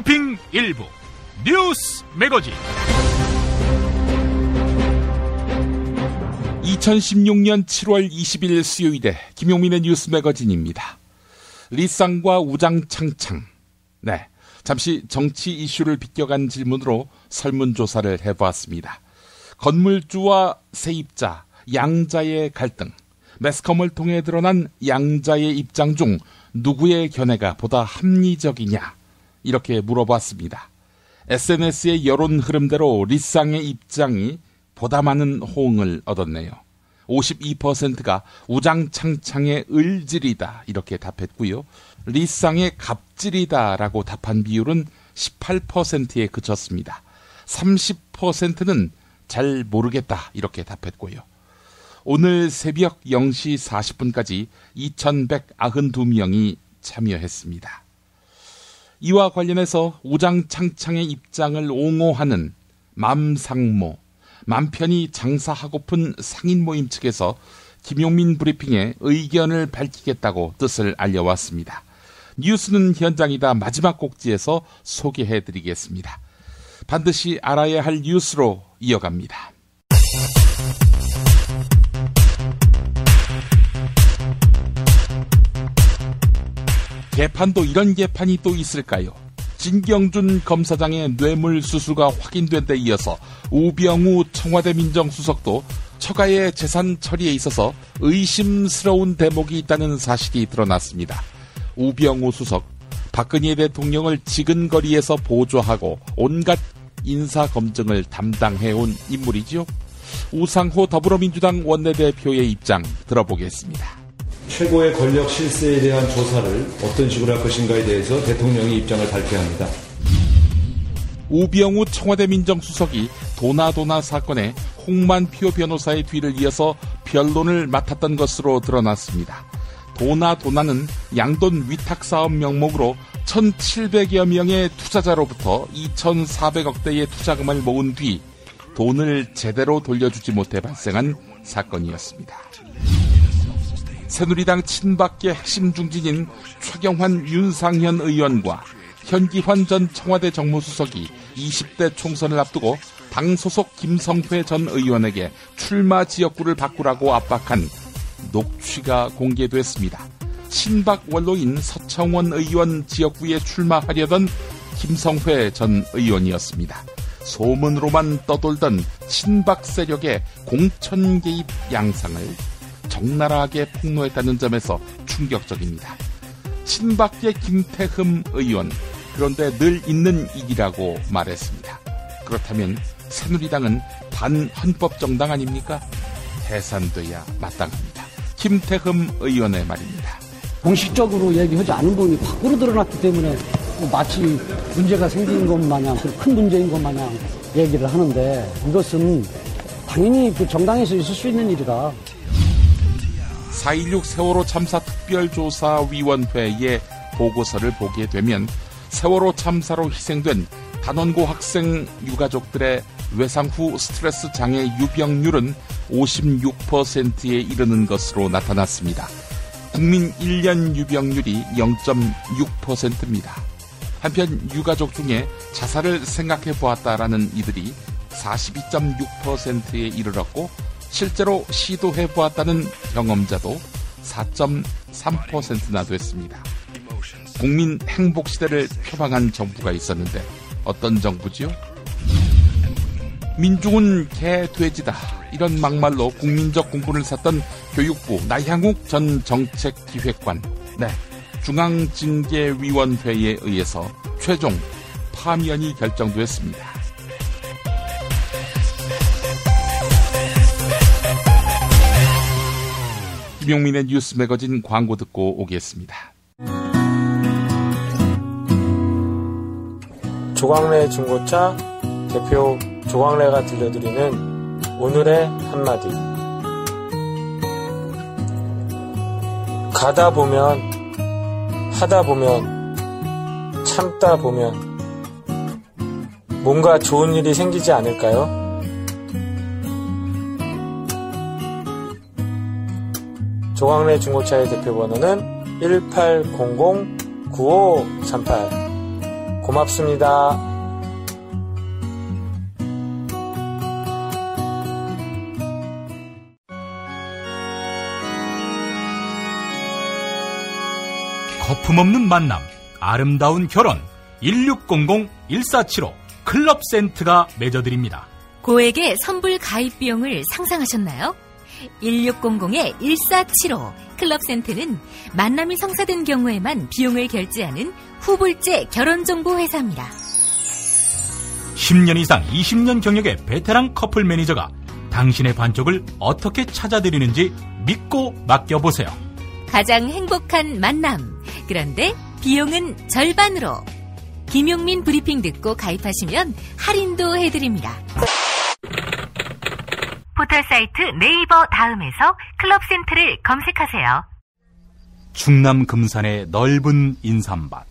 브리핑 일부 뉴스 매거진. 2016년 7월 20일 수요일에 김용민의 뉴스 매거진입니다. 리쌍과 우장창창. 네, 잠시 정치 이슈를 비껴간 질문으로 설문조사를 해보았습니다. 건물주와 세입자, 양자의 갈등, 매스컴을 통해 드러난 양자의 입장 중 누구의 견해가 보다 합리적이냐, 이렇게 물어봤습니다. SNS의 여론 흐름대로 리쌍의 입장이 보다 많은 호응을 얻었네요. 52%가 우장창창의 을질이다 이렇게 답했고요. 리쌍의 갑질이다라고 답한 비율은 18%에 그쳤습니다. 30%는 잘 모르겠다 이렇게 답했고요. 오늘 새벽 0시 40분까지 2192명이 참여했습니다. 이와 관련해서 우장창창의 입장을 옹호하는 맘상모, 맘 편히 장사하고픈 상인 모임 측에서 김용민 브리핑에 의견을 밝히겠다고 뜻을 알려왔습니다. 뉴스는 현장이다 마지막 곡지에서 소개해드리겠습니다. 반드시 알아야 할 뉴스로 이어갑니다. 개판도 이런 개판이 또 있을까요? 진경준 검사장의 뇌물수수가 확인된 데 이어서 우병우 청와대 민정수석도 처가의 재산 처리에 있어서 의심스러운 대목이 있다는 사실이 드러났습니다. 우병우 수석, 박근혜 대통령을 지근거리에서 보조하고 온갖 인사검증을 담당해온 인물이지요. 우상호 더불어민주당 원내대표의 입장 들어보겠습니다. 최고의 권력 실세에 대한 조사를 어떤 식으로 할 것인가에 대해서 대통령이 입장을 발표합니다. 우병우 청와대 민정수석이 도나도나 사건에 홍만표 변호사의 뒤를 이어서 변론을 맡았던 것으로 드러났습니다. 도나도나는 양돈 위탁사업 명목으로 1,700여 명의 투자자로부터 2,400억대의 투자금을 모은 뒤 돈을 제대로 돌려주지 못해 발생한 사건이었습니다. 새누리당 친박계 핵심 중진인 최경환 윤상현 의원과 현기환 전 청와대 정무수석이 20대 총선을 앞두고 당 소속 김성회 전 의원에게 출마 지역구를 바꾸라고 압박한 녹취가 공개됐습니다. 친박 원로인 서청원 의원 지역구에 출마하려던 김성회 전 의원이었습니다. 소문으로만 떠돌던 친박 세력의 공천 개입 양상을 적나라하게 폭로했다는 점에서 충격적입니다. 친박계 김태흠 의원, 그런데 늘 있는 일이라고 말했습니다. 그렇다면 새누리당은 반헌법정당 아닙니까? 해산돼야 마땅합니다. 김태흠 의원의 말입니다. 공식적으로 얘기하지 않은 부분이 밖으로 드러났기 때문에 마치 문제가 생긴 것 마냥, 큰 문제인 것 마냥 얘기를 하는데, 이것은 당연히 그 정당에서 있을 수 있는 일이다. 4.16 세월호 참사 특별조사위원회의 보고서를 보게 되면 세월호 참사로 희생된 단원고 학생 유가족들의 외상 후 스트레스 장애 유병률은 56%에 이르는 것으로 나타났습니다. 국민 1년 유병률이 0.6%입니다. 한편 유가족 중에 자살을 생각해 보았다라는 이들이 42.6%에 이르렀고, 실제로 시도해 보았다는 경험자도 4.3%나 됐습니다. 국민 행복 시대를 표방한 정부가 있었는데 어떤 정부지요? 민중은 개, 돼지다, 이런 막말로 국민적 공분을 샀던 교육부 나향욱 전 정책기획관, 중앙징계위원회에 의해서 최종 파면이 결정됐습니다. 김용민의 뉴스 매거진 광고 듣고 오겠습니다. 조광래 중고차 대표 조광래가 들려드리는 오늘의 한마디. 가다 보면, 하다 보면, 참다 보면 뭔가 좋은 일이 생기지 않을까요? 조광래 중고차의 대표번호는 1800-9538. 고맙습니다. 거품없는 만남, 아름다운 결혼, 1600-1475 클럽센트가 맺어드립니다. 고액의 선불 가입 비용을 상상하셨나요? 1600-1475 클럽센트는 만남이 성사된 경우에만 비용을 결제하는 후불제 결혼정보회사입니다. 10년 이상 20년 경력의 베테랑 커플 매니저가 당신의 반쪽을 어떻게 찾아드리는지 믿고 맡겨보세요. 가장 행복한 만남. 그런데 비용은 절반으로. 김용민 브리핑 듣고 가입하시면 할인도 해드립니다. 포털사이트 네이버 다음에서 클럽센트를 검색하세요. 충남 금산의 넓은 인삼밭.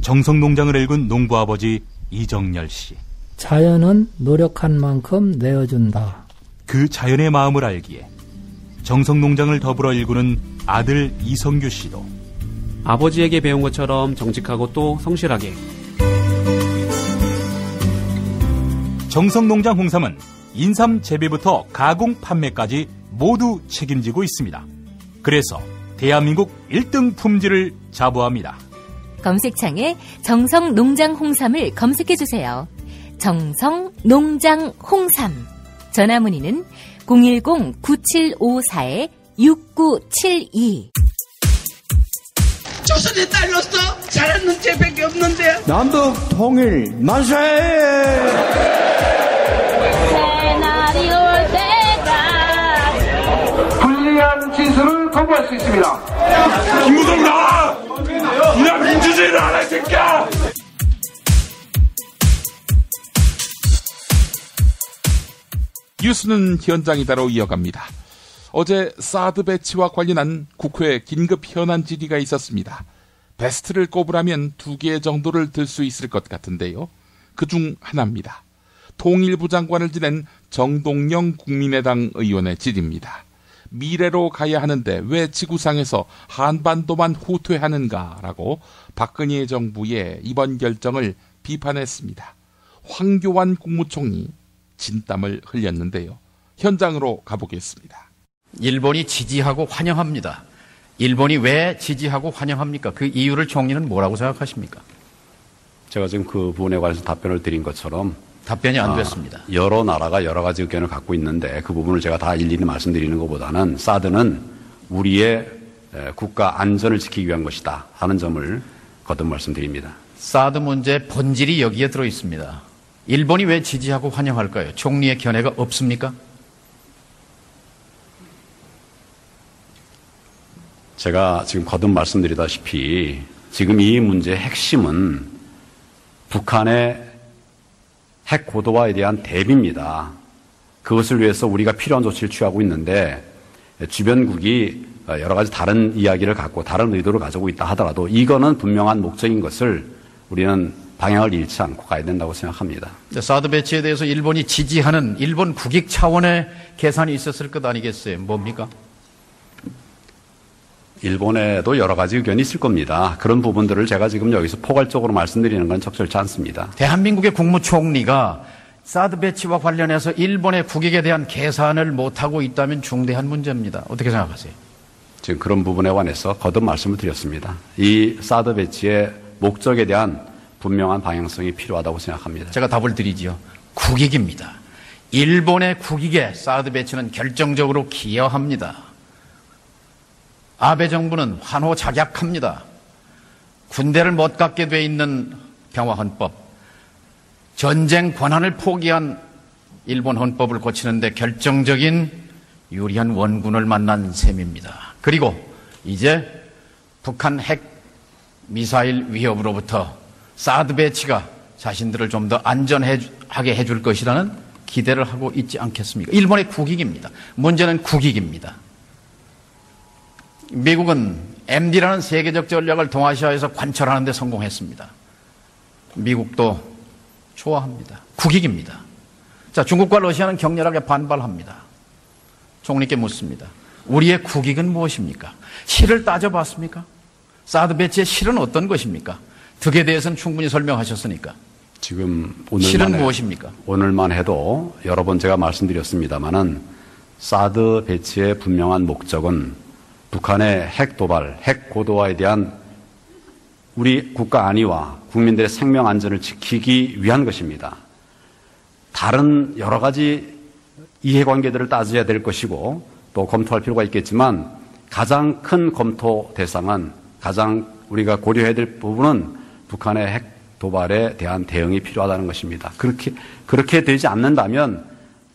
정성농장을 일군 농부아버지 이정열 씨. 자연은 노력한 만큼 내어준다. 그 자연의 마음을 알기에 정성농장을 더불어 일구는 아들 이성규 씨도 아버지에게 배운 것처럼 정직하고 또 성실하게. 정성농장 홍삼은 인삼 재배부터 가공 판매까지 모두 책임지고 있습니다. 그래서 대한민국 1등 품질을 자부합니다. 검색창에 정성농장 홍삼을 검색해주세요. 정성농장 홍삼. 전화문의는 010-9754-6972. 조선의 딸로서 잘하는 죄밖에 없는데. 남북 통일 만세! 새날이 올 때까지 불리한 진술을 거부할 수 있습니다. 김무성 나와! 이나 민주주의를 알아, 이 새끼야! 뉴스는 현장이다로 이어갑니다. 어제 사드 배치와 관련한 국회 긴급 현안 질의가 있었습니다. 베스트를 꼽으라면 2개 정도를 들 수 있을 것 같은데요. 그중 하나입니다. 통일부 장관을 지낸 정동영 국민의당 의원의 질의입니다. 미래로 가야 하는데 왜 지구상에서 한반도만 후퇴하는가라고 박근혜 정부의 이번 결정을 비판했습니다. 황교안 국무총리 진땀을 흘렸는데요. 현장으로 가보겠습니다. 일본이 지지하고 환영합니다. 일본이 왜 지지하고 환영합니까? 그 이유를 총리는 뭐라고 생각하십니까? 제가 지금 그 부분에 관해서 답변을 드린 것처럼 답변이 안 됐습니다. 여러 나라가 여러 가지 의견을 갖고 있는데 그 부분을 제가 다 일일이 말씀드리는 것보다는 사드는 우리의 국가 안전을 지키기 위한 것이다 하는 점을 거듭 말씀드립니다. 사드 문제의 본질이 여기에 들어 있습니다. 일본이 왜 지지하고 환영할까요? 총리의 견해가 없습니까? 제가 지금 거듭 말씀드리다시피 지금 이 문제의 핵심은 북한의 핵 고도화에 대한 대비입니다. 그것을 위해서 우리가 필요한 조치를 취하고 있는데 주변국이 여러 가지 다른 이야기를 갖고 다른 의도를 가지고 있다 하더라도 이거는 분명한 목적인 것을 우리는 방향을 잃지 않고 가야 된다고 생각합니다. 사드 배치에 대해서 일본이 지지하는 일본 국익 차원의 계산이 있었을 것 아니겠어요? 뭡니까? 일본에도 여러 가지 의견이 있을 겁니다. 그런 부분들을 제가 지금 여기서 포괄적으로 말씀드리는 건 적절치 않습니다. 대한민국의 국무총리가 사드 배치와 관련해서 일본의 국익에 대한 계산을 못하고 있다면 중대한 문제입니다. 어떻게 생각하세요? 지금 그런 부분에 관해서 거듭 말씀을 드렸습니다. 이 사드 배치의 목적에 대한 분명한 방향성이 필요하다고 생각합니다. 제가 답을 드리지요. 국익입니다. 일본의 국익에 사드 배치는 결정적으로 기여합니다. 아베 정부는 환호작약합니다. 군대를 못 갖게 돼 있는 평화헌법, 전쟁 권한을 포기한 일본 헌법을 고치는데 결정적인 유리한 원군을 만난 셈입니다. 그리고 이제 북한 핵 미사일 위협으로부터 사드 배치가 자신들을 좀 더 안전하게 해줄 것이라는 기대를 하고 있지 않겠습니까? 일본의 국익입니다. 문제는 국익입니다. 미국은 MD라는 세계적 전략을 동아시아에서 관철하는 데 성공했습니다. 미국도 좋아합니다. 국익입니다. 자, 중국과 러시아는 격렬하게 반발합니다. 총리께 묻습니다. 우리의 국익은 무엇입니까? 실을 따져봤습니까? 사드 배치의 실은 어떤 것입니까? 득에 대해서는 충분히 설명하셨으니까. 지금 실은 무엇입니까? 오늘만 해도 여러 번 제가 말씀드렸습니다마는 사드 배치의 분명한 목적은 북한의 핵 도발, 핵 고도화에 대한 우리 국가 안위와 국민들의 생명 안전을 지키기 위한 것입니다. 다른 여러 가지 이해관계들을 따져야 될 것이고 또 검토할 필요가 있겠지만 가장 큰 검토 대상은 가장 우리가 고려해야 될 부분은 북한의 핵 도발에 대한 대응이 필요하다는 것입니다. 그렇게 되지 않는다면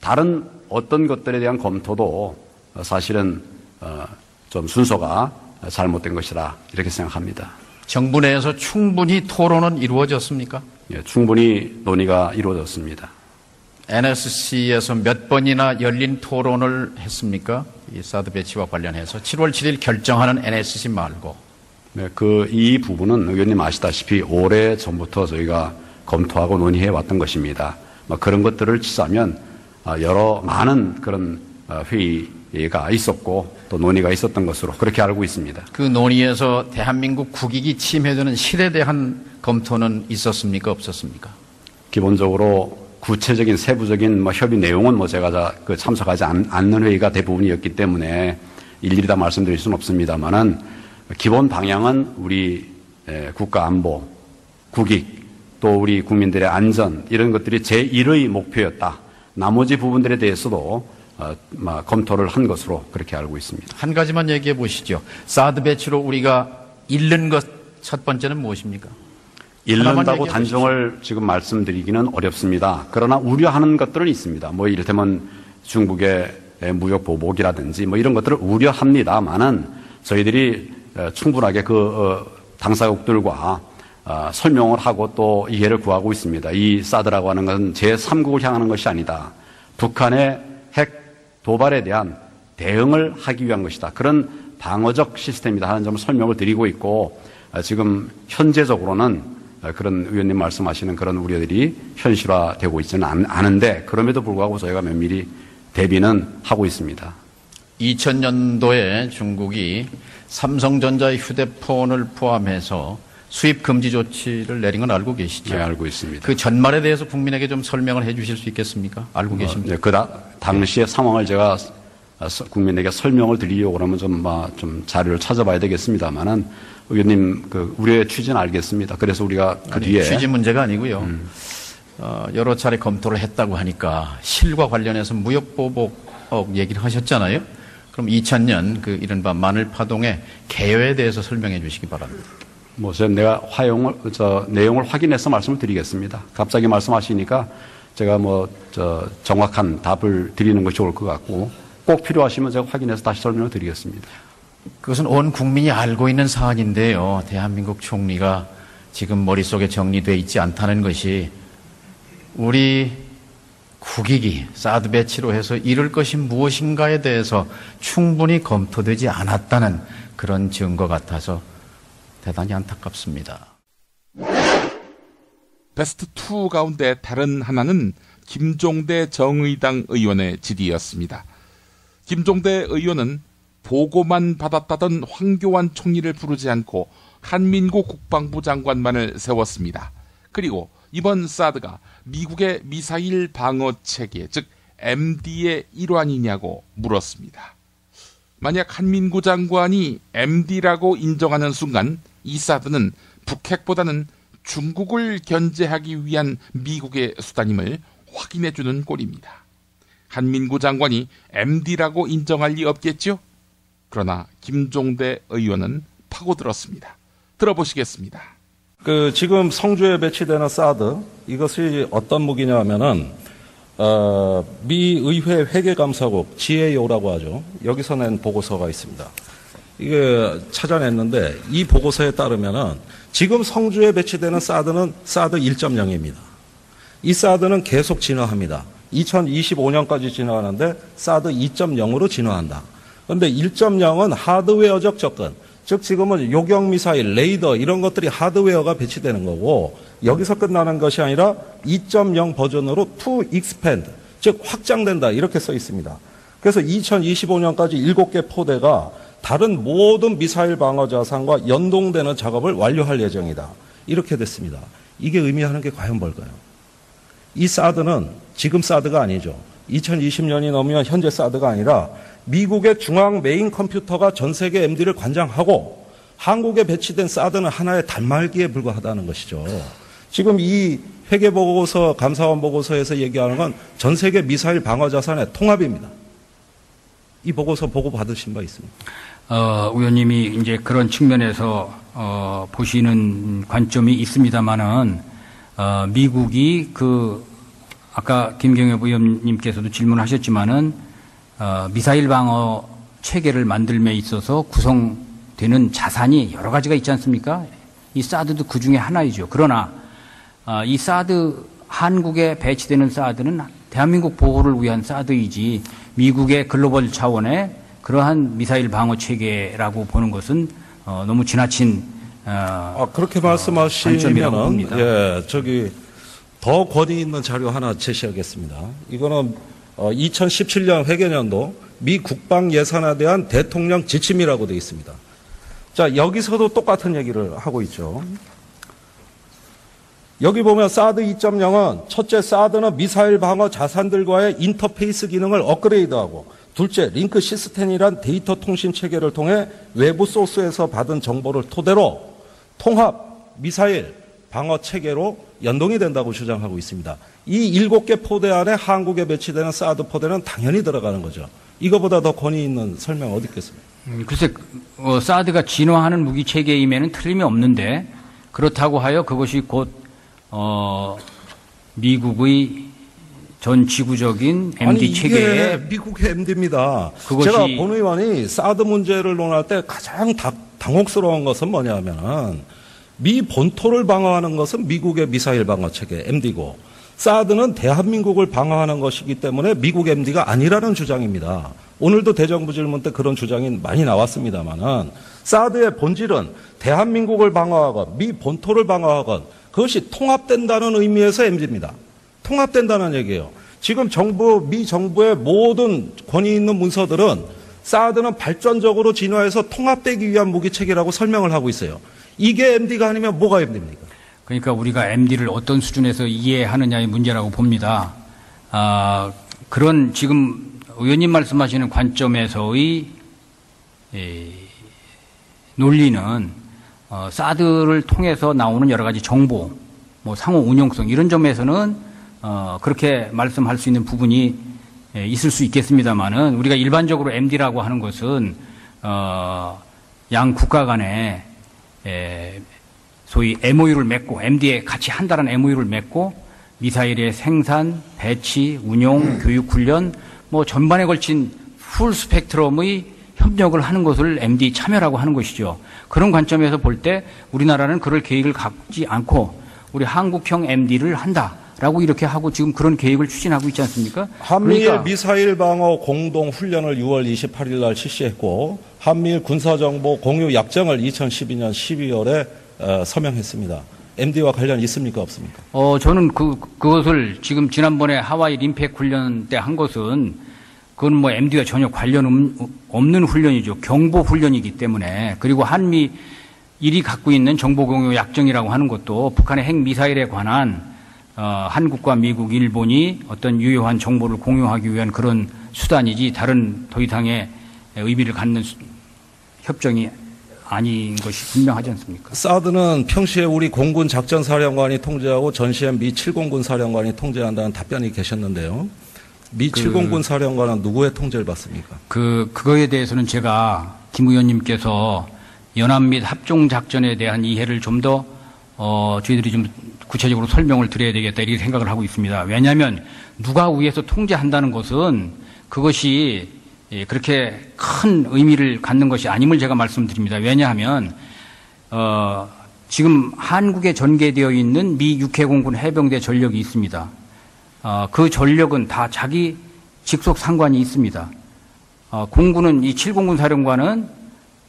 다른 어떤 것들에 대한 검토도 사실은 좀 순서가 잘못된 것이라 이렇게 생각합니다. 정부 내에서 충분히 토론은 이루어졌습니까? 예, 충분히 논의가 이루어졌습니다. NSC에서 몇 번이나 열린 토론을 했습니까? 이 사드 배치와 관련해서 7월 7일 결정하는 NSC 말고. 네, 이 부분은 의원님 아시다시피 오래 전부터 저희가 검토하고 논의해 왔던 것입니다. 그런 것들을 치자면 많은 그런 회의가 있었고 또 논의가 있었던 것으로 그렇게 알고 있습니다. 그 논의에서 대한민국 국익이 침해되는 실에 대한 검토는 있었습니까? 없었습니까? 기본적으로 구체적인 세부적인 협의 내용은 제가 참석하지 않는 회의가 대부분이었기 때문에 일일이 다 말씀드릴 수는 없습니다만은 기본 방향은 우리 국가 안보, 국익, 또 우리 국민들의 안전 이런 것들이 제1의 목표였다. 나머지 부분들에 대해서도 검토를 한 것으로 그렇게 알고 있습니다. 한 가지만 얘기해 보시죠. 사드 배치로 우리가 잃는 것 첫 번째는 무엇입니까? 잃는다고 단정을 지금 말씀드리기는 어렵습니다. 그러나 우려하는 것들은 있습니다. 이를테면 중국의 무역 보복이라든지 이런 것들을 우려합니다만은 저희들이 충분하게 당사국들과 설명을 하고 또 이해를 구하고 있습니다. 이 사드라고 하는 것은 제3국을 향하는 것이 아니다. 북한의 핵 도발에 대한 대응을 하기 위한 것이다. 그런 방어적 시스템이다 하는 점을 설명을 드리고 있고 지금 현재적으로는 그런 의원님 말씀하시는 그런 우려들이 현실화되고 있지는 않은데 그럼에도 불구하고 저희가 면밀히 대비는 하고 있습니다. 2000년도에 중국이 삼성전자의 휴대폰을 포함해서 수입 금지 조치를 내린 건 알고 계시죠? 네, 알고 있습니다. 그 전말에 대해서 국민에게 좀 설명을 해 주실 수 있겠습니까? 알고 계십니까? 네, 당시의 상황을 제가 국민에게 설명을 드리려고 그러면 좀 자료를 찾아봐야 되겠습니다만은 의원님 우려의 취지는 알겠습니다. 그래서 우리가 뒤에 취지 문제가 아니고요. 여러 차례 검토를 했다고 하니까 실과 관련해서 무역보복 얘기를 하셨잖아요. 그럼 2000년 이른바 마늘파동의 개요에 대해서 설명해 주시기 바랍니다. 내가 내용을 확인해서 말씀을 드리겠습니다. 갑자기 말씀하시니까 제가 정확한 답을 드리는 것이 좋을 것 같고 꼭 필요하시면 제가 확인해서 다시 설명을 드리겠습니다. 그것은 온 국민이 알고 있는 사안인데요. 대한민국 총리가 지금 머릿속에 정리되어 있지 않다는 것이 우리 국익이 사드 배치로 해서 이룰 것이 무엇인가에 대해서 충분히 검토되지 않았다는 그런 증거 같아서 대단히 안타깝습니다. 베스트 2 가운데 다른 하나는 김종대 정의당 의원의 질의였습니다. 김종대 의원은 보고만 받았다던 황교안 총리를 부르지 않고 한민구 국방부 장관만을 세웠습니다. 그리고 이번 사드가 미국의 미사일 방어 체계, 즉 MD의 일환이냐고 물었습니다. 만약 한민구 장관이 MD라고 인정하는 순간 이 사드는 북핵보다는 중국을 견제하기 위한 미국의 수단임을 확인해주는 꼴입니다. 한민구 장관이 MD라고 인정할 리 없겠죠? 그러나 김종대 의원은 파고들었습니다. 들어보시겠습니다. 지금 성주에 배치되는 사드, 이것이 어떤 무기냐 하면은 미 의회 회계감사국 GAO라고 하죠. 여기서 낸 보고서가 있습니다. 이게 찾아냈는데 이 보고서에 따르면은 지금 성주에 배치되는 사드는 사드 1.0입니다. 이 사드는 계속 진화합니다. 2025년까지 진화하는데 사드 2.0으로 진화한다. 그런데 1.0은 하드웨어적 접근, 즉 지금은 요격 미사일, 레이더 이런 것들이 하드웨어가 배치되는 거고 여기서 끝나는 것이 아니라 2.0 버전으로 to expand, 즉 확장된다 이렇게 써 있습니다. 그래서 2025년까지 7개 포대가 다른 모든 미사일 방어 자산과 연동되는 작업을 완료할 예정이다. 이렇게 됐습니다. 이게 의미하는 게 과연 뭘까요? 이 사드는 지금 사드가 아니죠. 2020년이 넘으면 현재 사드가 아니라 미국의 중앙 메인 컴퓨터가 전 세계 MD를 관장하고 한국에 배치된 사드는 하나의 단말기에 불과하다는 것이죠. 지금 이 회계보고서, 감사원 보고서에서 얘기하는 건 전 세계 미사일 방어 자산의 통합입니다. 이 보고서 보고 받으신 바 있습니까? 의원님이 이제 그런 측면에서 보시는 관점이 있습니다만은 미국이 아까 김경엽 의원님께서도 질문하셨지만은 미사일 방어 체계를 만들며 있어서 구성되는 자산이 여러 가지가 있지 않습니까? 이 사드도 그 중에 하나이죠. 그러나 이 사드, 한국에 배치되는 사드는 대한민국 보호를 위한 사드이지 미국의 글로벌 차원의 그러한 미사일 방어 체계라고 보는 것은 너무 지나친 그렇게 말씀하시면은 더 권위 있는 자료 하나 제시하겠습니다. 이거는 2017년 회계년도 미 국방 예산에 대한 대통령 지침이라고 되어 있습니다. 자, 여기서도 똑같은 얘기를 하고 있죠. 여기 보면 사드 2.0은 첫째, 사드는 미사일 방어 자산들과의 인터페이스 기능을 업그레이드하고, 둘째, 링크 시스템이란 데이터 통신 체계를 통해 외부 소스에서 받은 정보를 토대로 통합 미사일 방어 체계로 연동이 된다고 주장하고 있습니다. 이 7개 포대 안에 한국에 배치되는 사드 포대는 당연히 들어가는 거죠. 이거보다 더 권위 있는 설명 어디 있겠습니까? 글쎄, 사드가 진화하는 무기 체계임에는 틀림이 없는데, 그렇다고 하여 그것이 곧 미국의 전 지구적인 MD 체계에 미국의 MD입니다. 제가 본 의원이 사드 문제를 논할 때 가장 당혹스러운 것은 뭐냐면은 미 본토를 방어하는 것은 미국의 미사일 방어 체계 MD고 사드는 대한민국을 방어하는 것이기 때문에 미국 MD가 아니라는 주장입니다. 오늘도 대정부 질문 때 그런 주장이 많이 나왔습니다만은 사드의 본질은 대한민국을 방어하건 미 본토를 방어하건 그것이 통합된다는 의미에서 MD입니다. 통합된다는 얘기예요. 지금 미 정부의 모든 권위 있는 문서들은 사드는 발전적으로 진화해서 통합되기 위한 무기체계라고 설명을 하고 있어요. 이게 MD가 아니면 뭐가 MD입니까? 그러니까 우리가 MD를 어떤 수준에서 이해하느냐의 문제라고 봅니다. 그런 지금 의원님 말씀하시는 관점에서의 논리는 사드를 통해서 나오는 여러 가지 정보, 상호 운용성 이런 점에서는 그렇게 말씀할 수 있는 부분이 있을 수 있겠습니다만은 우리가 일반적으로 MD라고 하는 것은 양 국가 간에 소위 MOU를 맺고 MD에 같이 한다는 MOU를 맺고 미사일의 생산, 배치, 운용, 교육, 훈련 전반에 걸친 풀 스펙트럼의 협력을 하는 것을 MD 참여라고 하는 것이죠. 그런 관점에서 볼 때 우리나라는 그럴 계획을 갖지 않고 우리 한국형 MD를 한다라고 이렇게 하고 지금 그런 계획을 추진하고 있지 않습니까? 한미일 미사일 방어 공동 훈련을 6월 28일 날 실시했고 한미일 군사정보 공유 약정을 2012년 12월에 서명했습니다. MD와 관련 있습니까 없습니까? 저는 그것을 지금 지난번에 하와이 림팩 훈련 때 한 것은 그건 MD와 전혀 관련 없는 훈련이죠. 경보 훈련이기 때문에. 그리고 한미일이 갖고 있는 정보공유 약정이라고 하는 것도 북한의 핵미사일에 관한 한국과 미국, 일본이 어떤 유효한 정보를 공유하기 위한 그런 수단이지 다른 더 이상의 의미를 갖는 협정이 아닌 것이 분명하지 않습니까? 사드는 평시에 우리 공군 작전사령관이 통제하고 전시엔 미 7공군 사령관이 통제한다는 답변이 계셨는데요. 미 7공군 사령관은 누구의 통제를 받습니까? 그거에 대해서는 제가 김 의원님께서 연합 및 합종 작전에 대한 이해를 좀 더 저희들이 좀 구체적으로 설명을 드려야 되겠다 이렇게 생각을 하고 있습니다. 왜냐하면 누가 위에서 통제한다는 것은 그것이 그렇게 큰 의미를 갖는 것이 아님을 제가 말씀드립니다. 왜냐하면 지금 한국에 전개되어 있는 미 6해공군 해병대 전력이 있습니다. 그 전력은 다 자기 직속 상관이 있습니다. 공군은 이 7공군 사령관은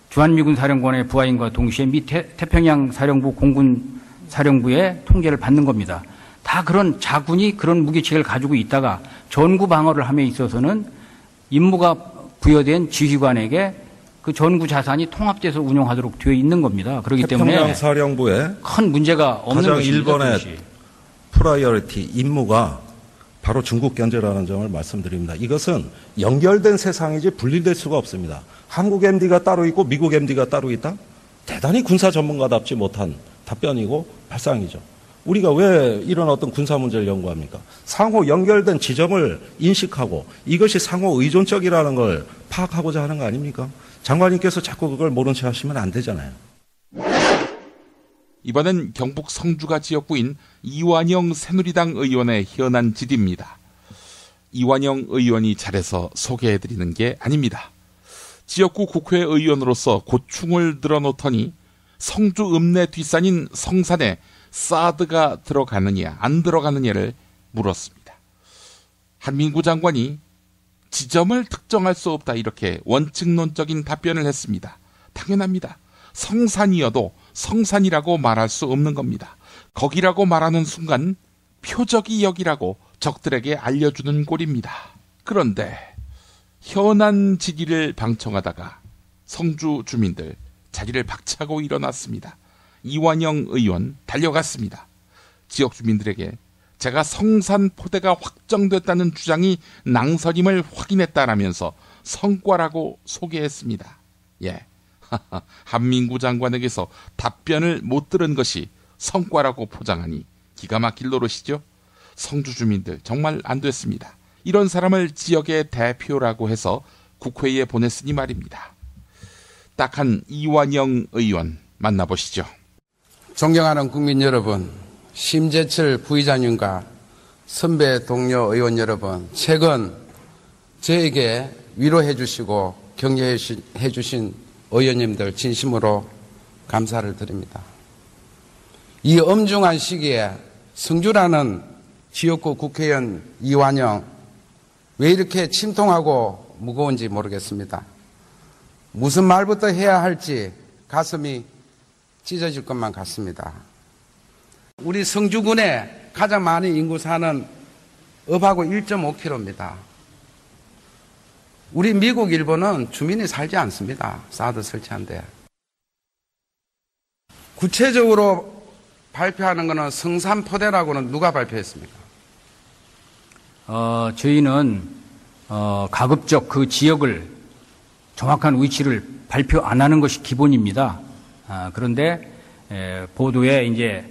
주한미군 사령관의 부하임과 동시에 미 태평양 사령부 공군 사령부의 통제를 받는 겁니다. 다 그런 자군이 그런 무기체계를 가지고 있다가 전구 방어를 함에 있어서는 임무가 부여된 지휘관에게 그 전구 자산이 통합돼서 운영하도록 되어 있는 겁니다. 그렇기 때문에 태평양 사령부의 큰 문제가 없는 가장 것입니다. 일본의 그것이. 프라이어리티 임무가 바로 중국 견제라는 점을 말씀드립니다. 이것은 연결된 세상이지 분리될 수가 없습니다. 한국 MD가 따로 있고 미국 MD가 따로 있다? 대단히 군사 전문가답지 못한 답변이고 발상이죠. 우리가 왜 이런 어떤 군사 문제를 연구합니까? 상호 연결된 지점을 인식하고 이것이 상호 의존적이라는 걸 파악하고자 하는 거 아닙니까? 장관님께서 자꾸 그걸 모른 체 하시면 안 되잖아요. 이번엔 경북 성주가 지역구인 이완영 새누리당 의원의 현안 질의입니다. 이완영 의원이 잘해서 소개해드리는 게 아닙니다. 지역구 국회의원으로서 고충을 늘어놓더니 성주 읍내 뒷산인 성산에 사드가 들어가느냐 안 들어가느냐를 물었습니다. 한민구 장관이 지점을 특정할 수 없다 이렇게 원칙론적인 답변을 했습니다. 당연합니다. 성산이어도 성산이라고 말할 수 없는 겁니다. 거기라고 말하는 순간 표적이 여기라고 적들에게 알려주는 꼴입니다. 그런데 현안 질의를 방청하다가 성주 주민들 자리를 박차고 일어났습니다. 이완영 의원 달려갔습니다. 지역 주민들에게 제가 성산포대가 확정됐다는 주장이 낭설임을 확인했다라면서 성과라고 소개했습니다. 예, 한민구 장관에게서 답변을 못 들은 것이 성과라고 포장하니 기가 막힐 노릇이죠. 성주 주민들 정말 안 됐습니다. 이런 사람을 지역의 대표라고 해서 국회에 보냈으니 말입니다. 딱한 이완영 의원 만나보시죠. 존경하는 국민 여러분, 심재철 부의장님과 선배 동료 의원 여러분, 최근 저에게 위로해 주시고 격려해 주신 의원님들 진심으로 감사를 드립니다. 이 엄중한 시기에 성주라는 지역구 국회의원 이완영, 왜 이렇게 침통하고 무거운지 모르겠습니다. 무슨 말부터 해야 할지 가슴이 찢어질 것만 같습니다. 우리 성주군에 가장 많은 인구 사는 읍하고 1.5km입니다. 우리 미국, 일본은 주민이 살지 않습니다. 사드 설치한데. 구체적으로 발표하는 것은 성산포대라고는 누가 발표했습니까? 저희는 가급적 그 지역을 정확한 위치를 발표 안 하는 것이 기본입니다. 그런데 보도에 이제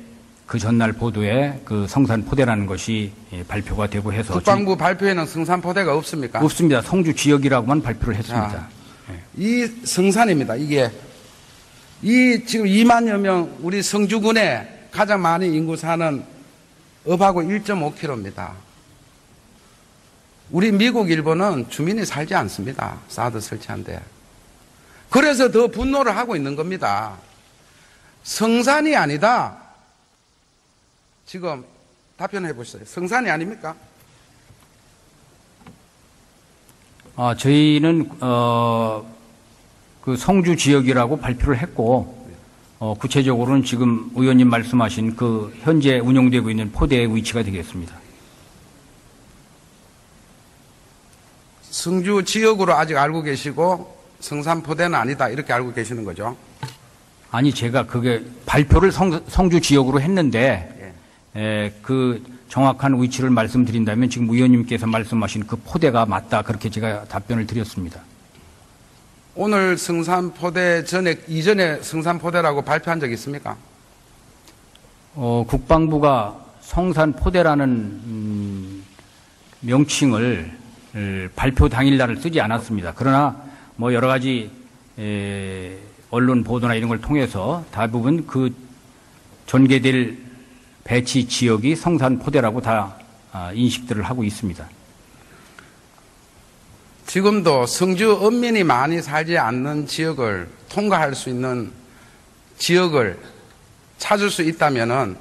그 전날 보도에 그 성산포대라는 것이 발표가 되고 해서 국방부 발표에는 성산포대가 없습니까? 없습니다. 성주 지역이라고만 발표를 했습니다. 자, 이 성산입니다. 이게 이 지금 2만여 명 우리 성주군에 가장 많은 인구 사는 읍하고 1.5km입니다. 우리 미국, 일본은 주민이 살지 않습니다. 사드 설치한데. 그래서 더 분노를 하고 있는 겁니다. 성산이 아니다. 지금 답변해 보시죠. 성산이 아닙니까? 저희는 그 성주 지역이라고 발표를 했고 구체적으로는 지금 의원님 말씀하신 그 현재 운영되고 있는 포대의 위치가 되겠습니다. 성주 지역으로 아직 알고 계시고 성산포대는 아니다 이렇게 알고 계시는 거죠? 아니 제가 그게 발표를 성주 지역으로 했는데 그 정확한 위치를 말씀드린다면 지금 의원님께서 말씀하신 그 포대가 맞다 그렇게 제가 답변을 드렸습니다. 오늘 성산포대 이전에 성산포대라고 발표한 적 있습니까? 국방부가 성산포대라는 명칭을 발표 당일날을 쓰지 않았습니다. 그러나 뭐 여러 가지 언론 보도나 이런 걸 통해서 대부분 그 전개될 배치 지역이 성산포대라고 다 인식들을 하고 있습니다. 지금도 성주 읍민이 많이 살지 않는 지역을 통과할 수 있는 지역을 찾을 수 있다면은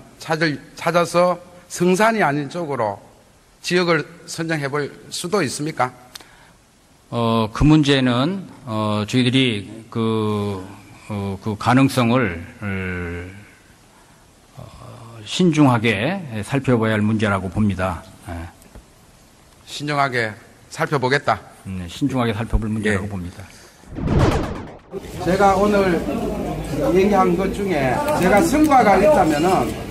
찾아서 성산이 아닌 쪽으로 지역을 선정해 볼 수도 있습니까? 그 문제는 저희들이 그 가능성을 신중하게 살펴봐야 할 문제라고 봅니다. 신중하게 살펴보겠다. 신중하게 살펴볼 문제라고 봅니다. 제가 오늘 얘기한 것 중에 제가 성과가 있다면은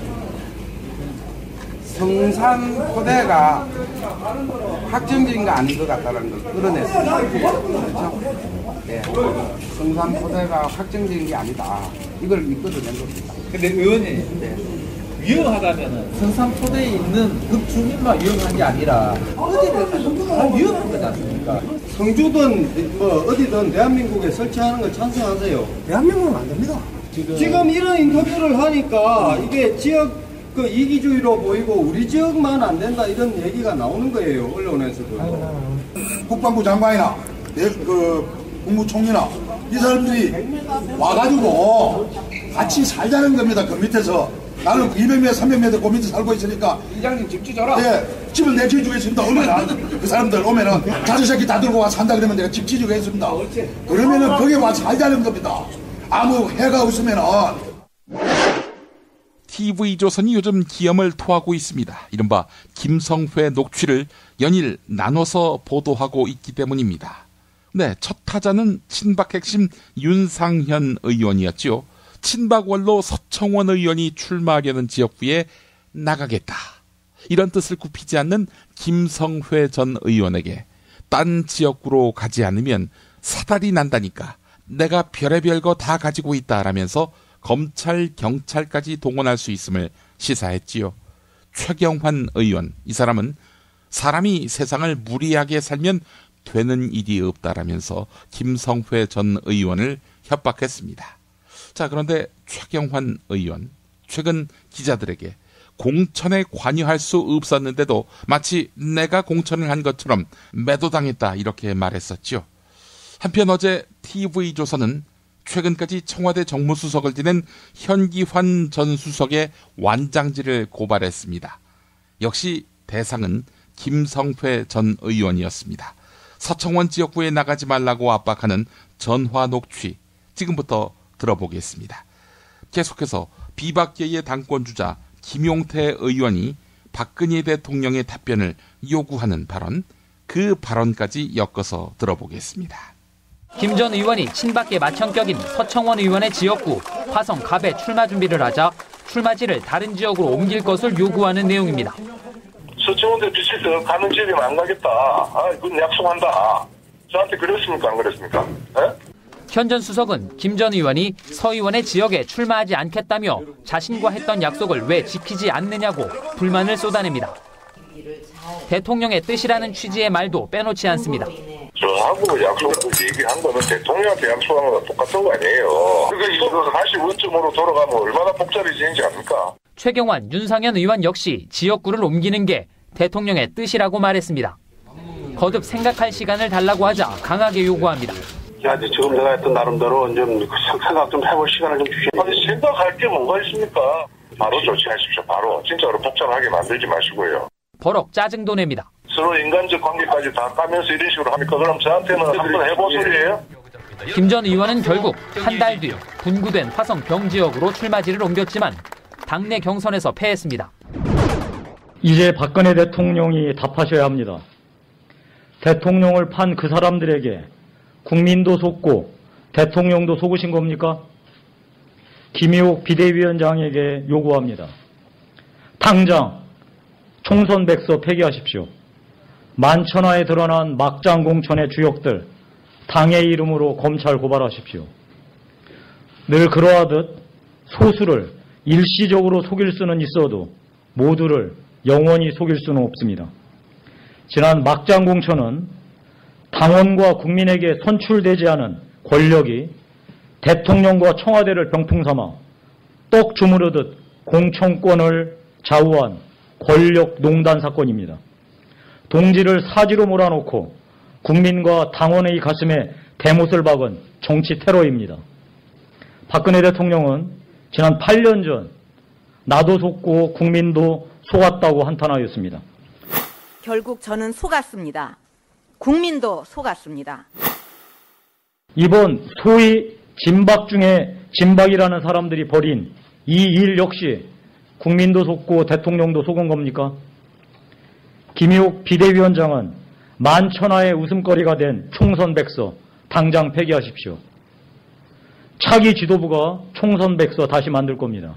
성산포대가 확정적인가 아닌 것 같다는 걸 끌어냈습니다. 그렇죠? 네. 성산포대가 확정적인 게 아니다. 이걸 끌어낸 겁니다. 근데 의원님, 네. 위험하다면은 성산포대에 있는 그 주민만 위험한 게 아니라 어디든 다 위험한 거지 않습니까? 성주든 뭐 어디든 대한민국에 설치하는 걸 찬성하세요? 대한민국은 안 됩니다. 지금 이런 인터뷰를 하니까 이게 지역 그 이기주의로 보이고 우리 지역만 안 된다 이런 얘기가 나오는 거예요, 언론에서도. 국방부 장관이나 그 국무총리나 이 사람들이 와가지고 같이 살자는 겁니다. 그 밑에서. 나는 200m, 300m 그 밑에 살고 있으니까. 이장님 집 지어라. 예, 집을 내주겠습니다. 오면은 그 사람들 오면은 자주새끼 다 들고 와 산다 그러면 내가 집 지주겠습니다. 그러면은 거기 와 살자는 겁니다. 아무 해가 없으면은. TV조선이 요즘 기염을 토하고 있습니다. 이른바 김성회 녹취를 연일 나눠서 보도하고 있기 때문입니다. 네, 첫 타자는 친박 핵심 윤상현 의원이었죠. 친박 원로 서청원 의원이 출마하려는 지역구에 나가겠다. 이런 뜻을 굽히지 않는 김성회 전 의원에게 딴 지역구로 가지 않으면 사달이 난다니까 내가 별의별 거 다 가지고 있다라면서 검찰, 경찰까지 동원할 수 있음을 시사했지요. 최경환 의원, 이 사람은 사람이 세상을 무리하게 살면 되는 일이 없다라면서 김성회 전 의원을 협박했습니다. 자, 그런데 최경환 의원, 최근 기자들에게 공천에 관여할 수 없었는데도 마치 내가 공천을 한 것처럼 매도당했다 이렇게 말했었죠. 한편 어제 TV조선은 최근까지 청와대 정무수석을 지낸 현기환 전 수석의 완장질을 고발했습니다. 역시 대상은 김성회 전 의원이었습니다. 서청원 지역구에 나가지 말라고 압박하는 전화 녹취, 지금부터 들어보겠습니다. 계속해서 비박계의 당권주자 김용태 의원이 박근혜 대통령의 답변을 요구하는 발언, 그 발언까지 엮어서 들어보겠습니다. 김 전 의원이 친박계 맏형격인 서청원 의원의 지역구 화성 갑에 출마 준비를 하자 출마지를 다른 지역으로 옮길 것을 요구하는 내용입니다. 서청원 대표 가는 지역에 안 가겠다. 그건 약속한다. 저한테 그랬습니까? 안 그랬습니까? 현 전 수석은 김 전 의원이 서 의원의 지역에 출마하지 않겠다며 자신과 했던 약속을 왜 지키지 않느냐고 불만을 쏟아냅니다. 대통령의 뜻이라는 취지의 말도 빼놓지 않습니다. 저하고 약속을 얘기한 거는 대통령한테 약속한 거랑 똑같은 거 아니에요. 그러니까 이거 다시 원점으로 돌아가면 얼마나 복잡해지는지 압니까? 최경환, 윤상현 의원 역시 지역구를 옮기는 게 대통령의 뜻이라고 말했습니다. 거듭 생각할 시간을 달라고 하자 강하게 요구합니다. 야, 지금 내가 했던 나름대로 좀 생각 좀 해볼 시간을 좀 주시면. 아니, 생각할 게 뭐가 있습니까? 바로 조치하십시오. 바로. 진짜로 복잡하게 만들지 마시고요. 버럭 짜증도 냅니다. 서로 인간적 관계까지 다 까면서 이런 식으로 합니까? 그럼 저한테는 한번 해볼 소리예요? 김 전 의원은 결국 한 달 뒤 분구된 화성 병지역으로 출마지를 옮겼지만 당내 경선에서 패했습니다. 이제 박근혜 대통령이 답하셔야 합니다. 대통령을 판 그 사람들에게 국민도 속고 대통령도 속으신 겁니까? 김의옥 비대위원장에게 요구합니다. 당장 총선 백서 폐기하십시오. 만천하에 드러난 막장 공천의 주역들 당의 이름으로 검찰 고발하십시오. 늘 그러하듯 소수를 일시적으로 속일 수는 있어도 모두를 영원히 속일 수는 없습니다. 지난 막장 공천은 당원과 국민에게 선출되지 않은 권력이 대통령과 청와대를 병풍삼아 떡 주무르듯 공천권을 좌우한 권력 농단 사건입니다. 동지를 사지로 몰아놓고 국민과 당원의 가슴에 대못을 박은 정치 테러입니다. 박근혜 대통령은 지난 8년 전 나도 속고 국민도 속았다고 한탄하였습니다. 결국 저는 속았습니다. 국민도 속았습니다. 이번 소위 진박 중에 진박이라는 사람들이 벌인 이 일 역시 국민도 속고 대통령도 속은 겁니까? 김의옥 비대위원장은 만천하의 웃음거리가 된 총선 백서 당장 폐기하십시오. 차기 지도부가 총선백서 다시 만들 겁니다.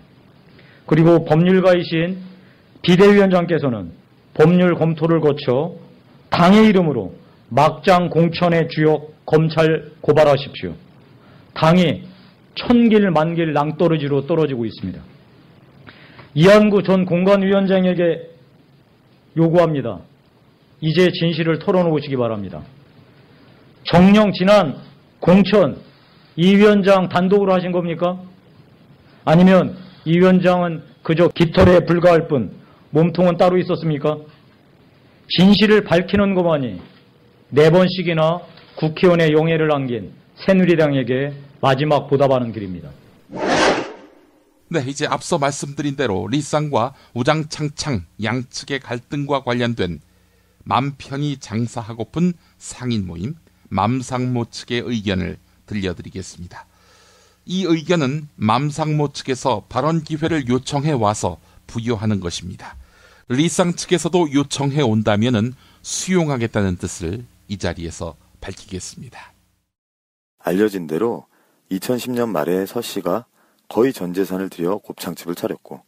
그리고 법률가이신 비대위원장께서는 법률 검토를 거쳐 당의 이름으로 막장 공천의 주역 검찰 고발하십시오. 당이 천길 만길 낭떠러지로 떨어지고 있습니다. 이한구 전 공관위원장에게 요구합니다. 이제 진실을 털어놓으시기 바랍니다. 정녕 지난 공천 이 위원장 단독으로 하신 겁니까? 아니면 이 위원장은 그저 깃털에 불과할 뿐 몸통은 따로 있었습니까? 진실을 밝히는 것만이 4번씩이나 국회의원의 영예를 남긴 새누리당에게 마지막 보답하는 길입니다. 네, 이제 앞서 말씀드린 대로 리쌍과 우장창창 양측의 갈등과 관련된 맘 편히 장사하고픈 상인 모임 맘상모 측의 의견을 들려드리겠습니다. 이 의견은 맘상모 측에서 발언 기회를 요청해 와서 부여하는 것입니다. 리쌍 측에서도 요청해 온다면은 수용하겠다는 뜻을 이 자리에서 밝히겠습니다. 알려진 대로 2010년 말에 서 씨가 거의 전 재산을 들여 곱창집을 차렸고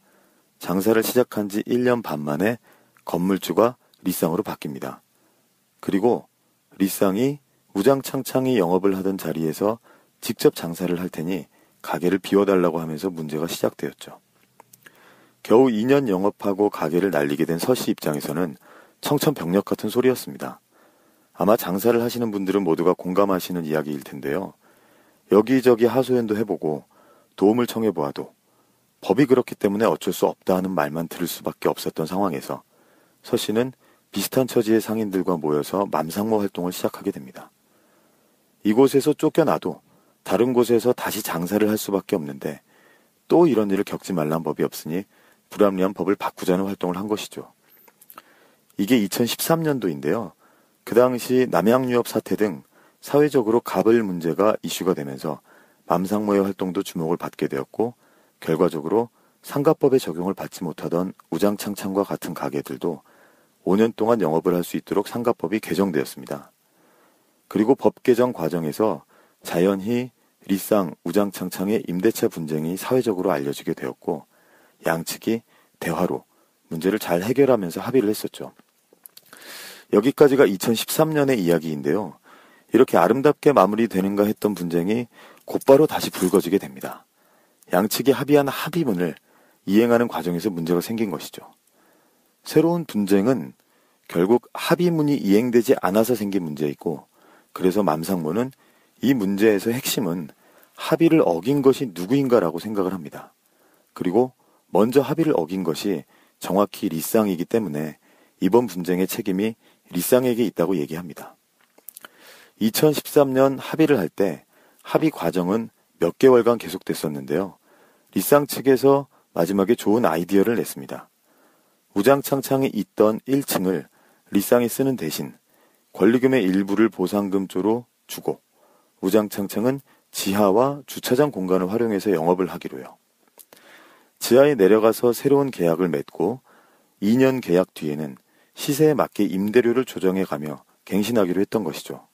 장사를 시작한 지 1년 반 만에 건물주가 리쌍으로 바뀝니다. 그리고 리쌍이 우장창창이 영업을 하던 자리에서 직접 장사를 할 테니 가게를 비워달라고 하면서 문제가 시작되었죠. 겨우 2년 영업하고 가게를 날리게 된 서 씨 입장에서는 청천벽력 같은 소리였습니다. 아마 장사를 하시는 분들은 모두가 공감하시는 이야기일 텐데요. 여기저기 하소연도 해보고 도움을 청해보아도 법이 그렇기 때문에 어쩔 수 없다 하는 말만 들을 수밖에 없었던 상황에서 서 씨는 비슷한 처지의 상인들과 모여서 맘상모 활동을 시작하게 됩니다. 이곳에서 쫓겨나도 다른 곳에서 다시 장사를 할 수밖에 없는데 또 이런 일을 겪지 말란 법이 없으니 불합리한 법을 바꾸자는 활동을 한 것이죠. 이게 2013년도인데요. 그 당시 남양유업 사태 등 사회적으로 갑을 문제가 이슈가 되면서 맘상모의 활동도 주목을 받게 되었고 결과적으로 상가법의 적용을 받지 못하던 우장창창과 같은 가게들도 5년 동안 영업을 할 수 있도록 상가법이 개정되었습니다. 그리고 법 개정 과정에서 자연히 리쌍, 우장창창의 임대차 분쟁이 사회적으로 알려지게 되었고 양측이 대화로 문제를 잘 해결하면서 합의를 했었죠. 여기까지가 2013년의 이야기인데요. 이렇게 아름답게 마무리되는가 했던 분쟁이 곧바로 다시 불거지게 됩니다. 양측이 합의한 합의문을 이행하는 과정에서 문제가 생긴 것이죠. 새로운 분쟁은 결국 합의문이 이행되지 않아서 생긴 문제이고 그래서 맘상모는 이 문제에서 핵심은 합의를 어긴 것이 누구인가라고 생각을 합니다. 그리고 먼저 합의를 어긴 것이 정확히 리쌍이기 때문에 이번 분쟁의 책임이 리쌍에게 있다고 얘기합니다. 2013년 합의를 할 때 합의 과정은 몇 개월간 계속됐었는데요. 리쌍 측에서 마지막에 좋은 아이디어를 냈습니다. 우장창창이 있던 1층을 리쌍이 쓰는 대신 권리금의 일부를 보상금조로 주고 우장창창은 지하와 주차장 공간을 활용해서 영업을 하기로요. 지하에 내려가서 새로운 계약을 맺고 2년 계약 뒤에는 시세에 맞게 임대료를 조정해가며 갱신하기로 했던 것이죠.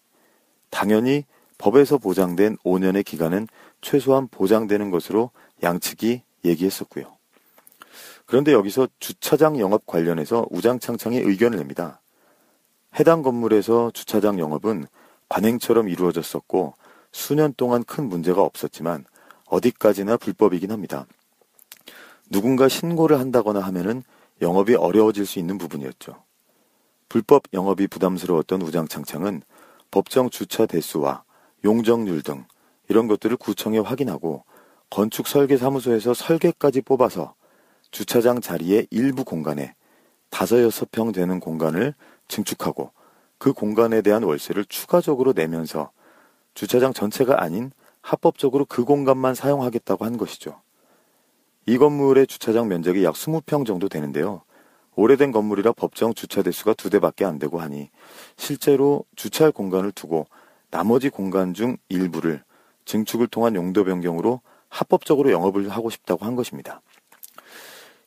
당연히 법에서 보장된 5년의 기간은 최소한 보장되는 것으로 양측이 얘기했었고요. 그런데 여기서 주차장 영업 관련해서 우장창창이 의견을 냅니다. 해당 건물에서 주차장 영업은 관행처럼 이루어졌었고 수년 동안 큰 문제가 없었지만 어디까지나 불법이긴 합니다. 누군가 신고를 한다거나 하면은 영업이 어려워질 수 있는 부분이었죠. 불법 영업이 부담스러웠던 우장창창은 법정 주차 대수와 용적률 등 이런 것들을 구청에 확인하고 건축 설계 사무소에서 설계까지 뽑아서 주차장 자리의 일부 공간에 5-6평 되는 공간을 증축하고 그 공간에 대한 월세를 추가적으로 내면서 주차장 전체가 아닌 합법적으로 그 공간만 사용하겠다고 한 것이죠. 이 건물의 주차장 면적이 약 20평 정도 되는데요. 오래된 건물이라 법정 주차 대수가 2대밖에 안 되고 하니 실제로 주차할 공간을 두고 나머지 공간 중 일부를 증축을 통한 용도 변경으로 합법적으로 영업을 하고 싶다고 한 것입니다.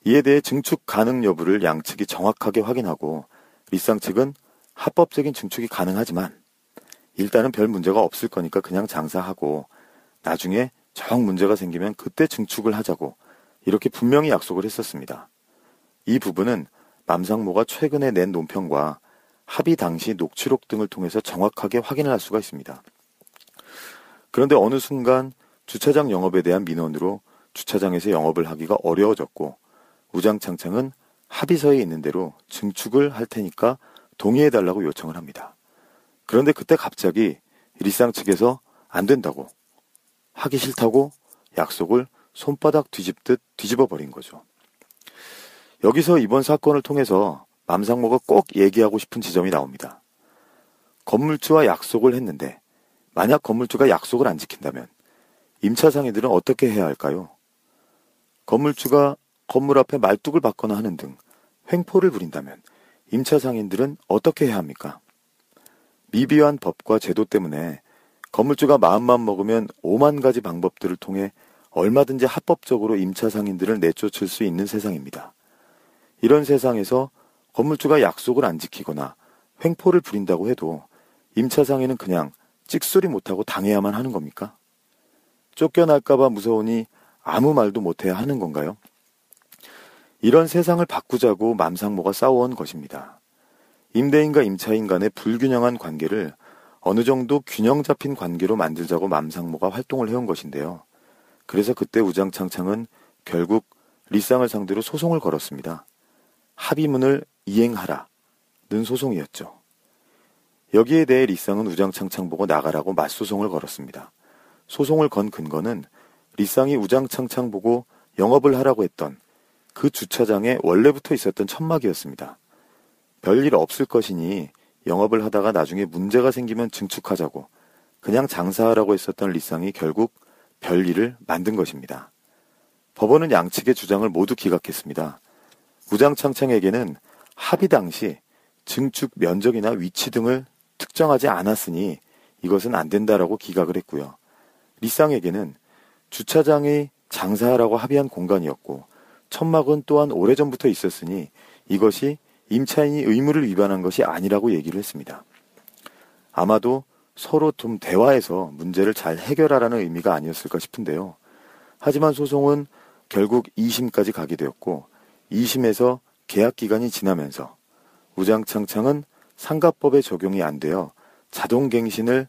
이에 대해 증축 가능 여부를 양측이 정확하게 확인하고 리쌍 측은 합법적인 증축이 가능하지만 일단은 별 문제가 없을 거니까 그냥 장사하고 나중에 정 문제가 생기면 그때 증축을 하자고 이렇게 분명히 약속을 했었습니다. 이 부분은 맘상모가 최근에 낸 논평과 합의 당시 녹취록 등을 통해서 정확하게 확인을 할 수가 있습니다. 그런데 어느 순간 주차장 영업에 대한 민원으로 주차장에서 영업을 하기가 어려워졌고 우장창창은 합의서에 있는 대로 증축을 할 테니까 동의해달라고 요청을 합니다. 그런데 그때 갑자기 리쌍 측에서 안 된다고, 하기 싫다고 약속을 손바닥 뒤집듯 뒤집어버린 거죠. 여기서 이번 사건을 통해서 맘상모가 꼭 얘기하고 싶은 지점이 나옵니다. 건물주와 약속을 했는데 만약 건물주가 약속을 안 지킨다면 임차 상인들은 어떻게 해야 할까요? 건물주가 건물 앞에 말뚝을 박거나 하는 등 횡포를 부린다면 임차 상인들은 어떻게 해야 합니까? 미비한 법과 제도 때문에 건물주가 마음만 먹으면 5만 가지 방법들을 통해 얼마든지 합법적으로 임차 상인들을 내쫓을 수 있는 세상입니다. 이런 세상에서 건물주가 약속을 안 지키거나 횡포를 부린다고 해도 임차 상인은 그냥 찍소리 못하고 당해야만 하는 겁니까? 쫓겨날까봐 무서우니 아무 말도 못해야 하는 건가요? 이런 세상을 바꾸자고 맘상모가 싸워온 것입니다. 임대인과 임차인 간의 불균형한 관계를 어느 정도 균형 잡힌 관계로 만들자고 맘상모가 활동을 해온 것인데요. 그래서 그때 우장창창은 결국 리쌍을 상대로 소송을 걸었습니다. 합의문을 이행하라는 소송이었죠. 여기에 대해 리쌍은 우장창창 보고 나가라고 맞소송을 걸었습니다. 소송을 건 근거는 리쌍이 우장창창 보고 영업을 하라고 했던 그 주차장에 원래부터 있었던 천막이었습니다. 별일 없을 것이니 영업을 하다가 나중에 문제가 생기면 증축하자고 그냥 장사하라고 했었던 리쌍이 결국 별일을 만든 것입니다. 법원은 양측의 주장을 모두 기각했습니다. 우장창창에게는 합의 당시 증축 면적이나 위치 등을 특정하지 않았으니 이것은 안 된다라고 기각을 했고요. 리쌍에게는 주차장이 장사하라고 합의한 공간이었고 천막은 또한 오래전부터 있었으니 이것이 임차인이 의무를 위반한 것이 아니라고 얘기를 했습니다. 아마도 서로 좀 대화해서 문제를 잘 해결하라는 의미가 아니었을까 싶은데요. 하지만 소송은 결국 2심까지 가게 되었고 2심에서 계약 기간이 지나면서 우장창창은 상가법에 적용이 안 되어 자동갱신을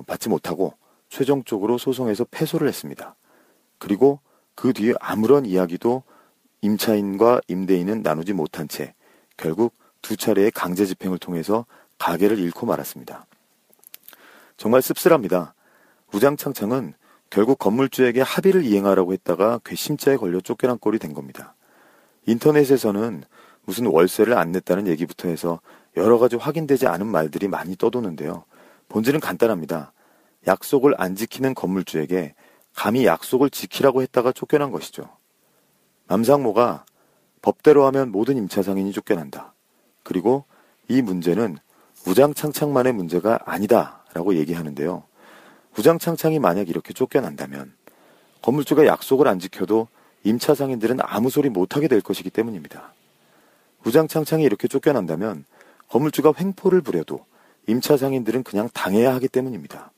받지 못하고 최종적으로 소송에서 패소를 했습니다. 그리고 그 뒤에 아무런 이야기도 임차인과 임대인은 나누지 못한 채 결국 두 차례의 강제 집행을 통해서 가게를 잃고 말았습니다. 정말 씁쓸합니다. 우장창창은 결국 건물주에게 합의를 이행하라고 했다가 괘씸죄에 걸려 쫓겨난 꼴이 된 겁니다. 인터넷에서는 무슨 월세를 안 냈다는 얘기부터 해서 여러 가지 확인되지 않은 말들이 많이 떠도는데요. 본질은 간단합니다. 약속을 안 지키는 건물주에게 감히 약속을 지키라고 했다가 쫓겨난 것이죠. 맘상모가 법대로 하면 모든 임차 상인이 쫓겨난다. 그리고 이 문제는 우장창창만의 문제가 아니다라고 얘기하는데요. 우장창창이 만약 이렇게 쫓겨난다면 건물주가 약속을 안 지켜도 임차 상인들은 아무 소리 못하게 될 것이기 때문입니다. 우장창창이 이렇게 쫓겨난다면 건물주가 횡포를 부려도 임차 상인들은 그냥 당해야 하기 때문입니다.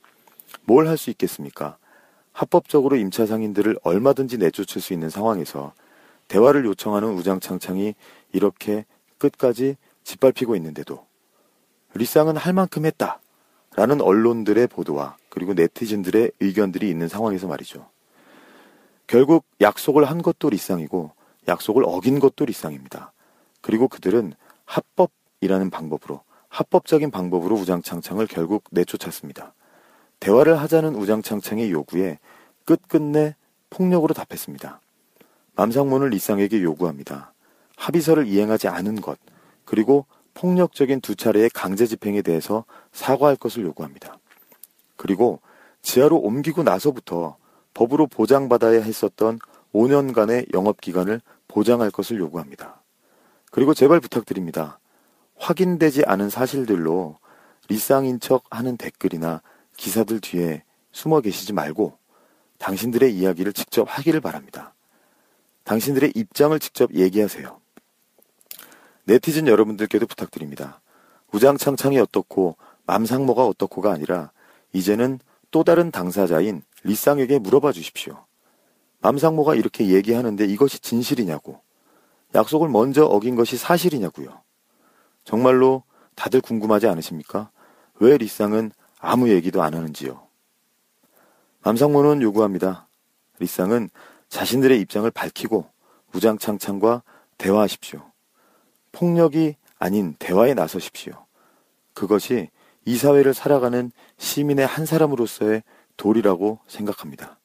뭘 할 수 있겠습니까? 합법적으로 임차 상인들을 얼마든지 내쫓을 수 있는 상황에서 대화를 요청하는 우장창창이 이렇게 끝까지 짓밟히고 있는데도 리쌍은 할 만큼 했다라는 언론들의 보도와 그리고 네티즌들의 의견들이 있는 상황에서 말이죠. 결국 약속을 한 것도 리쌍이고 약속을 어긴 것도 리쌍입니다. 그리고 그들은 합법이라는 방법으로 합법적인 방법으로 우장창창을 결국 내쫓았습니다. 대화를 하자는 우장창창의 요구에 끝끝내 폭력으로 답했습니다. 맘상모는 리쌍에게 요구합니다. 합의서를 이행하지 않은 것, 그리고 폭력적인 두 차례의 강제 집행에 대해서 사과할 것을 요구합니다. 그리고 지하로 옮기고 나서부터 법으로 보장받아야 했었던 5년간의 영업기간을 보장할 것을 요구합니다. 그리고 제발 부탁드립니다. 확인되지 않은 사실들로 리쌍인 척 하는 댓글이나 기사들 뒤에 숨어 계시지 말고 당신들의 이야기를 직접 하기를 바랍니다. 당신들의 입장을 직접 얘기하세요. 네티즌 여러분들께도 부탁드립니다. 우장창창이 어떻고 맘상모가 어떻고가 아니라 이제는 또 다른 당사자인 리쌍에게 물어봐 주십시오. 맘상모가 이렇게 얘기하는데 이것이 진실이냐고, 약속을 먼저 어긴 것이 사실이냐고요. 정말로 다들 궁금하지 않으십니까? 왜 리쌍은 아무 얘기도 안 하는지요. 맘상모는 요구합니다. 리쌍은 자신들의 입장을 밝히고 우장창창과 대화하십시오. 폭력이 아닌 대화에 나서십시오. 그것이 이 사회를 살아가는 시민의 한 사람으로서의 도리라고 생각합니다.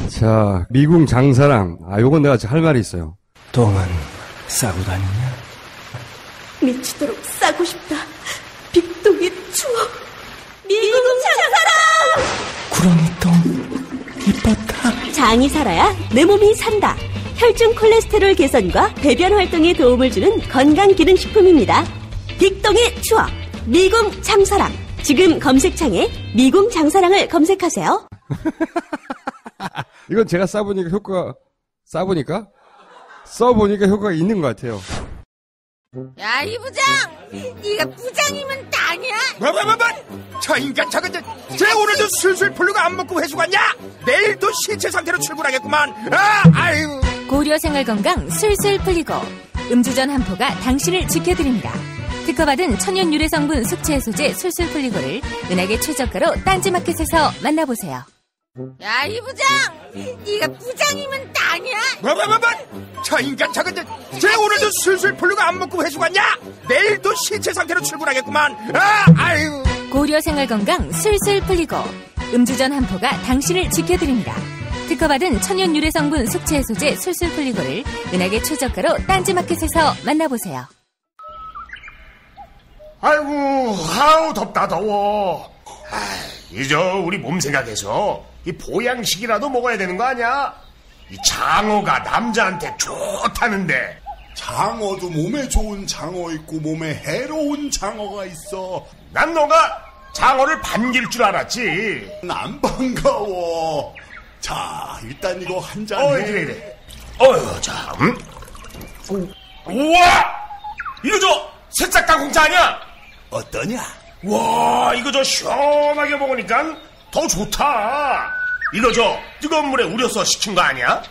자, 미궁 장사랑. 요건 내가 할 말이 있어요. 똥은 싸고 다니냐? 미치도록 싸고 싶다. 빅동의 추억. 미궁 장사랑! 구렁이똥 이뻤다. 장이 살아야 내 몸이 산다. 혈중 콜레스테롤 개선과 배변 활동에 도움을 주는 건강기능식품입니다. 빅동의 추억. 미궁 장사랑. 지금 검색창에 미궁 장사랑을 검색하세요. 이건 제가 써보니까 효과가 있는 것 같아요. 야, 이 부장! 네가 부장이면 땅이야? 뭐? 저 인간 저건 쟤 오늘도 술술 풀리고 안 먹고 회수 갔냐? 내일도 신체 상태로 출근하겠구만. 아유. 고려 생활건강 술술 풀리고 음주전 한 포가 당신을 지켜드립니다. 특허받은 천연 유래 성분 숙취 해소제 술술 풀리고를 은하계 최저가로 딴지마켓에서 만나보세요. 야, 이 부장! 네가 부장이면 땅이야? 뭐? 저 인간 저건 쟤 오늘도 술술 풀리고 안 먹고 회수 갔냐? 내일도 신체 상태로 출근하겠구만. 아유. 고려 생활건강 술술 풀리고 음주전 한 포가 당신을 지켜드립니다. 특허받은 천연 유래 성분 숙취 해소제 술술 풀리고를 은하계 최저가로 딴지마켓에서 만나보세요. 아이고, 아우 덥다 더워. 이제 우리 몸 생각해서 이 보양식이라도 먹어야 되는 거 아니야? 이 장어가 남자한테 좋다는데. 장어도 몸에 좋은 장어 있고 몸에 해로운 장어가 있어. 난 너가 장어를 반길 줄 알았지. 안 반가워. 자, 일단 이거 한 잔 해. 그래. 자, 우와! 이거 저 새싹 땅콩차 아니야? 어떠냐? 와, 이거 저 시원하게 먹으니까 더 좋다. 이거 저 뜨거운 물에 우려서 식힌 거 아니야?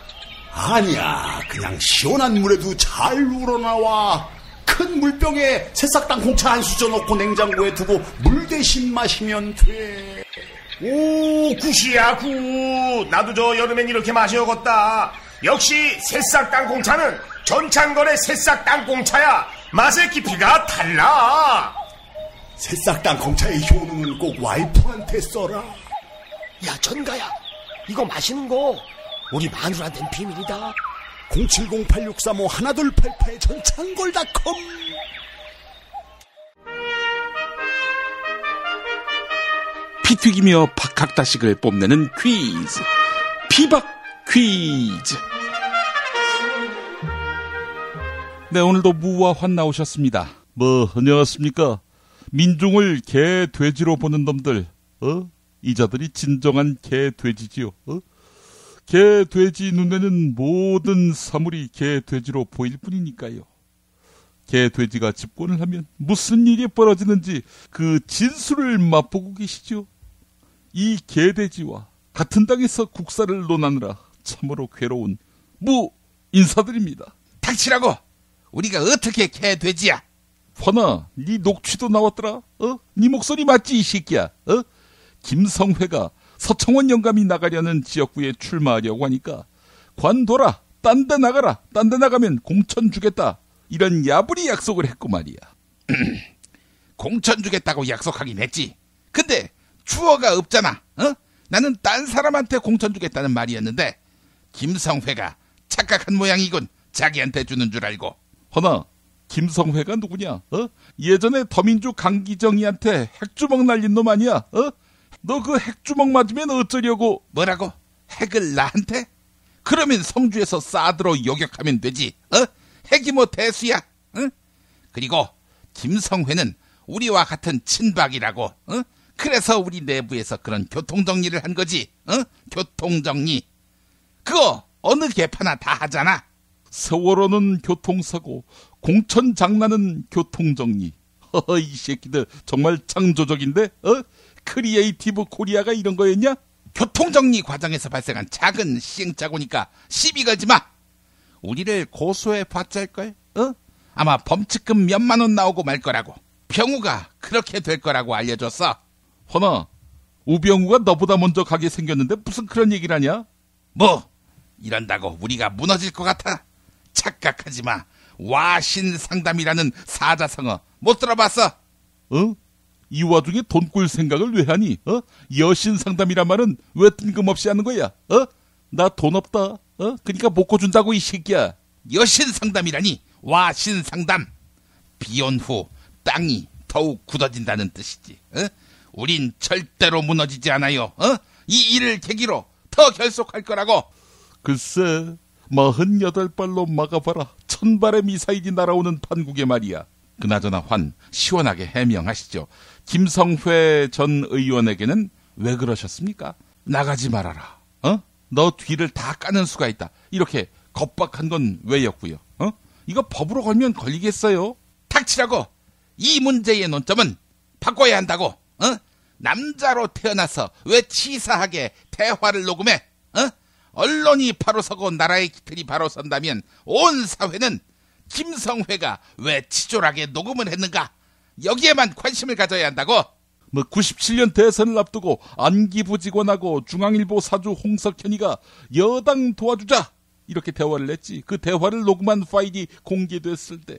아니야, 그냥 시원한 물에도 잘 우러나와. 큰 물병에 새싹 땅콩차 한 수저 넣고 냉장고에 두고 물 대신 마시면 돼. 오, 굿이야, 굿. 나도 저 여름엔 이렇게 마셔야겠다. 역시 새싹 땅콩차는 전창걸의 새싹 땅콩차야. 맛의 깊이가 달라. 새싹 땅콩차의 효능은 꼭 와이프한테 써라. 야, 전가야, 이거 마시는 거 우리 마누라한테는 비밀이다. 070-8635-1288 전창걸닷컴. 피 튀기며 박학다식을 뽐내는 퀴즈, 피박 퀴즈. 네, 오늘도 무와환 나오셨습니다. 안녕하십니까. 민중을 개, 돼지로 보는 놈들, 이자들이 진정한 개, 돼지지요. 개, 돼지 눈에는 모든 사물이 개, 돼지로 보일 뿐이니까요. 개, 돼지가 집권을 하면 무슨 일이 벌어지는지 그 진수를 맛보고 계시죠. 이 개, 돼지와 같은 땅에서 국사를 논하느라 참으로 괴로운 무 인사드립니다. 닥치라고! 우리가 어떻게 개, 돼지야? 환아, 네 녹취도 나왔더라. 네 목소리 맞지, 이 새끼야? 김성회가 서청원 영감이 나가려는 지역구에 출마하려고 하니까 관둬라, 딴 데 나가라, 딴 데 나가면 공천 주겠다, 이런 야부리 약속을 했고 말이야. 공천 주겠다고 약속하긴 했지. 근데 주어가 없잖아. 나는 딴 사람한테 공천 주겠다는 말이었는데 김성회가 착각한 모양이군. 자기한테 주는 줄 알고. 허나 김성회가 누구냐? 예전에 더민주 강기정이한테 핵주먹 날린 놈 아니야? 너 그 핵주먹 맞으면 어쩌려고? 뭐라고? 핵을 나한테? 그러면 성주에서 사드로 요격하면 되지. 핵이 뭐 대수야? 그리고 김성회는 우리와 같은 친박이라고. 그래서 우리 내부에서 그런 교통정리를 한 거지. 교통정리. 그거 어느 개파나 다 하잖아. 세월호는 교통사고, 공천장난은 교통정리. 이 새끼들 정말 창조적인데? 크리에이티브 코리아가 이런 거였냐? 교통정리 과정에서 발생한 작은 시행착오니까 시비 걸지 마. 우리를 고소해 봤자일걸? 아마 범칙금 몇만 원 나오고 말 거라고. 병우가 그렇게 될 거라고 알려줬어. 허나 우병우가 너보다 먼저 가게 생겼는데 무슨 그런 얘기를 하냐? 뭐 이런다고 우리가 무너질 것 같아? 착각하지 마. 와신상담이라는 사자성어 못 들어봤어? 이 와중에 돈꿀 생각을 왜 하니? 여신상담이란 말은 왜 뜬금없이 하는 거야? 나 돈 없다. 그러니까 못 거준다고 이 새끼야. 여신상담이라니 와신상담. 비온 후 땅이 더욱 굳어진다는 뜻이지. 우린 절대로 무너지지 않아요. 이 일을 계기로 더 결속할 거라고. 글쎄 48발로 막아봐라. 1000발의 미사일이 날아오는 판국에 말이야. 그나저나 환 시원하게 해명하시죠. 김성회 전 의원에게는 왜 그러셨습니까? 나가지 말아라. 너 뒤를 다 까는 수가 있다. 이렇게 겁박한 건 왜였고요? 이거 법으로 걸면 걸리겠어요? 닥치라고. 이 문제의 논점은 바꿔야 한다고. 남자로 태어나서 왜 치사하게 대화를 녹음해? 언론이 바로 서고 나라의 기틀이 바로 선다면 온 사회는 김성회가 왜 치졸하게 녹음을 했는가? 여기에만 관심을 가져야 한다고. 97년 대선을 앞두고 안기부 직원하고 중앙일보 사주 홍석현이가 여당 도와주자 이렇게 대화를 했지. 그 대화를 녹음한 파일이 공개됐을 때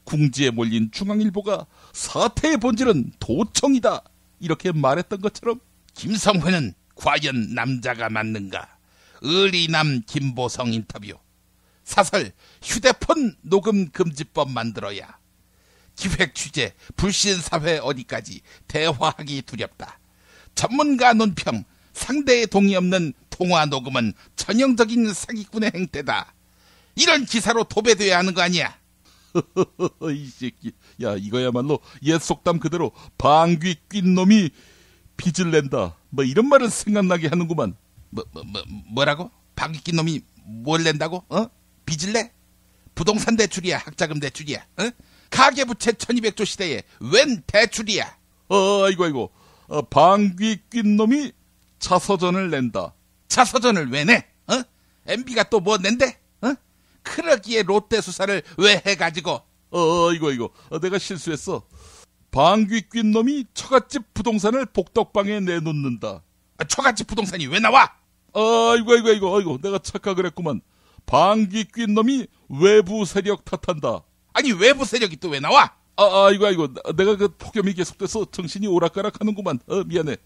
궁지에 몰린 중앙일보가 사태의 본질은 도청이다 이렇게 말했던 것처럼 김성회는 과연 남자가 맞는가? 의리남 김보성 인터뷰. 사설 휴대폰 녹음 금지법 만들어야. 기획 취재 불신사회 어디까지 대화하기 두렵다. 전문가 논평 상대의 동의 없는 통화 녹음은 전형적인 사기꾼의 행태다. 이런 기사로 도배돼야 하는 거 아니야? 이 새끼. 야 이거야말로 옛 속담 그대로 방귀 낀 놈이 빚을 낸다. 이런 말을 생각나게 하는구만. 뭐라고? 방귀 낀 놈이 뭘 낸다고? 빚을 내? 부동산 대출이야? 학자금 대출이야? 가계부채 1200조 시대에 웬 대출이야? 아이고. 방귀 낀 놈이 자서전을 낸다. 자서전을 왜 내? MB가 또 뭐 낸대? 그러기에 롯데 수사를 왜 해가지고? 이거. 내가 실수했어. 방귀 낀 놈이 처갓집 부동산을 복덕방에 내놓는다. 처갓집 부동산이 왜 나와? 아이고. 내가 착각을 했구만. 방귀 낀 놈이 외부 세력 탓한다. 아니 외부 세력이 또 왜 나와? 아이고. 내가 그 폭염이 계속돼서 정신이 오락가락하는구만. 미안해.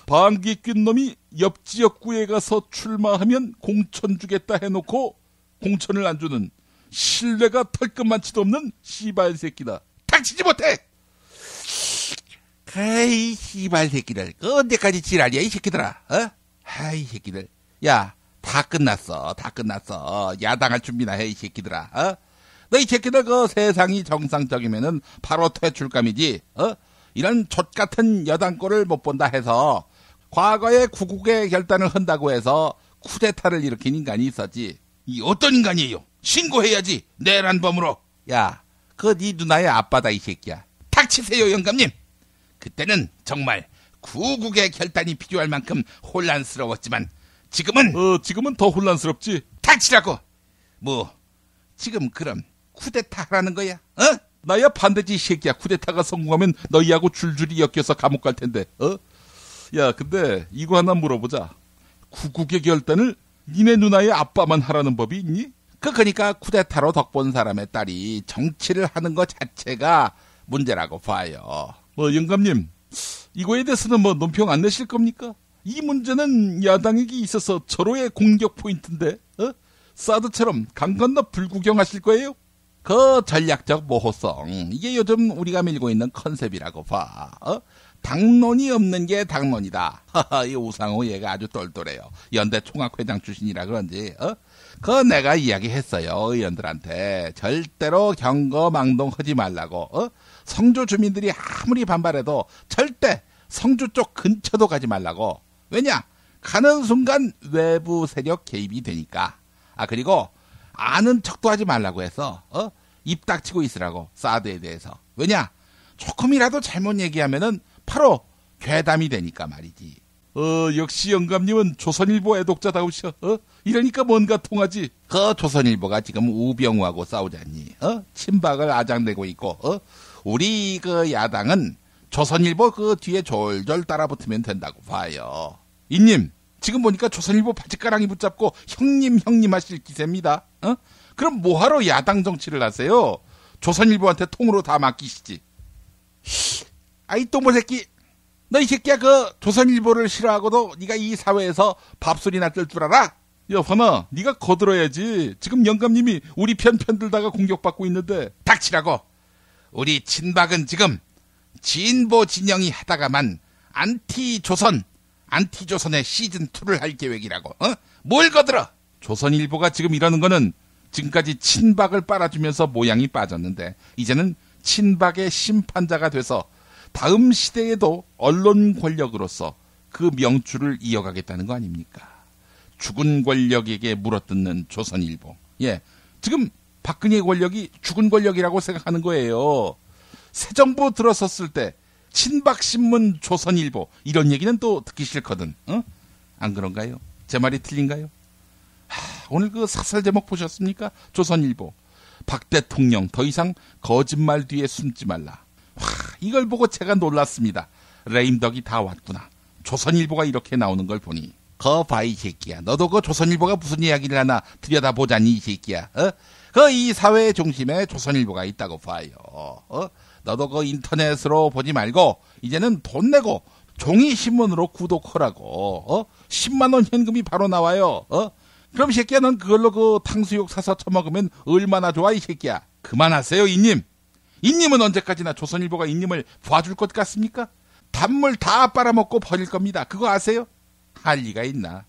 방귀 낀 놈이 옆 지역구에 가서 출마하면 공천 주겠다 해놓고 공천을 안 주는 신뢰가 털끝만치도 없는 씨발 새끼다. 닥치지 못해. 에이 씨발 새끼들. 언제까지 지랄이야 이 새끼들아. 아이 새끼들. 야 다 끝났어. 야당할 준비나 해 이 새끼들아. 너 이 새끼들 그 세상이 정상적이면은 바로 퇴출감이지. 이런 족같은 여당 꼴을 못 본다 해서 과거에 구국의 결단을 한다고 해서 쿠데타를 일으킨 인간이 있었지. 이 어떤 인간이에요? 신고해야지. 내란범으로. 야, 그 네 누나의 아빠다 이 새끼야. 닥치세요 영감님. 그때는 정말 구국의 결단이 필요할 만큼 혼란스러웠지만 지금은 더 혼란스럽지. 닥치라고. 뭐 지금 그럼 쿠데타 하라는 거야? 나야 반대지 이 새끼야. 쿠데타가 성공하면 너희하고 줄줄이 엮여서 감옥 갈 텐데. 야 근데 이거 하나 물어보자. 구국의 결단을 니네 누나의 아빠만 하라는 법이 있니? 그러니까 쿠데타로 덕본 사람의 딸이 정치를 하는 것 자체가 문제라고 봐요. 영감님 이거에 대해서는 논평 안 내실 겁니까? 이 문제는 야당에게 있어서 절호의 공격 포인트인데 사드처럼 강 건너 불구경하실 거예요? 그 전략적 모호성 이게 요즘 우리가 밀고 있는 컨셉이라고 봐. 당론이 없는 게 당론이다. 이 우상호 얘가 아주 똘똘해요. 연대 총학회장 출신이라 그런지 그 내가 이야기했어요. 의원들한테 절대로 경거망동하지 말라고. 성주 주민들이 아무리 반발해도 절대 성주 쪽 근처도 가지 말라고. 왜냐? 가는 순간 외부 세력 개입이 되니까. 그리고 아는 척도 하지 말라고 해서 입 닥치고 있으라고. 사드에 대해서. 왜냐? 조금이라도 잘못 얘기하면은 바로 괴담이 되니까 말이지. 역시 영감님은 조선일보 애독자다우셔. 이러니까 뭔가 통하지. 그 조선일보가 지금 우병우하고 싸우잖니. 친박을 아장내고 있고, 우리 그 야당은 조선일보 그 뒤에 졸졸 따라붙으면 된다고 봐요. 이님, 지금 보니까 조선일보 바지가랑이 붙잡고 형님 하실 기세입니다. 그럼 뭐하러 야당 정치를 하세요? 조선일보한테 통으로 다 맡기시지. 아이 똥보 새끼, 너 이 새끼야 그 조선일보를 싫어하고도 네가 이 사회에서 밥소리나 뜰 줄 알아? 야 화나, 네가 거들어야지. 지금 영감님이 우리 편 편들다가 공격받고 있는데. 닥치라고. 우리 친박은 지금 진보 진영이 하다가만 안티조선의 시즌2를 할 계획이라고. 뭘 거들어? 조선일보가 지금 이러는 거는 지금까지 친박을 빨아주면서 모양이 빠졌는데 이제는 친박의 심판자가 돼서 다음 시대에도 언론 권력으로서 그 명줄을 이어가겠다는 거 아닙니까? 죽은 권력에게 물어뜯는 조선일보. 예, 지금 박근혜 권력이 죽은 권력이라고 생각하는 거예요. 새 정부 들어섰을 때 친박신문 조선일보 이런 얘기는 또 듣기 싫거든. 안 그런가요? 제 말이 틀린가요? 오늘 그 사설 제목 보셨습니까? 조선일보. 박 대통령 더 이상 거짓말 뒤에 숨지 말라. 이걸 보고 제가 놀랐습니다. 레임덕이 다 왔구나. 조선일보가 이렇게 나오는 걸 보니. 봐 이 새끼야. 너도 그 조선일보가 무슨 이야기를 하나 들여다보자니 이 새끼야. 그 이 사회의 중심에 조선일보가 있다고 봐요. 너도 그 인터넷으로 보지 말고 이제는 돈 내고 종이신문으로 구독하라고. 10만원 현금이 바로 나와요. 그럼 이 새끼야, 넌 그걸로 그 탕수육 사서 처먹으면 얼마나 좋아 이 새끼야. 그만하세요 이님. 이님은 언제까지나 조선일보가 이님을 봐줄 것 같습니까? 단물 다 빨아먹고 버릴 겁니다. 그거 아세요? 할 리가 있나?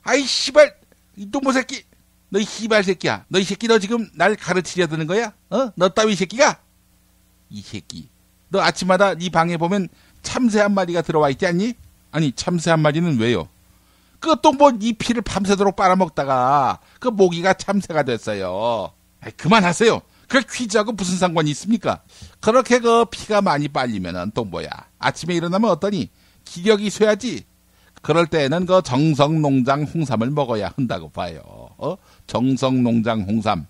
아이 씨발 이 똥보 새끼, 너 이 씨발 새끼야. 너 이 새끼 너 지금 날 가르치려 드는 거야? 너 따위 새끼가? 이 새끼, 너 아침마다 네 방에 보면 참새 한 마리가 들어와 있지 않니? 아니 참새 한 마리는 왜요? 그 똥보 이 피를 밤새도록 빨아먹다가 그 모기가 참새가 됐어요. 그만하세요. 그 퀴즈하고 무슨 상관이 있습니까? 그렇게 그 피가 많이 빨리면은 똥보야, 아침에 일어나면 어떠니? 기력이 쇠하지. 그럴 때에는 그 정성농장 홍삼을 먹어야 한다고 봐요. 정성농장 홍삼.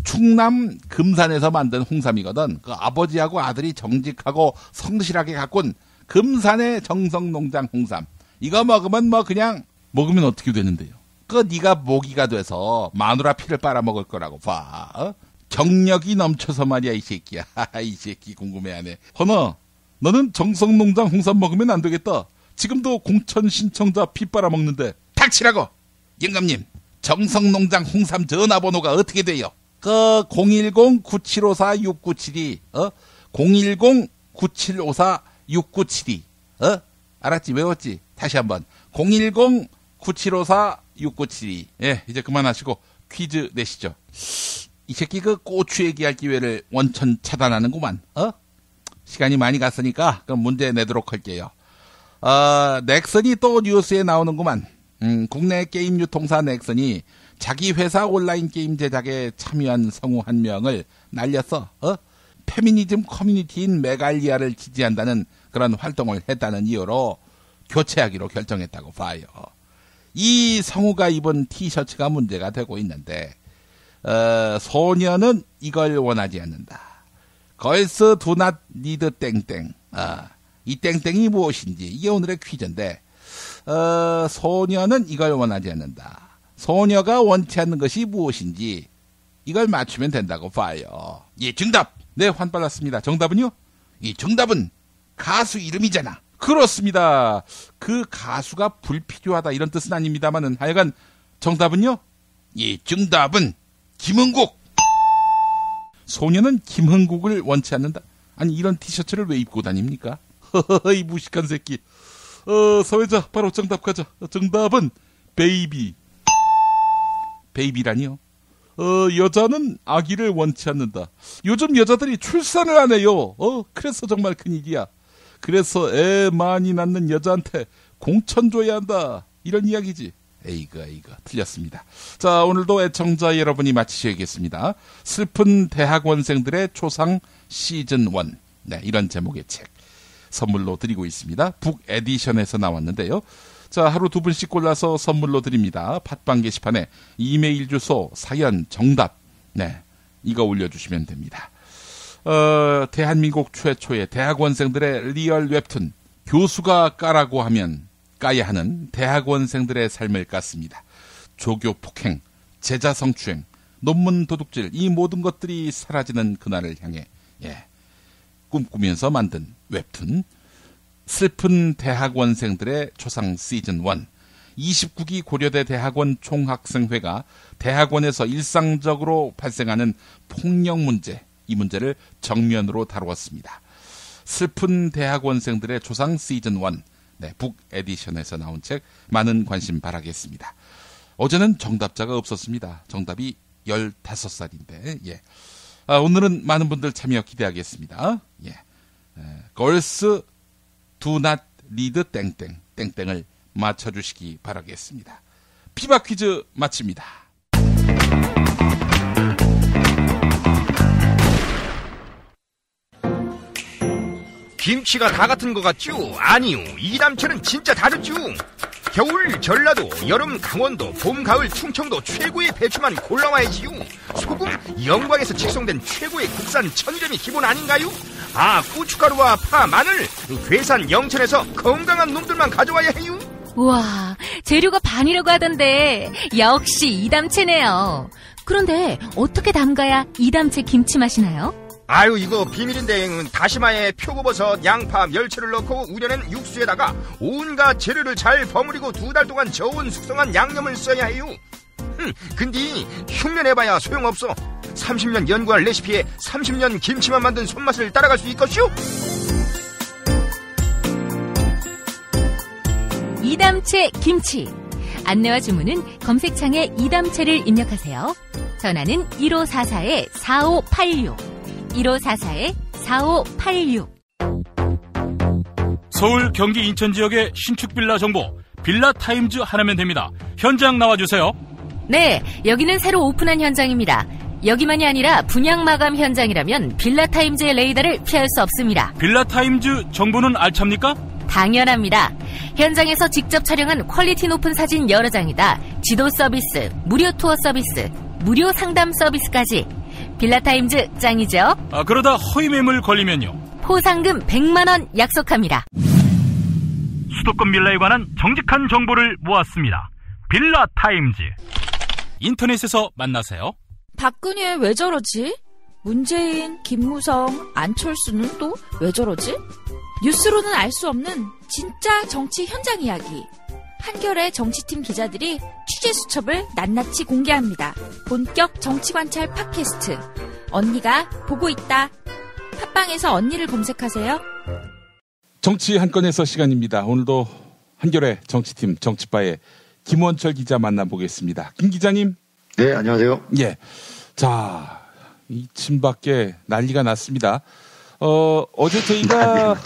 충남 금산에서 만든 홍삼이거든. 그 아버지하고 아들이 정직하고 성실하게 가꾼 금산의 정성농장 홍삼. 이거 먹으면 뭐 그냥 먹으면 어떻게 되는데요? 그 네가 모기가 돼서 마누라 피를 빨아먹을 거라고 봐. 정력이 넘쳐서 말이야 이 새끼야. 이 새끼 궁금해하네. 허나 너는 정성농장 홍삼 먹으면 안 되겠다. 지금도 공천 신청자 피 빨아먹는데. 닥치라고. 영감님, 정성농장 홍삼 전화번호가 어떻게 돼요? 그 010-9754-6972. 010-9754-6972. 알았지? 외웠지? 다시 한번. 010-9754-6972. 예, 이제 그만하시고 퀴즈 내시죠. 이 새끼 그 고추 얘기할 기회를 원천 차단하는구만. 시간이 많이 갔으니까 그럼 문제 내도록 할게요. 넥슨이 또 뉴스에 나오는구만. 국내 게임 유통사 넥슨이 자기 회사 온라인 게임 제작에 참여한 성우 한 명을 날렸어. 페미니즘 커뮤니티인 메갈리아를 지지한다는 그런 활동을 했다는 이유로 교체하기로 결정했다고 봐요. 이 성우가 입은 티셔츠가 문제가 되고 있는데, 소녀는 이걸 원하지 않는다. Girls do not need 땡땡. 이 땡땡이 무엇인지, 이게 오늘의 퀴즈인데, 소녀는 이걸 원하지 않는다. 소녀가 원치 않는 것이 무엇인지 이걸 맞추면 된다고 봐요. 예, 정답. 네, 환 빨랐습니다. 정답은요? 이 정답은 가수 이름이잖아. 그렇습니다. 그 가수가 불필요하다 이런 뜻은 아닙니다만은 하여간 정답은요? 이 정답은 김흥국. 소녀는 김흥국을 원치 않는다. 아니 이런 티셔츠를 왜 입고 다닙니까? 이 무식한 새끼. 사회자 바로 정답 가자. 정답은 베이비. 베이비라니요? 여자는 아기를 원치 않는다. 요즘 여자들이 출산을 안 해요. 그래서 정말 큰일이야. 그래서 애 많이 낳는 여자한테 공천 줘야 한다. 이런 이야기지. 에이그 틀렸습니다. 자, 오늘도 애청자 여러분이 맞히셔야겠습니다. 슬픈 대학원생들의 초상 시즌 1. 네, 이런 제목의 책 선물로 드리고 있습니다. 북 에디션에서 나왔는데요. 자, 하루 2분씩 골라서 선물로 드립니다. 팟빵 게시판에 이메일 주소, 사연, 정답, 네, 이거 올려주시면 됩니다. 대한민국 최초의 대학원생들의 리얼 웹툰, 교수가 까라고 하면 까야 하는 대학원생들의 삶을 깠습니다. 조교 폭행, 제자 성추행, 논문 도둑질, 이 모든 것들이 사라지는 그날을 향해 꿈꾸면서 만든 웹툰 슬픈 대학원생들의 초상 시즌 1. 29기 고려대 대학원 총학생회가 대학원에서 일상적으로 발생하는 폭력 문제, 이 문제를 정면으로 다루었습니다. 슬픈 대학원생들의 초상 시즌 1. 네, 북 에디션에서 나온 책 많은 관심 바라겠습니다. 어제는 정답자가 없었습니다. 정답이 15살인데 오늘은 많은 분들 참여 기대하겠습니다. Girls do not read 땡땡을 맞춰주시기 바라겠습니다. 피바 퀴즈 마칩니다. 김치가 다 같은 것 같죠? 아니요, 이담채는 진짜 다르죠. 겨울 전라도, 여름 강원도, 봄 가을 충청도 최고의 배추만 골라와야지요. 소금 영광에서 직송된 최고의 국산 천점이 기본 아닌가요? 아, 고춧가루와 파, 마늘 괴산 영천에서 건강한 놈들만 가져와야 해요. 우와, 재료가 반이라고 하던데 역시 이담채네요. 그런데 어떻게 담가야 이담채 김치 맛이 나요? 아유, 이거 비밀인데 다시마에 표고버섯, 양파, 멸치를 넣고 우려낸 육수에다가 온갖 재료를 잘 버무리고 2달 동안 저온 숙성한 양념을 써야 해요. 근데 흉내내봐야 소용없어. 30년 연구한 레시피에 30년 김치만 만든 손맛을 따라갈 수 있겠슈? 이담채 김치. 안내와 주문은 검색창에 이담채를 입력하세요. 전화는 1544-4586. 1544-4586. 서울, 경기, 인천 지역의 신축 빌라 정보, 빌라타임즈 하나면 됩니다. 현장 나와주세요. 네, 여기는 새로 오픈한 현장입니다. 여기만이 아니라 분양 마감 현장이라면 빌라타임즈의 레이더를 피할 수 없습니다. 빌라타임즈 정보는 알찹니까? 당연합니다. 현장에서 직접 촬영한 퀄리티 높은 사진 여러 장이다. 지도 서비스, 무료 투어 서비스, 무료 상담 서비스까지. 빌라타임즈 짱이죠? 그러다 허위 매물 걸리면요? 포상금 100만원 약속합니다. 수도권 빌라에 관한 정직한 정보를 모았습니다. 빌라타임즈. 인터넷에서 만나세요. 박근혜 왜 저러지? 문재인, 김무성, 안철수는 또 왜 저러지? 뉴스로는 알 수 없는 진짜 정치 현장 이야기. 한겨레 정치팀 기자들이 취재 수첩을 낱낱이 공개합니다. 본격 정치관찰 팟캐스트. 언니가 보고 있다. 팟빵에서 언니를 검색하세요. 정치 한 건에서 시간입니다. 오늘도 한겨레 정치팀 정치바의 김원철 기자 만나보겠습니다. 김 기자님. 네, 안녕하세요. 예. 자, 이 친밖에 난리가 났습니다. 어제 저희가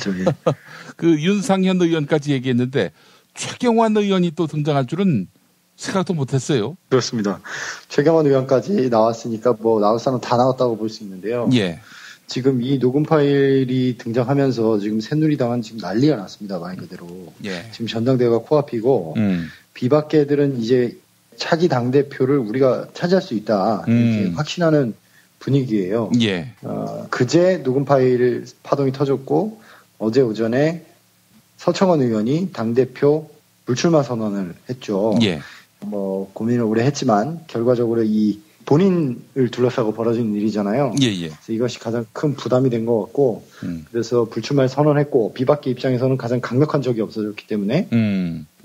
그 윤상현 의원까지 얘기했는데 최경환 의원이 또 등장할 줄은 생각도 못했어요. 그렇습니다. 최경환 의원까지 나왔으니까 뭐 나올 사람 다 나왔다고 볼 수 있는데요. 예. 지금 이 녹음 파일이 등장하면서 지금 새누리당은 지금 난리가 났습니다. 말 그대로. 예. 지금 전당대회가 코앞이고 비박계들은 이제 차기 당대표를 우리가 차지할 수 있다. 이렇게 확신하는 분위기예요. 예. 그제 녹음 파일 파동이 터졌고 어제 오전에 서청원 의원이 당대표 불출마 선언을 했죠. 예. 뭐 고민을 오래 했지만 결과적으로 이 본인을 둘러싸고 벌어진 일이잖아요. 예, 예. 그래서 이것이 가장 큰 부담이 된 것 같고 그래서 불출마를 선언했고 비박계 입장에서는 가장 강력한 적이 없어졌기 때문에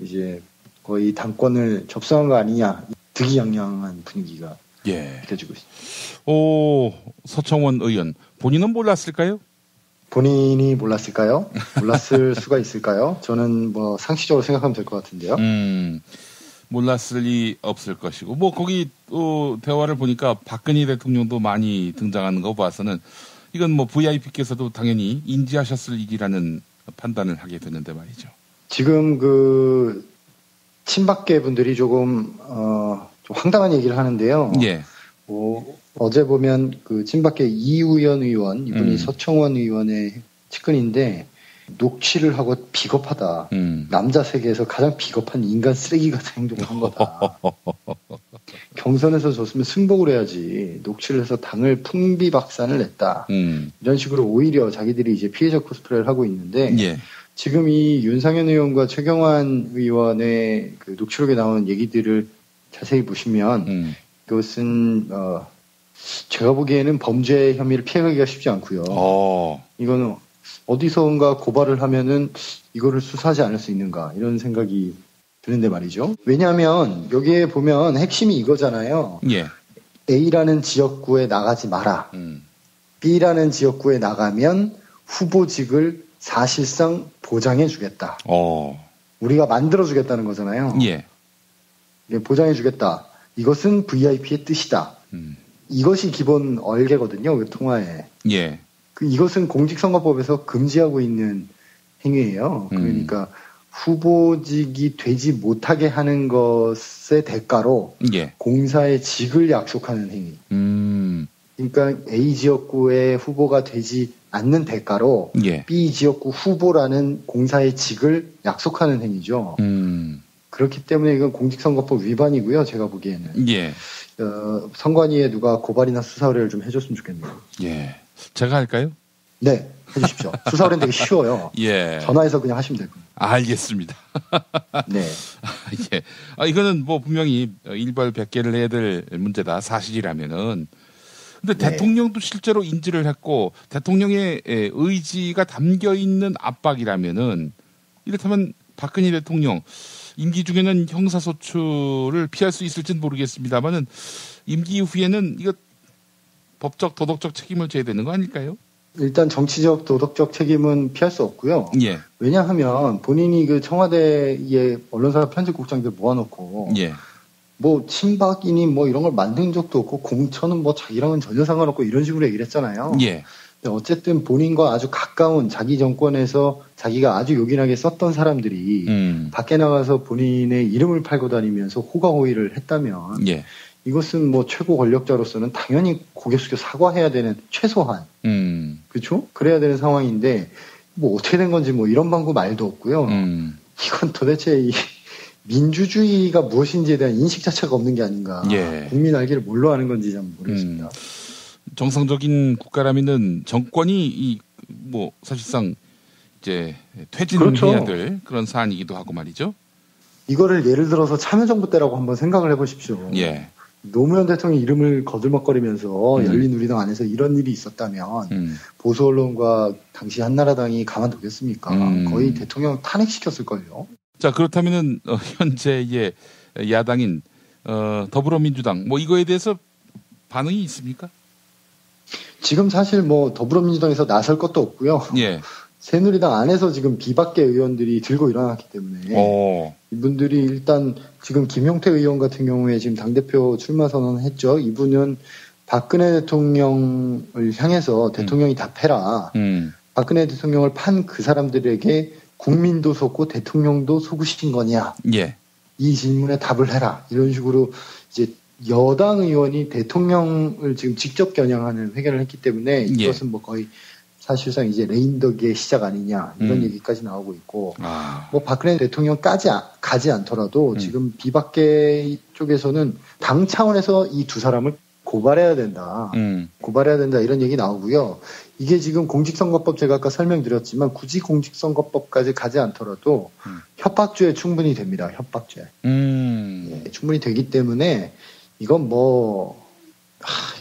이제 거의 당권을 접수한 거 아니냐 득이양양한 분위기가 느껴지고 있습니다. 오, 서청원 의원 본인은 몰랐을까요? 본인이 몰랐을까요? 몰랐을 수가 있을까요? 저는 뭐 상식적으로 생각하면 될 것 같은데요. 몰랐을 리 없을 것이고 뭐 거기 대화를 보니까 박근혜 대통령도 많이 등장하는 거 봐서는 이건 뭐 VIP께서도 당연히 인지하셨을 일이라는 판단을 하게 되는데 말이죠. 지금 그 친박계 분들이 조금 좀 황당한 얘기를 하는데요. 예. 어제 보면 그 친박계 이우연 의원, 이분이 서청원 의원의 측근인데 녹취를 하고 비겁하다. 남자 세계에서 가장 비겁한 인간 쓰레기 같은 행동을 한 거다. 경선에서 졌으면 승복을 해야지. 녹취를 해서 당을 풍비박산을 냈다. 이런 식으로 오히려 자기들이 이제 피해자 코스프레를 하고 있는데 예. 지금 이 윤상현 의원과 최경환 의원의 그 녹취록에 나오는 얘기들을 자세히 보시면 이것은 제가 보기에는 범죄 혐의를 피해가기가 쉽지 않고요. 이거는 어디선가 고발을 하면은 이거를 수사하지 않을 수 있는가 이런 생각이 드는데 말이죠. 왜냐하면 여기에 보면 핵심이 이거잖아요. 예. A라는 지역구에 나가지 마라. B라는 지역구에 나가면 후보직을 사실상 보장해 주겠다. 우리가 만들어 주겠다는 거잖아요. 예. 보장해 주겠다. 이것은 VIP의 뜻이다. 이것이 기본 얼개거든요. 그 통화에. 예. 이것은 공직선거법에서 금지하고 있는 행위예요. 그러니까 후보직이 되지 못하게 하는 것의 대가로 예. 공사의 직을 약속하는 행위. 그러니까 A 지역구의 후보가 되지 않는 대가로 예. B 지역구 후보라는 공사의 직을 약속하는 행위죠. 그렇기 때문에 이건 공직선거법 위반이고요. 제가 보기에는. 예. 선관위에 누가 고발이나 수사 의뢰를 좀 해줬으면 좋겠네요. 예. 제가 할까요? 네, 해주십시오. 수사 의뢰는 되게 쉬워요. 예. 전화해서 그냥 하시면 되고요. 알겠습니다. 네. 예. 이거는 뭐 분명히 일벌백계를 해야 될 문제다. 사실이라면은. 근데 네. 대통령도 실제로 인지를 했고 대통령의 의지가 담겨 있는 압박이라면은 이렇다면 박근혜 대통령 임기 중에는 형사소추를 피할 수 있을지는 모르겠습니다만은 임기 후에는 이거 법적 도덕적 책임을 져야 되는 거 아닐까요? 일단 정치적 도덕적 책임은 피할 수 없고요. 예. 왜냐하면 본인이 그 청와대에 언론사 편집국장들 모아놓고 예. 뭐 친박이니 뭐 이런 걸 만든 적도 없고 공천은 뭐 자기랑은 전혀 상관없고 이런 식으로 얘기를 했잖아요. 예. 근데 어쨌든 본인과 아주 가까운 자기 정권에서 자기가 아주 요긴하게 썼던 사람들이 밖에 나가서 본인의 이름을 팔고 다니면서 호가호위를 했다면 예. 이것은 뭐 최고 권력자로서는 당연히 고개 숙여 사과해야 되는 최소한 그렇죠? 그래야 되는 상황인데 뭐 어떻게 된 건지 뭐 이런 방구 말도 없고요. 이건 도대체 이 민주주의가 무엇인지에 대한 인식 자체가 없는 게 아닌가. 예. 국민 알기를 뭘로 하는 건지 잘 모르겠습니다. 정상적인 국가라면은 정권이 뭐 사실상 이제 퇴진해야 그렇죠. 될 그런 사안이기도 하고 말이죠. 이거를 예를 들어서 참여정부 때라고 한번 생각을 해보십시오. 예. 노무현 대통령 이름을 거들먹거리면서 열린우리당 안에서 이런 일이 있었다면 보수 언론과 당시 한나라당이 가만두겠습니까? 거의 대통령 탄핵시켰을걸요. 자, 그렇다면은 현재의 야당인 더불어민주당 뭐 이거에 대해서 반응이 있습니까? 지금 사실 뭐 더불어민주당에서 나설 것도 없고요. 예. 새누리당 안에서 지금 비박계 의원들이 들고 일어났기 때문에 이분들이 일단 지금 김용태 의원 같은 경우에 지금 당대표 출마 선언을 했죠. 이분은 박근혜 대통령을 향해서 대통령이 답해라. 박근혜 대통령을 판 그 사람들에게 국민도 속고 대통령도 속으신 거냐. 예. 이 질문에 답을 해라. 이런 식으로 이제 여당 의원이 대통령을 지금 직접 겨냥하는 회견을 했기 때문에 이것은 뭐 거의 사실상 이제 레인덕의 시작 아니냐 이런 얘기까지 나오고 있고 뭐 박근혜 대통령까지 가지 않더라도 지금 비박계 쪽에서는 당 차원에서 이 두 사람을 고발해야 된다. 고발해야 된다 이런 얘기 나오고요. 이게 지금 공직선거법 제가 아까 설명드렸지만 굳이 공직선거법까지 가지 않더라도 협박죄 충분히 됩니다. 협박죄. 예, 충분히 되기 때문에 이건 뭐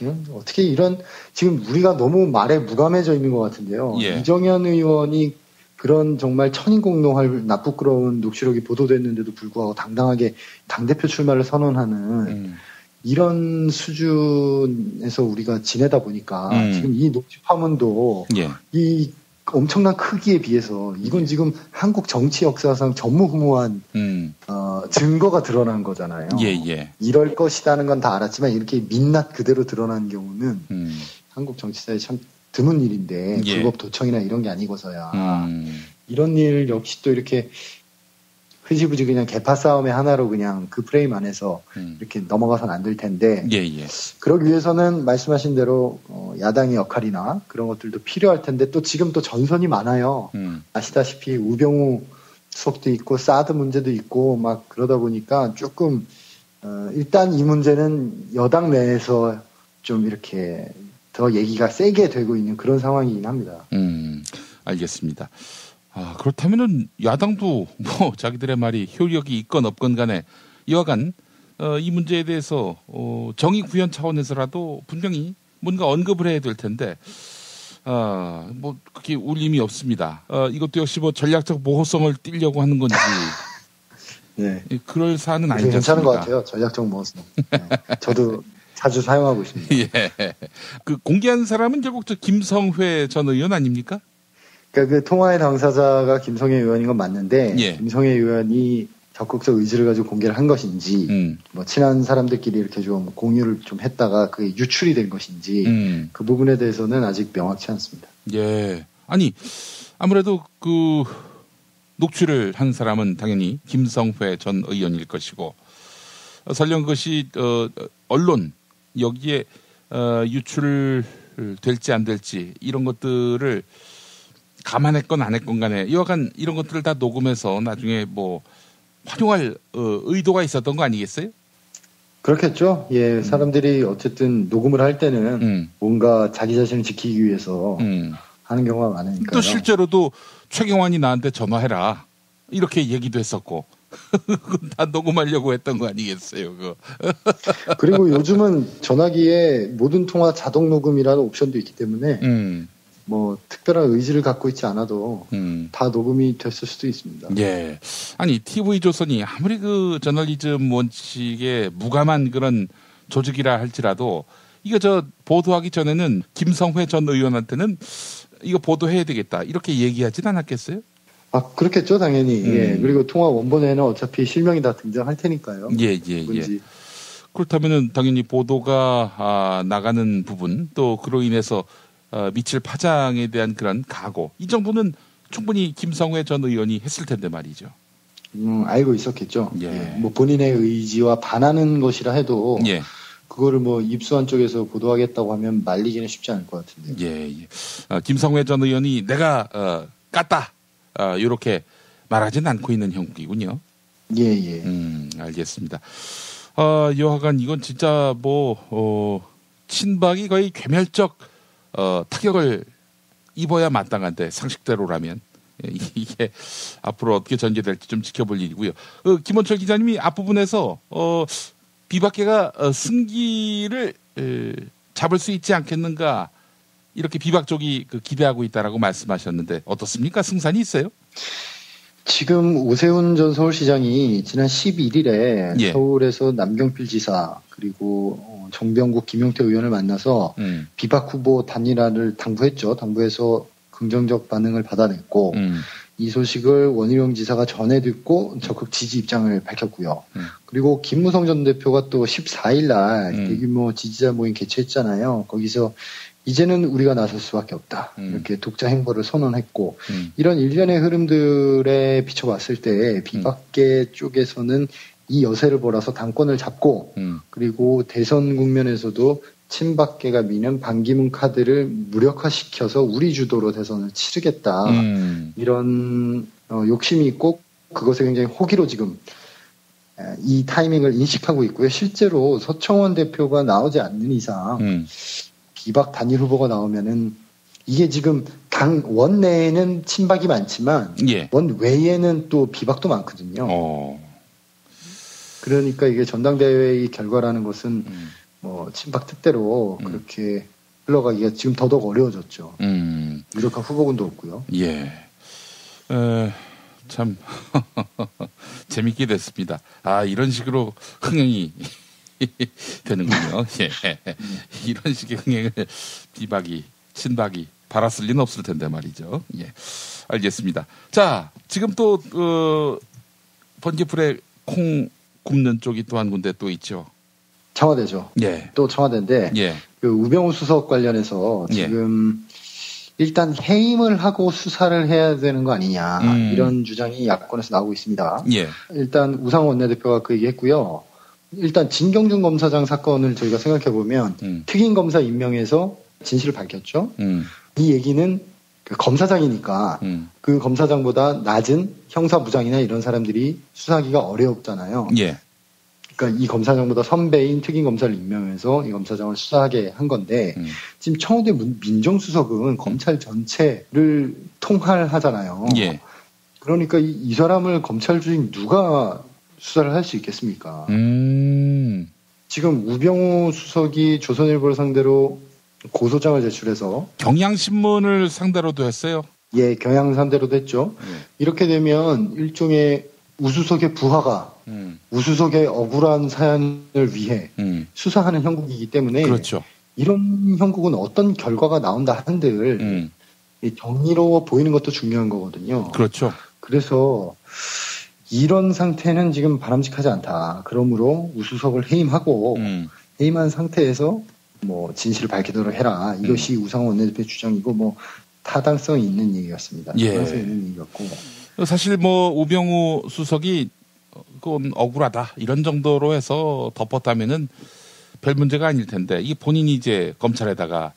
이건 어떻게 이런 지금 우리가 너무 말에 무감해져 있는 것 같은데요. 예. 이정현 의원이 그런 정말 천인공노할 나쁘끄러운 녹취록이 보도됐는데도 불구하고 당당하게 당대표 출마를 선언하는 이런 수준에서 우리가 지내다 보니까 지금 이 녹취 파문도 이 엄청난 크기에 비해서 이건 지금 한국 정치 역사상 전무후무한 증거가 드러난 거잖아요. 예. 이럴 것이라는 건 다 알았지만 이렇게 민낯 그대로 드러난 경우는 한국 정치사에 참 드문 일인데 불법 도청이나 이런 게 아니고서야 이런 일 역시 또 이렇게 흐지부지 그냥 개파 싸움의 하나로 그냥 그 프레임 안에서 이렇게 넘어가선 안 될 텐데 그러기 위해서는 말씀하신 대로 야당의 역할이나 그런 것들도 필요할 텐데 또 지금 또 전선이 많아요. 아시다시피 우병우 수석도 있고 사드 문제도 있고 막 그러다 보니까 조금 일단 이 문제는 여당 내에서 좀 이렇게 더 얘기가 세게 되고 있는 그런 상황이긴 합니다. 알겠습니다. 그렇다면은 야당도 뭐 자기들의 말이 효력이 있건 없건 간에 여하간 이 문제에 대해서 정의 구현 차원에서라도 분명히 뭔가 언급을 해야 될 텐데 뭐 그렇게 울림이 없습니다. 이것도 역시 뭐 전략적 모호성을 띠려고 하는 건지 네. 그럴 사안은 아니지 않습니까? 괜찮은 것 같아요. 전략적 모호성. 네. 저도 자주 사용하고 있습니다. 예. 그 공개한 사람은 결국 저 김성회 전 의원 아닙니까? 그러니까 그 통화의 당사자가 김성회 의원인 건 맞는데 김성회 의원이 적극적 의지를 가지고 공개를 한 것인지 뭐 친한 사람들끼리 이렇게 좀 공유를 좀 했다가 그게 유출이 된 것인지 그 부분에 대해서는 아직 명확치 않습니다. 예. 아니 아무래도 그 녹취를 한 사람은 당연히 김성회 전 의원일 것이고 설령 그것이 언론 여기에 유출 될지 안 될지 이런 것들을 감안했건 안 했건 간에 여하간 이런 것들을 다 녹음해서 나중에 뭐 활용할 의도가 있었던 거 아니겠어요? 그렇겠죠. 예, 사람들이 어쨌든 녹음을 할 때는 뭔가 자기 자신을 지키기 위해서 하는 경우가 많으니까요. 또 실제로도 최경환이 나한테 전화해라 이렇게 얘기도 했었고 다 녹음하려고 했던 거 아니겠어요? 그거. 그리고 요즘은 전화기에 모든 통화 자동 녹음이라는 옵션도 있기 때문에 뭐 특별한 의지를 갖고 있지 않아도 다 녹음이 됐을 수도 있습니다. 예. 아니 TV조선이 아무리 그 저널리즘 원칙에 무감한 그런 조직이라 할지라도 이거 저 보도하기 전에는 김성회 전 의원한테는 이거 보도해야 되겠다 이렇게 얘기하진 않았겠어요? 그렇겠죠 당연히. 예. 그리고 통화 원본에는 어차피 실명이 다 등장할 테니까요. 예. 그렇다면은 당연히 보도가 나가는 부분 또 그로 인해서 미칠 파장에 대한 그런 각오 이 정도는 충분히 김성회 전 의원이 했을 텐데 말이죠. 알고 있었겠죠. 예. 뭐 본인의 의지와 반하는 것이라 해도 그거를 뭐 입수한 쪽에서 보도하겠다고 하면 말리기는 쉽지 않을 것 같은데요. 예. 김성회 전 의원이 내가 깠다 이렇게 말하진 않고 있는 형국이군요. 예. 알겠습니다. 여하간 이건 진짜 뭐 친박이 거의 괴멸적 타격을 입어야 마땅한데 상식대로라면 이게 앞으로 어떻게 전개될지 좀 지켜볼 일이고요. 김원철 기자님이 앞부분에서 비박계가 승기를 잡을 수 있지 않겠는가 이렇게 비박 쪽이 기대하고 있다라고 말씀하셨는데 어떻습니까? 승산이 있어요? 지금 오세훈 전 서울시장이 지난 11일에 서울에서 남경필 지사 그리고 정병국 김용태 의원을 만나서 비박 후보 단일화를 당부했죠. 당부해서 긍정적 반응을 받아냈고 이 소식을 원희룡 지사가 전해 듣고 적극 지지 입장을 밝혔고요. 그리고 김무성 전 대표가 또 14일 날 대규모 지지자 모임 개최했잖아요. 거기서 이제는 우리가 나설 수밖에 없다. 이렇게 독자 행보를 선언했고 이런 일련의 흐름들에 비춰봤을 때 비박계 쪽에서는 이 여세를 몰아서 당권을 잡고 그리고 대선 국면에서도 친박계가 미는 반기문 카드를 무력화시켜서 우리 주도로 대선을 치르겠다. 이런 욕심이 있고 그것에 굉장히 호기로 지금 이 타이밍을 인식하고 있고요. 실제로 서청원 대표가 나오지 않는 이상 비박 단일 후보가 나오면은 이게 지금 당 원 내에는 친박이 많지만 원 외에는 또 비박도 많거든요. 그러니까 이게 전당대회의 결과라는 것은 뭐 친박 뜻대로 그렇게 흘러가기가 지금 더더욱 어려워졌죠. 유력한 후보군도 없고요. 예. 참 재밌게 됐습니다. 이런 식으로 흥행이 되는군요. 예. 이런 식의 흥행을 비박이, 친박이 바랐을 리는 없을 텐데 말이죠. 예. 알겠습니다. 자, 지금 또, 번개불에 콩 굽는 쪽이 또 한 군데 또 있죠. 청와대죠. 또 청와대인데, 그 우병우 수석 관련해서 지금 일단 해임을 하고 수사를 해야 되는 거 아니냐 이런 주장이 야권에서 나오고 있습니다. 예. 일단 우상호 원내대표가 그 얘기했고요. 일단 진경준 검사장 사건을 저희가 생각해 보면 특임 검사 임명해서 진실을 밝혔죠. 이 얘기는 그 검사장이니까 그 검사장보다 낮은 형사부장이나 이런 사람들이 수사하기가 어렵잖아요. 예. 그러니까 이 검사장보다 선배인 특임 검사를 임명해서 이 검사장을 수사하게 한 건데 지금 청와대 민정수석은 검찰 전체를 통할하잖아요. 예. 그러니까 이 사람을 검찰 조직 누가 수사를 할 수 있겠습니까? 지금 우병우 수석이 조선일보를 상대로 고소장을 제출해서 경향신문을 상대로도 했어요. 예, 경향 상대로도 했죠. 이렇게 되면 일종의 우수석의 부하가 우수석의 억울한 사연을 위해 수사하는 형국이기 때문에 그렇죠. 이런 형국은 어떤 결과가 나온다 한들 정의로워 보이는 것도 중요한 거거든요. 그렇죠. 그래서 이런 상태는 지금 바람직하지 않다. 그러므로 우수석을 해임하고 해임한 상태에서 뭐 진실을 밝히도록 해라. 이것이 우상호 원내대표의 주장이고 뭐 타당성이 있는 얘기 같습니다. 예. 타당성이 있는 얘기 같고. 사실 뭐 우병우 수석이 그건 억울하다 이런 정도로 해서 덮었다면은 별 문제가 아닐 텐데 이 본인이 이제 검찰에다가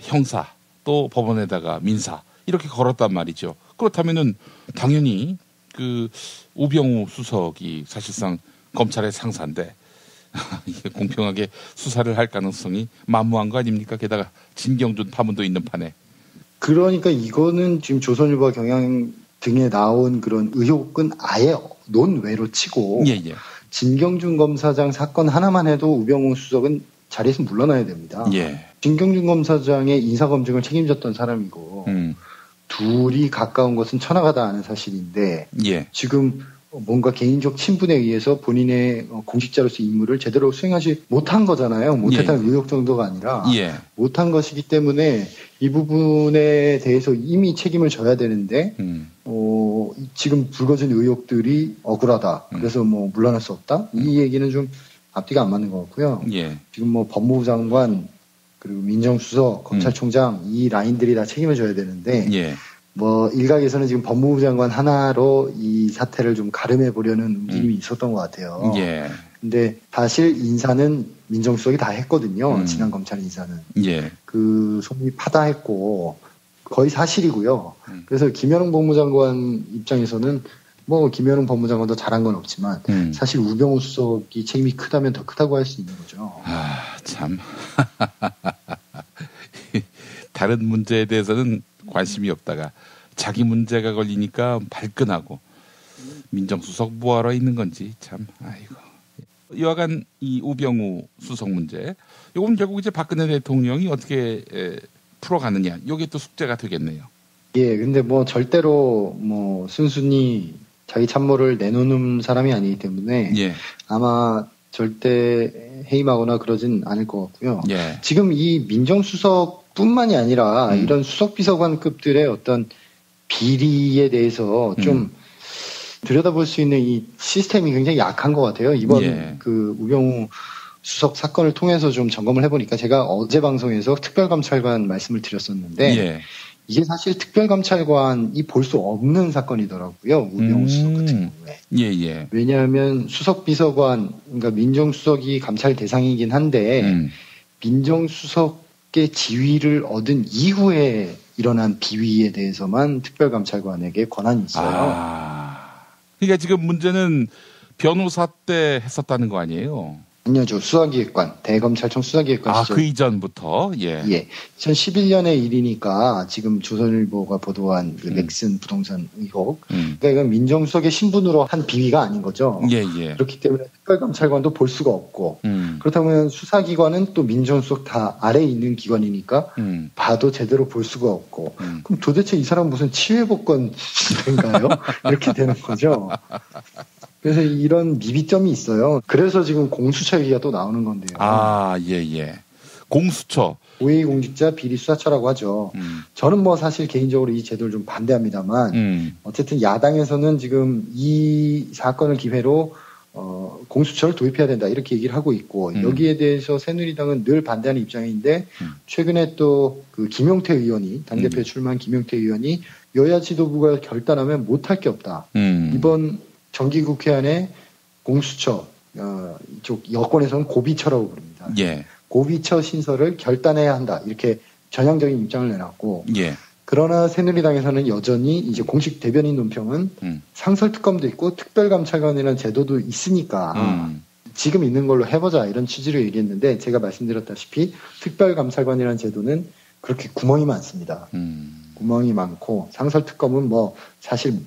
형사 또 법원에다가 민사 이렇게 걸었단 말이죠. 그렇다면은 당연히 그 우병우 수석이 사실상 검찰의 상사인데 이게 공평하게 수사를 할 가능성이 만무한 거 아닙니까? 게다가 진경준 파문도 있는 판에. 그러니까 이거는 지금 조선일보와 경향 등에 나온 그런 의혹은 아예 논외로 치고 예. 진경준 검사장 사건 하나만 해도 우병우 수석은 자리에서 물러나야 됩니다. 예. 진경준 검사장의 인사검증을 책임졌던 사람이고 둘이 가까운 것은 천하가 아는 사실인데 예. 지금 뭔가 개인적 친분에 의해서 본인의 공직자로서 임무를 제대로 수행하지 못한 거잖아요. 못했다는 의혹 정도가 아니라 못한 것이기 때문에 이 부분에 대해서 이미 책임을 져야 되는데 지금 불거진 의혹들이 억울하다. 그래서 뭐 물러날 수 없다. 이 얘기는 좀 앞뒤가 안 맞는 것 같고요. 지금 뭐 법무부 장관 그리고 민정수석, 검찰총장 이 라인들이 다 책임을 져야 되는데 뭐 일각에서는 지금 법무부 장관 하나로 이 사태를 좀 가름해 보려는 움직임이 있었던 것 같아요. 근데 사실 인사는 민정수석이 다 했거든요. 지난 검찰 인사는. 그 소문이 파다했고 거의 사실이고요. 그래서 김현웅 법무장관 입장에서는 뭐 김현웅 법무장관도 잘한 건 없지만 사실 우병우 수석이 책임이 크다면 더 크다고 할 수 있는 거죠. 참. 다른 문제에 대해서는 관심이 없다가 자기 문제가 걸리니까 발끈하고 민정수석 뭐하러 있는 건지 참 아이고. 여하간 이 우병우 수석 문제 이건 결국 이제 박근혜 대통령이 어떻게 풀어가느냐 이게 또 숙제가 되겠네요. 예, 근데 뭐 절대로 뭐 순순히 자기 참모를 내놓는 사람이 아니기 때문에 아마 절대 해임하거나 그러진 않을 것 같고요. 지금 이 민정수석뿐만이 아니라 이런 수석비서관급들의 어떤 비리에 대해서 좀 들여다볼 수 있는 이 시스템이 굉장히 약한 것 같아요. 이번 그 우병우 수석 사건을 통해서 좀 점검을 해보니까 제가 어제 방송에서 특별감찰관 말씀을 드렸었는데 이게 사실 특별감찰관이 볼 수 없는 사건이더라고요. 우병우 수석 같은 경우에. 왜냐하면 수석비서관, 그러니까 민정수석이 감찰 대상이긴 한데 민정수석의 지위를 얻은 이후에 일어난 비위에 대해서만 특별감찰관에게 권한이 있어요. 그러니까 지금 문제는 변호사 때 했었다는 거 아니에요? 아니요, 수사기획관, 대검찰청 수사기획관 시절. 그 이전부터? 2011년의 일이니까 지금 조선일보가 보도한 그 넥슨 부동산 의혹. 그러니까 이건 민정수석의 신분으로 한 비위가 아닌 거죠. 그렇기 때문에 특별감찰관도 볼 수가 없고. 그렇다면 수사기관은 또 민정수석 다 아래에 있는 기관이니까 봐도 제대로 볼 수가 없고. 그럼 도대체 이 사람은 무슨 치외복권인가요? 이렇게 되는 거죠. 그래서 이런 미비점이 있어요. 그래서 지금 공수처 얘기가 또 나오는 건데요. 공수처. 고위공직자 비리수사처라고 하죠. 저는 뭐 사실 개인적으로 이 제도를 좀 반대합니다만 어쨌든 야당에서는 지금 이 사건을 기회로 공수처를 도입해야 된다 이렇게 얘기를 하고 있고 여기에 대해서 새누리당은 늘 반대하는 입장인데 최근에 또 그 김용태 의원이 당대표에 출마한 김용태 의원이 여야 지도부가 결단하면 못할 게 없다. 이번 정기국회안에 공수처 이쪽 여권에서는 고비처라고 부릅니다. 예. 고비처 신설을 결단해야 한다 이렇게 전향적인 입장을 내놨고 예. 그러나 새누리당에서는 여전히 이제 공식 대변인 논평은 상설특검도 있고 특별감찰관이라는 제도도 있으니까 지금 있는 걸로 해보자 이런 취지로 얘기했는데 제가 말씀드렸다시피 특별감찰관이라는 제도는 그렇게 구멍이 많습니다. 구멍이 많고 상설특검은 뭐 사실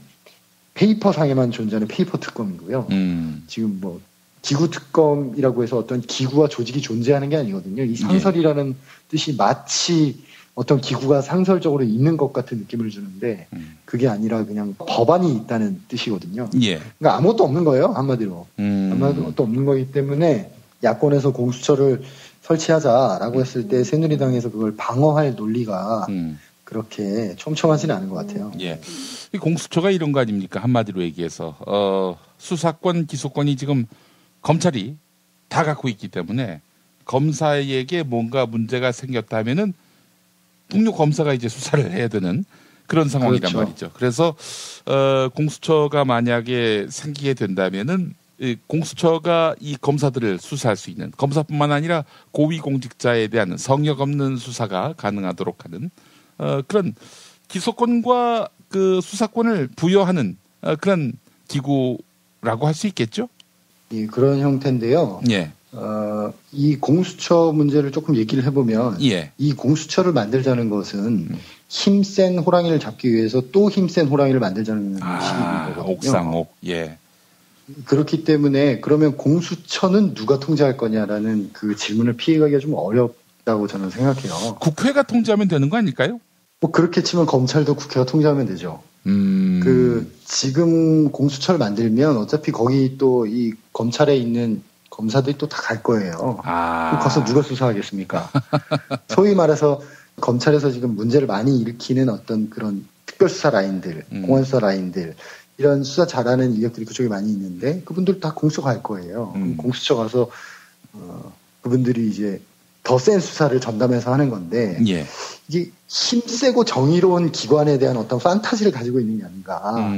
페이퍼상에만 존재하는 페이퍼 특검이고요. 지금 뭐 기구특검이라고 해서 어떤 기구와 조직이 존재하는 게 아니거든요. 이 상설이라는 뜻이 마치 어떤 기구가 상설적으로 있는 것 같은 느낌을 주는데 그게 아니라 그냥 법안이 있다는 뜻이거든요. 예. 그러니까 아무것도 없는 거예요. 한마디로. 아무것도 없는 거기 때문에 야권에서 공수처를 설치하자라고 했을 때 새누리당에서 그걸 방어할 논리가 그렇게 촘촘하지는 않은 것 같아요. 예. 이 공수처가 이런 거 아닙니까? 한마디로 얘기해서 수사권, 기소권이 지금 검찰이 다 갖고 있기 때문에 검사에게 뭔가 문제가 생겼다면은 북녘 검사가 이제 수사를 해야 되는 그런 상황이란 그렇죠. 말이죠. 그래서 공수처가 만약에 생기게 된다면은 이 공수처가 이 검사들을 수사할 수 있는 검사뿐만 아니라 고위공직자에 대한 성역 없는 수사가 가능하도록 하는 그런 기소권과 그 수사권을 부여하는 그런 기구라고 할 수 있겠죠? 예, 그런 형태인데요. 예. 이 공수처 문제를 조금 얘기를 해보면 예. 이 공수처를 만들자는 것은 힘센 호랑이를 잡기 위해서 또 힘센 호랑이를 만들자는 식이거든요. 옥상옥. 예. 그렇기 때문에 그러면 공수처는 누가 통제할 거냐라는 그 질문을 피해가기가 좀 어렵다고 저는 생각해요. 국회가 통제하면 되는 거 아닐까요? 뭐 그렇게 치면 검찰도 국회가 통제하면 되죠. 그 지금 공수처를 만들면 어차피 거기 또 이 검찰에 있는 검사들이 또 다 갈 거예요. 가서 누가 수사하겠습니까? 소위 말해서 검찰에서 지금 문제를 많이 일으키는 어떤 그런 특별수사 라인들, 공안수사 라인들 이런 수사 잘하는 인력들이 그쪽에 많이 있는데 그분들 다 공수처 갈 거예요. 공수처 가서 그분들이 이제 더 센 수사를 전담해서 하는 건데 예. 이게 힘세고 정의로운 기관에 대한 어떤 판타지를 가지고 있는 게 아닌가.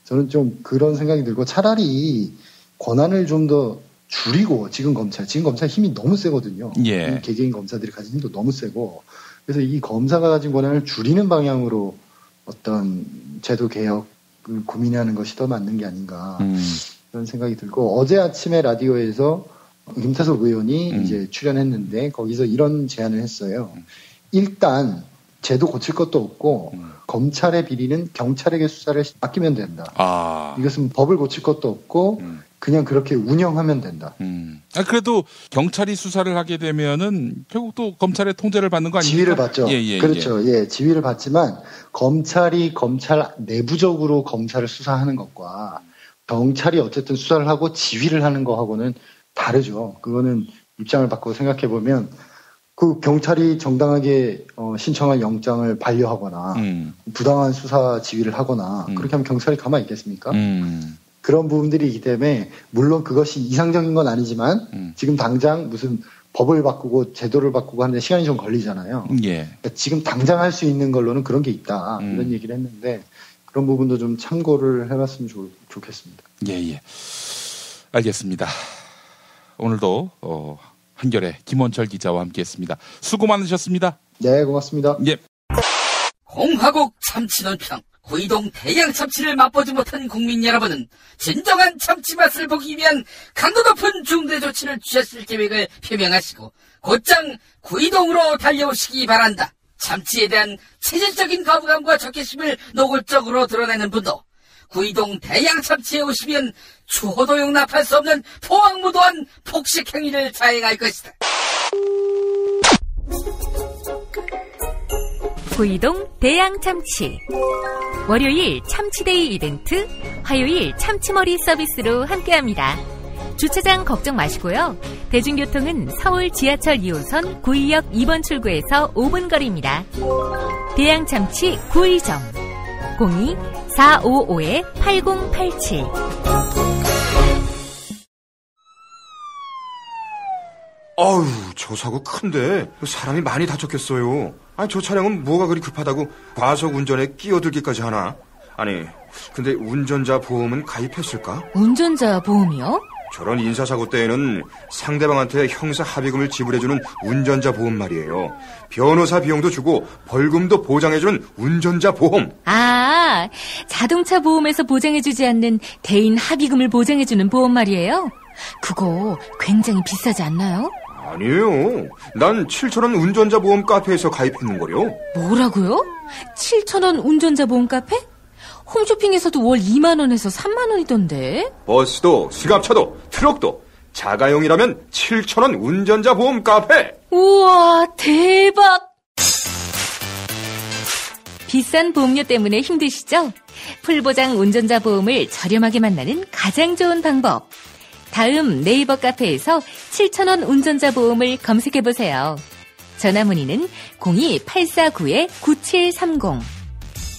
저는 좀 그런 생각이 들고 차라리 권한을 좀 더 줄이고 지금 검찰 힘이 너무 세거든요. 예. 이 개개인 검사들이 가진 힘도 너무 세고 그래서 이 검사가 가진 권한을 줄이는 방향으로 어떤 제도 개혁을 고민하는 것이 더 맞는 게 아닌가 그런 생각이 들고 어제 아침에 라디오에서 김태석 의원이 이제 출연했는데 거기서 이런 제안을 했어요. 일단 제도 고칠 것도 없고 검찰의 비리는 경찰에게 수사를 맡기면 된다. 이것은 법을 고칠 것도 없고 그냥 그렇게 운영하면 된다. 그래도 경찰이 수사를 하게 되면은 결국 또 검찰의 통제를 받는 거 아닙니까? 지위를 받죠. 그렇죠. 예, 지위를 받지만 검찰이 검찰 내부적으로 검찰을 수사하는 것과 경찰이 어쨌든 수사를 하고 지휘를 하는 거하고는 다르죠. 그거는 입장을 바꾸고 생각해 보면 그 경찰이 정당하게 신청한 영장을 반려하거나 부당한 수사 지휘를 하거나 그렇게 하면 경찰이 가만히 있겠습니까? 그런 부분들이 있기 때문에 물론 그것이 이상적인 건 아니지만 지금 당장 무슨 법을 바꾸고 제도를 바꾸고 하는데 시간이 좀 걸리잖아요. 예. 그러니까 지금 당장 할 수 있는 걸로는 그런 게 있다. 이런 얘기를 했는데 그런 부분도 좀 참고를 해봤으면 좋겠습니다. 예. 알겠습니다. 오늘도 한겨레 김원철 기자와 함께했습니다. 수고 많으셨습니다. 네, 고맙습니다. 예. 공화국 참치논평 구이동 대양 참치를 맛보지 못한 국민 여러분은 진정한 참치 맛을 보기 위한 강도 높은 중대 조치를 취하실 계획을 표명하시고 곧장 구이동으로 달려오시기 바란다. 참치에 대한 체질적인 거부감과 적개심을 노골적으로 드러내는 분도 구이동 대양 참치에 오시면 추호도 용납할 수 없는 포악무도한 폭식 행위를 자행할 것이다. 구이동 대양 참치. 월요일 참치데이 이벤트, 화요일 참치머리 서비스로 함께합니다. 주차장 걱정 마시고요. 대중교통은 서울 지하철 2호선 구의역 2번 출구에서 5분 거리입니다. 대양 참치 구의점 02-455-8087 아유, 저 사고 큰데 사람이 많이 다쳤겠어요. 아니, 저 차량은 뭐가 그리 급하다고 과속 운전에 끼어들기까지 하나? 아니, 근데 운전자 보험은 가입했을까? 운전자 보험이요? 저런 인사사고 때에는 상대방한테 형사 합의금을 지불해주는 운전자 보험 말이에요. 변호사 비용도 주고 벌금도 보장해주는 운전자 보험. 아, 자동차 보험에서 보장해주지 않는 대인 합의금을 보장해주는 보험 말이에요? 그거 굉장히 비싸지 않나요? 아니에요. 난 7,000원 운전자 보험 카페에서 가입했는걸요. 뭐라고요? 7,000원 운전자 보험 카페? 홈쇼핑에서도 월 2만 원에서 3만 원이던데. 버스도 승합차도 트럭도 자가용이라면 7,000원 운전자 보험 카페. 우와, 대박. 비싼 보험료 때문에 힘드시죠? 풀보장 운전자 보험을 저렴하게 만나는 가장 좋은 방법. 다음 네이버 카페에서 7,000원 운전자 보험을 검색해보세요. 전화문의는 02-849-9730.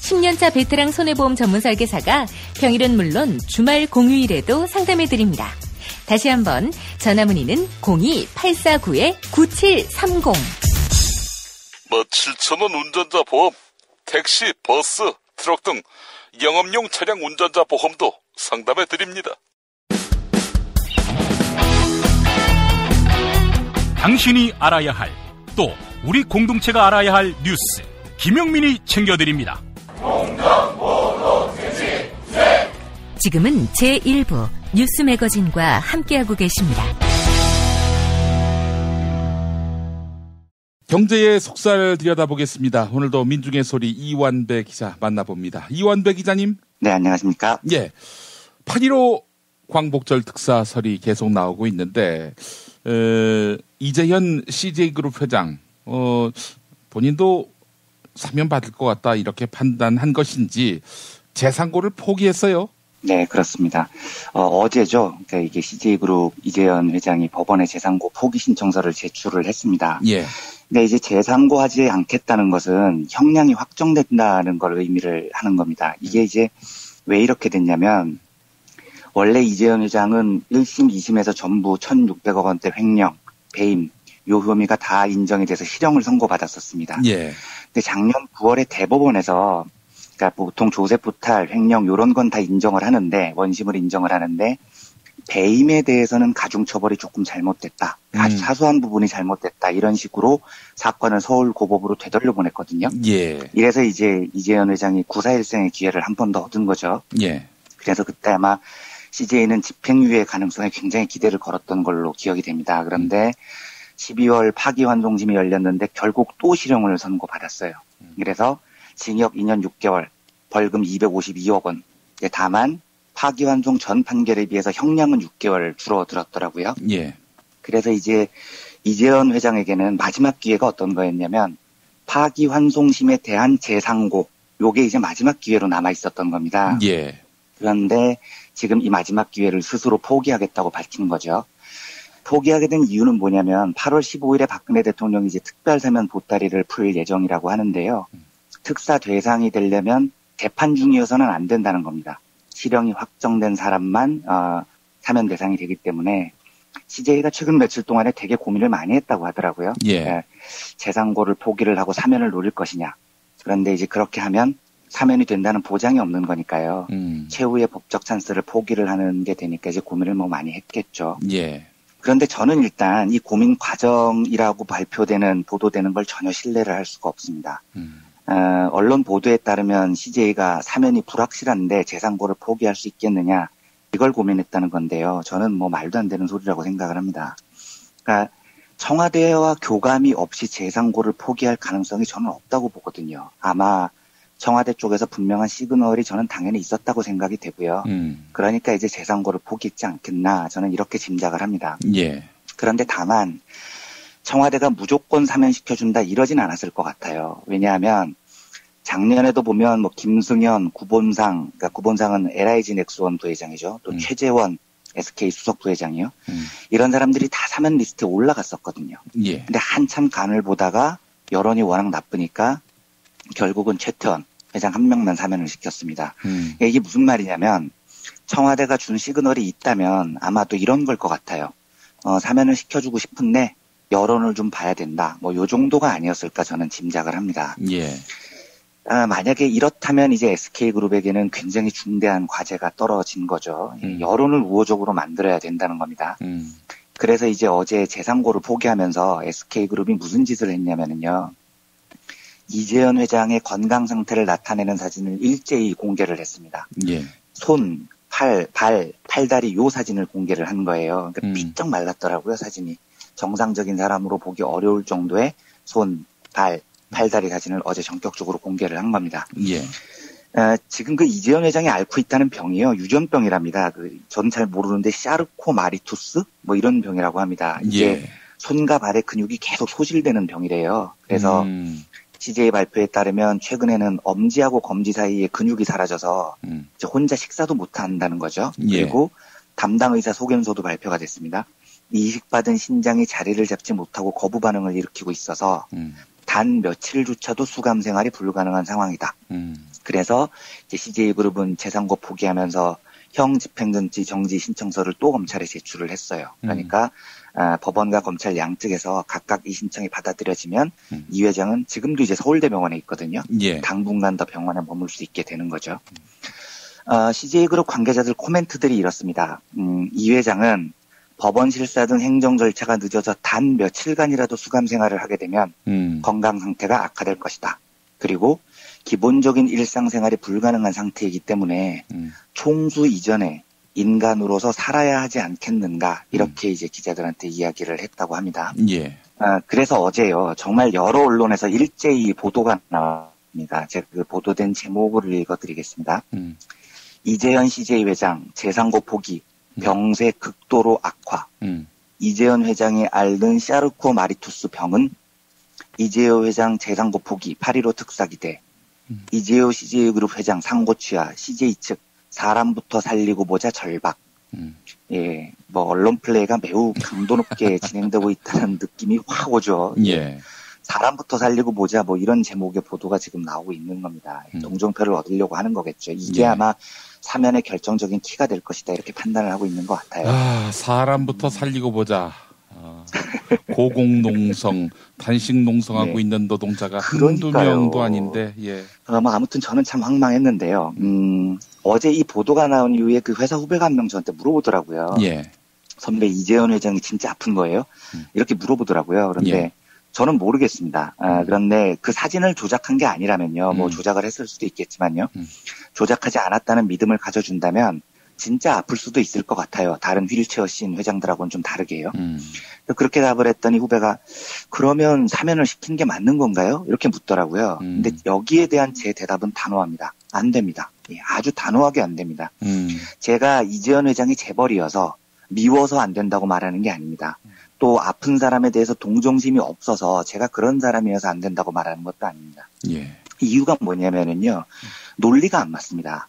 10년차 베테랑 손해보험 전문 설계사가 평일은 물론 주말 공휴일에도 상담해드립니다. 다시 한번 전화문의는 02-849-9730. 7,000원 운전자 보험, 택시, 버스, 트럭 등 영업용 차량 운전자 보험도 상담해드립니다. 당신이 알아야 할, 또 우리 공동체가 알아야 할 뉴스, 김용민이 챙겨드립니다. 지금은 제1부 뉴스 매거진과 함께하고 계십니다. 경제의 속살 들여다보겠습니다. 오늘도 민중의 소리 이완배 기자 만나봅니다. 이완배 기자님. 네, 안녕하십니까. 예, 8.15 광복절 특사설이 계속 나오고 있는데 이재현 CJ그룹 회장 본인도 사면 받을 것 같다 이렇게 판단한 것인지 재상고를 포기했어요. 네, 그렇습니다. 어제죠. 그러니까 이게 CJ그룹 이재현 회장이 법원에 재상고 포기 신청서를 제출을 했습니다. 예. 근데 이제 재상고하지 않겠다는 것은 형량이 확정된다는 걸 의미를 하는 겁니다. 이게 이제 왜 이렇게 됐냐면 원래 이재현 회장은 1심, 2심에서 전부 1,600억 원대 횡령, 배임, 요 혐의가 다 인정이 돼서 실형을 선고받았었습니다. 예. 근데 작년 9월에 대법원에서 그러니까 보통 조세포탈, 횡령 요런 건 다 인정을 하는데 원심을 인정을 하는데 배임에 대해서는 가중처벌이 조금 잘못됐다. 아주 사소한 부분이 잘못됐다. 이런 식으로 사건을 서울고법으로 되돌려 보냈거든요. 예. 이래서 이제 이재현 회장이 구사일생의 기회를 한 번 더 얻은 거죠. 예. 그래서 그때 아마 CJ는 집행유예 가능성에 굉장히 기대를 걸었던 걸로 기억이 됩니다. 그런데 12월 파기환송심이 열렸는데 결국 또 실형을 선고받았어요. 그래서 징역 2년 6개월, 벌금 252억 원. 다만 파기환송 전 판결에 비해서 형량은 6개월 줄어들었더라고요. 예. 그래서 이제 이재현 회장에게는 마지막 기회가 어떤 거였냐면 파기환송심에 대한 재상고, 요게 이제 마지막 기회로 남아 있었던 겁니다. 예. 그런데 지금 이 마지막 기회를 스스로 포기하겠다고 밝힌 거죠. 포기하게 된 이유는 뭐냐면 8월 15일에 박근혜 대통령이 이제 특별사면 보따리를 풀 예정이라고 하는데요. 특사 대상이 되려면 재판 중이어서는 안 된다는 겁니다. 실형이 확정된 사람만 사면 대상이 되기 때문에 CJ가 최근 며칠 동안에 되게 고민을 많이 했다고 하더라고요. 예. 재상고를 포기를 하고 사면을 노릴 것이냐. 그런데 이제 그렇게 하면 사면이 된다는 보장이 없는 거니까요. 최후의 법적 찬스를 포기를 하는 게 되니까 이제 고민을 많이 했겠죠. 예. 그런데 저는 일단 이 고민 과정이라고 발표되는 보도되는 걸 전혀 신뢰를 할 수가 없습니다. 언론 보도에 따르면 CJ가 사면이 불확실한데 재상고를 포기할 수 있겠느냐 이걸 고민했다는 건데요. 저는 말도 안 되는 소리라고 생각을 합니다. 그러니까 청와대와 교감이 없이 재상고를 포기할 가능성이 저는 없다고 보거든요. 아마 청와대 쪽에서 분명한 시그널이 저는 당연히 있었다고 생각이 되고요. 그러니까 이제 재상고를 포기했지 않겠나 저는 이렇게 짐작을 합니다. 예. 그런데 다만 청와대가 무조건 사면시켜준다 이러진 않았을 것 같아요. 왜냐하면 작년에도 보면 김승현, 구본상, 그러니까 구본상은 LIG 넥스원 부회장이죠. 또 최재원 SK 수석 부회장이요. 이런 사람들이 다 사면 리스트에 올라갔었거든요. 예. 근데 한참 간을 보다가 여론이 워낙 나쁘니까 결국은 최태원 회장 한 명만 사면을 시켰습니다. 이게 무슨 말이냐면 청와대가 준 시그널이 있다면 아마도 이런 걸 것 같아요. 사면을 시켜주고 싶은데 여론을 좀 봐야 된다. 뭐 요 정도가 아니었을까 저는 짐작을 합니다. 예. 만약에 이렇다면 이제 SK그룹에게는 굉장히 중대한 과제가 떨어진 거죠. 여론을 우호적으로 만들어야 된다는 겁니다. 그래서 이제 어제 재상고를 포기하면서 SK그룹이 무슨 짓을 했냐면요. 이재현 회장의 건강 상태를 나타내는 사진을 일제히 공개를 했습니다. 예. 손, 팔다리 요 사진을 공개를 한 거예요. 그러니까 삐쩍 말랐더라고요, 사진이. 정상적인 사람으로 보기 어려울 정도의 손, 팔다리 사진을 어제 전격적으로 공개를 한 겁니다. 예. 지금 그 이재현 회장이 앓고 있다는 병이요. 유전병이랍니다. 저는 잘 모르는데 샤르코 마리투스? 뭐 이런 병이라고 합니다. 이게 예. 손과 발의 근육이 계속 소실되는 병이래요. 그래서 CJ 발표에 따르면 최근에는 엄지하고 검지 사이에 근육이 사라져서 이제 혼자 식사도 못 한다는 거죠. 예. 그리고 담당 의사 소견서도 발표가 됐습니다. 이식받은 신장이 자리를 잡지 못하고 거부 반응을 일으키고 있어서 단 며칠조차도 수감 생활이 불가능한 상황이다. 그래서 이제 CJ그룹은 재상고 포기하면서 형 집행정지 정지 신청서를 또 검찰에 제출을 했어요. 그러니까 법원과 검찰 양측에서 각각 이 신청이 받아들여지면 이 회장은 지금도 이제 서울대병원에 있거든요. 예. 당분간 더 병원에 머물 수 있게 되는 거죠. CJ그룹 관계자들 코멘트들이 이렇습니다. 이 회장은 법원 실사 등 행정 절차가 늦어져 단 며칠간이라도 수감 생활을 하게 되면 건강 상태가 악화될 것이다. 그리고 기본적인 일상생활이 불가능한 상태이기 때문에 총수 이전에 인간으로서 살아야 하지 않겠는가 이렇게 이제 기자들한테 이야기를 했다고 합니다. 예. 그래서 어제요 정말 여러 언론에서 일제히 보도가 나왔습니다. 제가 그 보도된 제목을 읽어드리겠습니다. 이재현 CJ 회장 재상고 포기 병세 극도로 악화. 이재현 회장이 앓는 샤르코 마리투스 병은 이재호 회장 재상고 포기 8.15 특사기대. 이재호 CJ그룹 회장 상고 취하 CJ 측 사람부터 살리고 보자 절박. 예, 뭐 언론 플레이가 매우 강도 높게 진행되고 있다는 느낌이 확 오죠. 예. 사람부터 살리고 보자 뭐 이런 제목의 보도가 지금 나오고 있는 겁니다. 동정표를 얻으려고 하는 거겠죠. 이게 예. 아마 사면의 결정적인 키가 될 것이다 이렇게 판단을 하고 있는 것 같아요. 사람부터 살리고 보자. 고공농성, 단식농성하고 네. 있는 노동자가 그러니까요. 한두 명도 아닌데, 예. 아무튼 저는 참 황망했는데요. 어제 이 보도가 나온 이후에 그 회사 후배가 한 명 저한테 물어보더라고요. 예. 선배 이재현 회장이 진짜 아픈 거예요? 이렇게 물어보더라고요. 그런데 예. 저는 모르겠습니다. 그런데 그 사진을 조작한 게 아니라면요. 뭐 조작을 했을 수도 있겠지만요. 조작하지 않았다는 믿음을 가져준다면 진짜 아플 수도 있을 것 같아요. 다른 휠체어 씬 회장들하고는 좀 다르게요. 그렇게 답을 했더니 후배가 그러면 사면을 시킨 게 맞는 건가요? 이렇게 묻더라고요. 근데 여기에 대한 제 대답은 단호합니다. 안 됩니다. 예, 아주 단호하게 안 됩니다. 제가 이재현 회장이 재벌이어서 미워서 안 된다고 말하는 게 아닙니다. 또 아픈 사람에 대해서 동정심이 없어서 제가 그런 사람이어서 안 된다고 말하는 것도 아닙니다. 예. 이유가 뭐냐면은요. 논리가 안 맞습니다.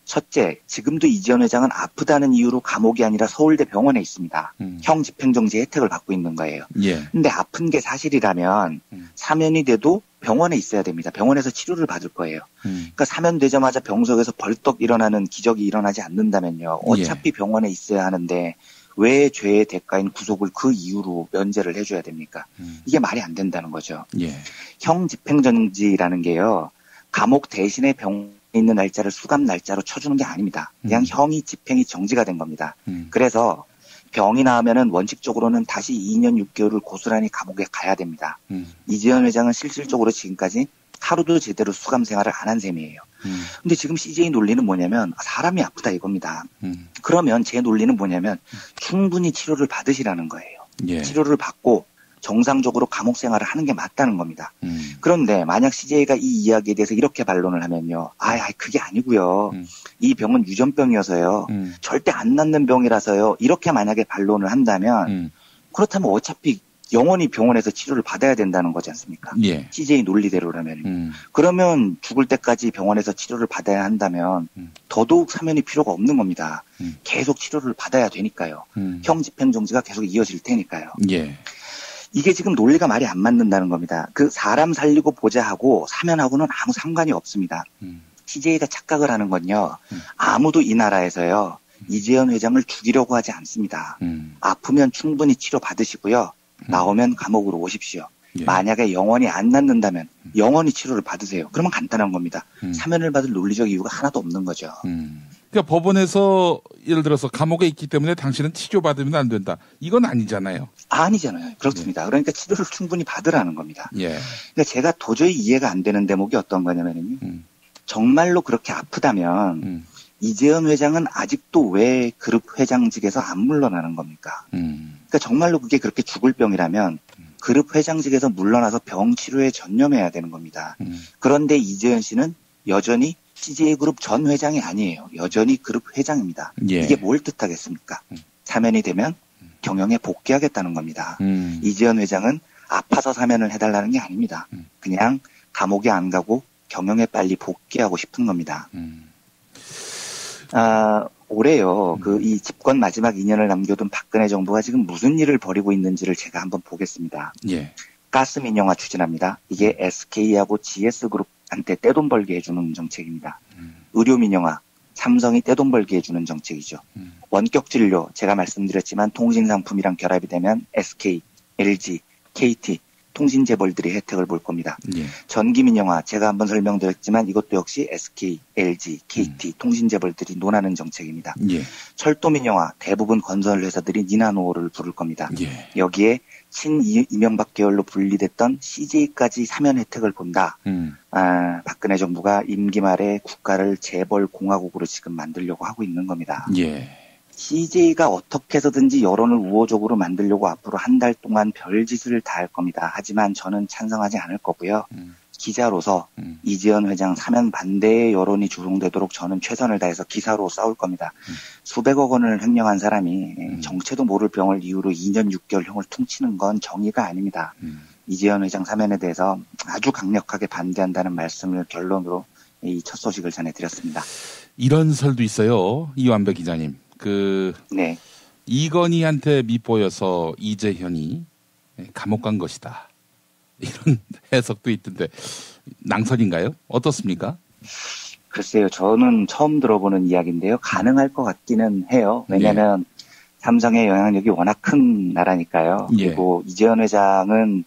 첫째, 지금도 이재현 회장은 아프다는 이유로 감옥이 아니라 서울대 병원에 있습니다. 형 집행정지 혜택을 받고 있는 거예요. 예. 근데 아픈 게 사실이라면 사면이 돼도 병원에 있어야 됩니다. 병원에서 치료를 받을 거예요. 그러니까 사면되자마자 병석에서 벌떡 일어나는 기적이 일어나지 않는다면요. 어차피 병원에 있어야 하는데 왜 죄의 대가인 구속을 그 이유로 면제를 해줘야 됩니까? 이게 말이 안 된다는 거죠. 예. 형 집행정지라는 게요. 감옥 대신에 병원에 있는 날짜를 수감 날짜로 쳐주는 게 아닙니다. 그냥 형이 집행이 정지가 된 겁니다. 그래서 병이 나으면은 원칙적으로는 다시 2년 6개월을 고스란히 감옥에 가야 됩니다. 이재현 회장은 실질적으로 지금까지 하루도 제대로 수감 생활을 안 한 셈이에요. 근데 지금 CJ 논리는 뭐냐면 사람이 아프다 이겁니다. 그러면 제 논리는 뭐냐면 충분히 치료를 받으시라는 거예요. 예. 치료를 받고 정상적으로 감옥 생활을 하는 게 맞다는 겁니다. 그런데 만약 CJ가 이 이야기에 대해서 이렇게 반론을 하면요. 그게 아니고요. 이 병은 유전병이어서요. 절대 안 낫는 병이라서요. 이렇게 만약에 반론을 한다면 그렇다면 어차피 영원히 병원에서 치료를 받아야 된다는 거지 않습니까? 예. CJ 논리대로라면. 그러면 죽을 때까지 병원에서 치료를 받아야 한다면 더더욱 사면이 필요가 없는 겁니다. 계속 치료를 받아야 되니까요. 형 집행정지가 계속 이어질 테니까요. 예. 이게 지금 논리가 말이 안 맞는다는 겁니다. 그 사람 살리고 보자 하고 사면하고는 아무 상관이 없습니다. CJ가 착각을 하는 건요. 아무도 이 나라에서요. 이재현 회장을 죽이려고 하지 않습니다. 아프면 충분히 치료 받으시고요. 나오면 감옥으로 오십시오. 만약에 영원히 안 낫는다면 영원히 치료를 받으세요. 그러면 간단한 겁니다. 사면을 받을 논리적 이유가 하나도 없는 거죠. 그러니까 법원에서 예를 들어서 감옥에 있기 때문에 당신은 치료받으면 안 된다. 이건 아니잖아요. 아니잖아요. 그렇습니다. 그러니까 치료를 충분히 받으라는 겁니다. 예. 그러니까 제가 도저히 이해가 안 되는 대목이 어떤 거냐면요. 정말로 그렇게 아프다면 이재현 회장은 아직도 왜 그룹 회장직에서 안 물러나는 겁니까? 그러니까 정말로 그게 그렇게 죽을 병이라면 그룹 회장직에서 물러나서 병 치료에 전념해야 되는 겁니다. 그런데 이재현 씨는 여전히 CJ그룹 전 회장이 아니에요. 여전히 그룹 회장입니다. 예. 이게 뭘 뜻하겠습니까? 사면이 되면 경영에 복귀하겠다는 겁니다. 이재현 회장은 아파서 사면을 해달라는 게 아닙니다. 그냥 감옥에 안 가고 경영에 빨리 복귀하고 싶은 겁니다. 올해요. 이 집권 마지막 2년을 남겨둔 박근혜 정부가 지금 무슨 일을 벌이고 있는지를 제가 한번 보겠습니다. 예. 가스 민영화 추진합니다. 이게 SK하고 GS그룹한테 떼돈 벌게 해주는 정책입니다. 의료 민영화, 삼성이 떼돈 벌게 해주는 정책이죠. 원격 진료, 제가 말씀드렸지만 통신 상품이랑 결합이 되면 SK, LG, KT, 통신 재벌들이 혜택을 볼 겁니다. 예. 전기 민영화, 제가 한번 설명드렸지만 이것도 역시 SK, LG, KT, 통신 재벌들이 논하는 정책입니다. 예. 철도 민영화, 대부분 건설 회사들이 니나노를 부를 겁니다. 예. 여기에 이명박 계열로 분리됐던 CJ까지 사면 혜택을 본다. 박근혜 정부가 임기 말에 국가를 재벌 공화국으로 지금 만들려고 하고 있는 겁니다. 예. CJ가 어떻게 해서든지 여론을 우호적으로 만들려고 앞으로 한 달 동안 별짓을 다 할 겁니다. 하지만 저는 찬성하지 않을 거고요. 기자로서 이재현 회장 사면 반대의 여론이 조성되도록 저는 최선을 다해서 기사로 싸울 겁니다. 수백억 원을 횡령한 사람이 정체도 모를 병을 이유로 2년 6개월형을 퉁치는 건 정의가 아닙니다. 이재현 회장 사면에 대해서 아주 강력하게 반대한다는 말씀을 결론으로 이 첫 소식을 전해드렸습니다. 이런 설도 있어요. 이완배 기자님. 네. 이건희한테 밉보여서 이재현이 감옥 간 것이다. 이런 해석도 있던데 낭설인가요? 어떻습니까? 글쎄요. 저는 처음 들어보는 이야기인데요. 가능할 것 같기는 해요. 왜냐하면 삼성의 영향력이 워낙 큰 나라니까요. 예. 그리고 이재현 회장은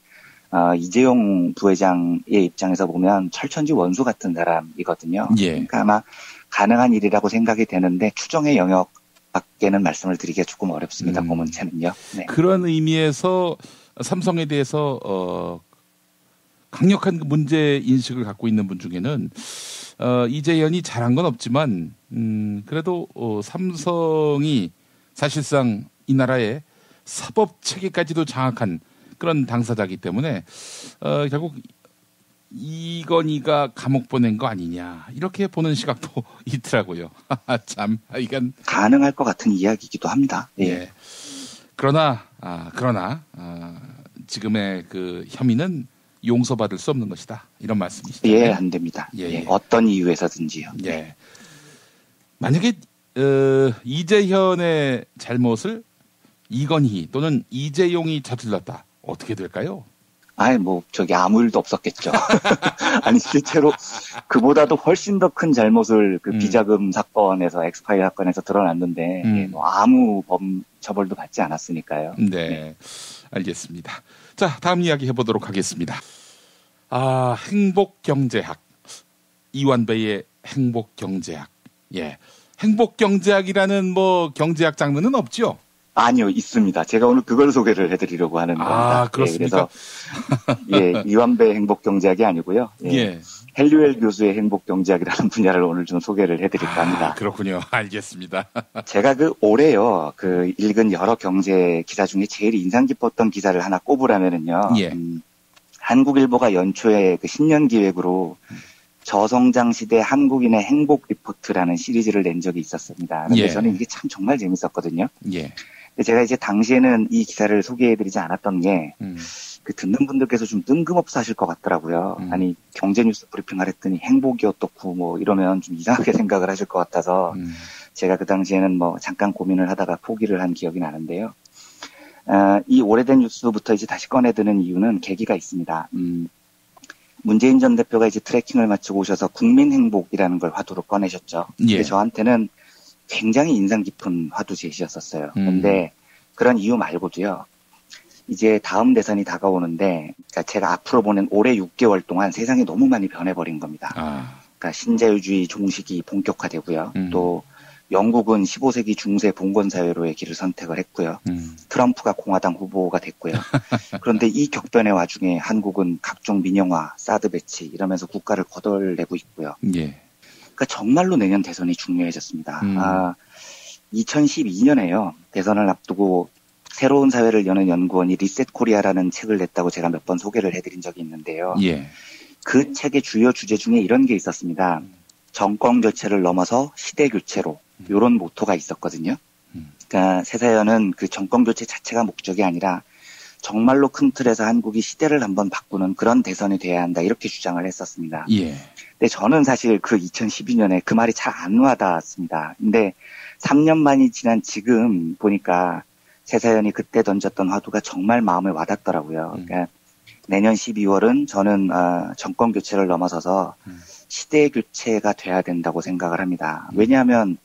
이재용 부회장의 입장에서 보면 철천지 원수 같은 사람이거든요. 예. 그러니까 아마 가능한 일이라고 생각이 되는데 추정의 영역 밖에는 말씀을 드리기가 조금 어렵습니다. 그 문제는요. 네. 그런 의미에서 삼성에 대해서 강력한 문제 인식을 갖고 있는 분 중에는 이재현이 잘한 건 없지만 그래도 삼성이 사실상 이 나라의 사법 체계까지도 장악한 그런 당사자이기 때문에 결국 이건희가 감옥 보낸 거 아니냐 이렇게 보는 시각도 있더라고요. 참 이건 가능할 것 같은 이야기이기도 합니다. 예. 예. 그러나 지금의 그 혐의는 용서받을 수 없는 것이다. 이런 말씀이시죠? 예, 안 됩니다. 예. 어떤 이유에서든지요. 예. 네. 만약에 이재현의 잘못을 이건희 또는 이재용이 저질렀다. 어떻게 될까요? 아무 일도 없었겠죠. 아니, 실제로 그보다도 훨씬 더 큰 잘못을 비자금 사건에서, 엑스파일 사건에서 드러났는데, 아무 처벌도 받지 않았으니까요. 네. 알겠습니다. 자, 다음 이야기 해보도록 하겠습니다. 행복경제학. 이완배의 행복경제학. 예. 행복경제학이라는 경제학 장르는 없죠? 아니요, 있습니다. 제가 오늘 그걸 소개를 해드리려고 하는 겁니다. 그렇습니까? 그래서 이완배 행복경제학이 아니고요. 예. 헬류엘 교수의 행복경제학이라는 분야를 오늘 좀 소개를 해드릴까 합니다. 그렇군요. 알겠습니다. 제가 올해요, 읽은 여러 경제 기사 중에 제일 인상 깊었던 기사를 하나 꼽으라면은요. 예. 한국일보가 연초에 신년 기획으로 저성장 시대 한국인의 행복 리포트라는 시리즈를 낸 적이 있었습니다. 그런데 예. 저는 이게 참 정말 재밌었거든요. 예. 제가 당시에는 이 기사를 소개해드리지 않았던 게, 듣는 분들께서 좀 뜬금없어 하실 것 같더라고요. 아니, 경제뉴스 브리핑을 했더니 행복이 어떻고 이러면 좀 이상하게 생각을 하실 것 같아서, 제가 그 당시에는 잠깐 고민을 하다가 포기를 한 기억이 나는데요. 이 오래된 뉴스부터 다시 꺼내드는 이유는 계기가 있습니다. 문재인 전 대표가 트래킹을 마치고 오셔서 국민 행복이라는 걸 화두로 꺼내셨죠. 예. 저한테는 굉장히 인상 깊은 화두 제시였었어요. 근데 그런 이유 말고도요. 이제 다음 대선이 다가오는데, 그러니까 제가 앞으로 보낸 올해 6개월 동안 세상이 너무 많이 변해버린 겁니다. 그러니까 신자유주의 종식이 본격화되고요. 또 영국은 15세기 중세 봉건사회로의 길을 선택을 했고요. 트럼프가 공화당 후보가 됐고요. 그런데 이 격변의 와중에 한국은 각종 민영화, 사드 배치 이러면서 국가를 거덜내고 있고요. 예. 그러니까 정말로 내년 대선이 중요해졌습니다. 2012년에요. 대선을 앞두고 새로운 사회를 여는 연구원이 리셋 코리아라는 책을 냈다고 제가 몇 번 소개를 해드린 적이 있는데요. 예. 그 책의 주요 주제 중에 이런 게 있었습니다. 정권 교체를 넘어서 시대 교체로, 이런 모토가 있었거든요. 그러니까 새사연은 그 정권 교체 자체가 목적이 아니라 정말로 큰 틀에서 한국이 시대를 한번 바꾸는 그런 대선이 돼야 한다, 이렇게 주장을 했었습니다. 예. 근데 저는 사실 그 2012년에 그 말이 잘 안 와닿았습니다. 근데 3년 만이 지난 지금 보니까 새사연이 그때 던졌던 화두가 정말 마음에 와닿더라고요. 그러니까 내년 12월은 저는 정권 교체를 넘어서서 시대 교체가 돼야 된다고 생각을 합니다. 왜냐하면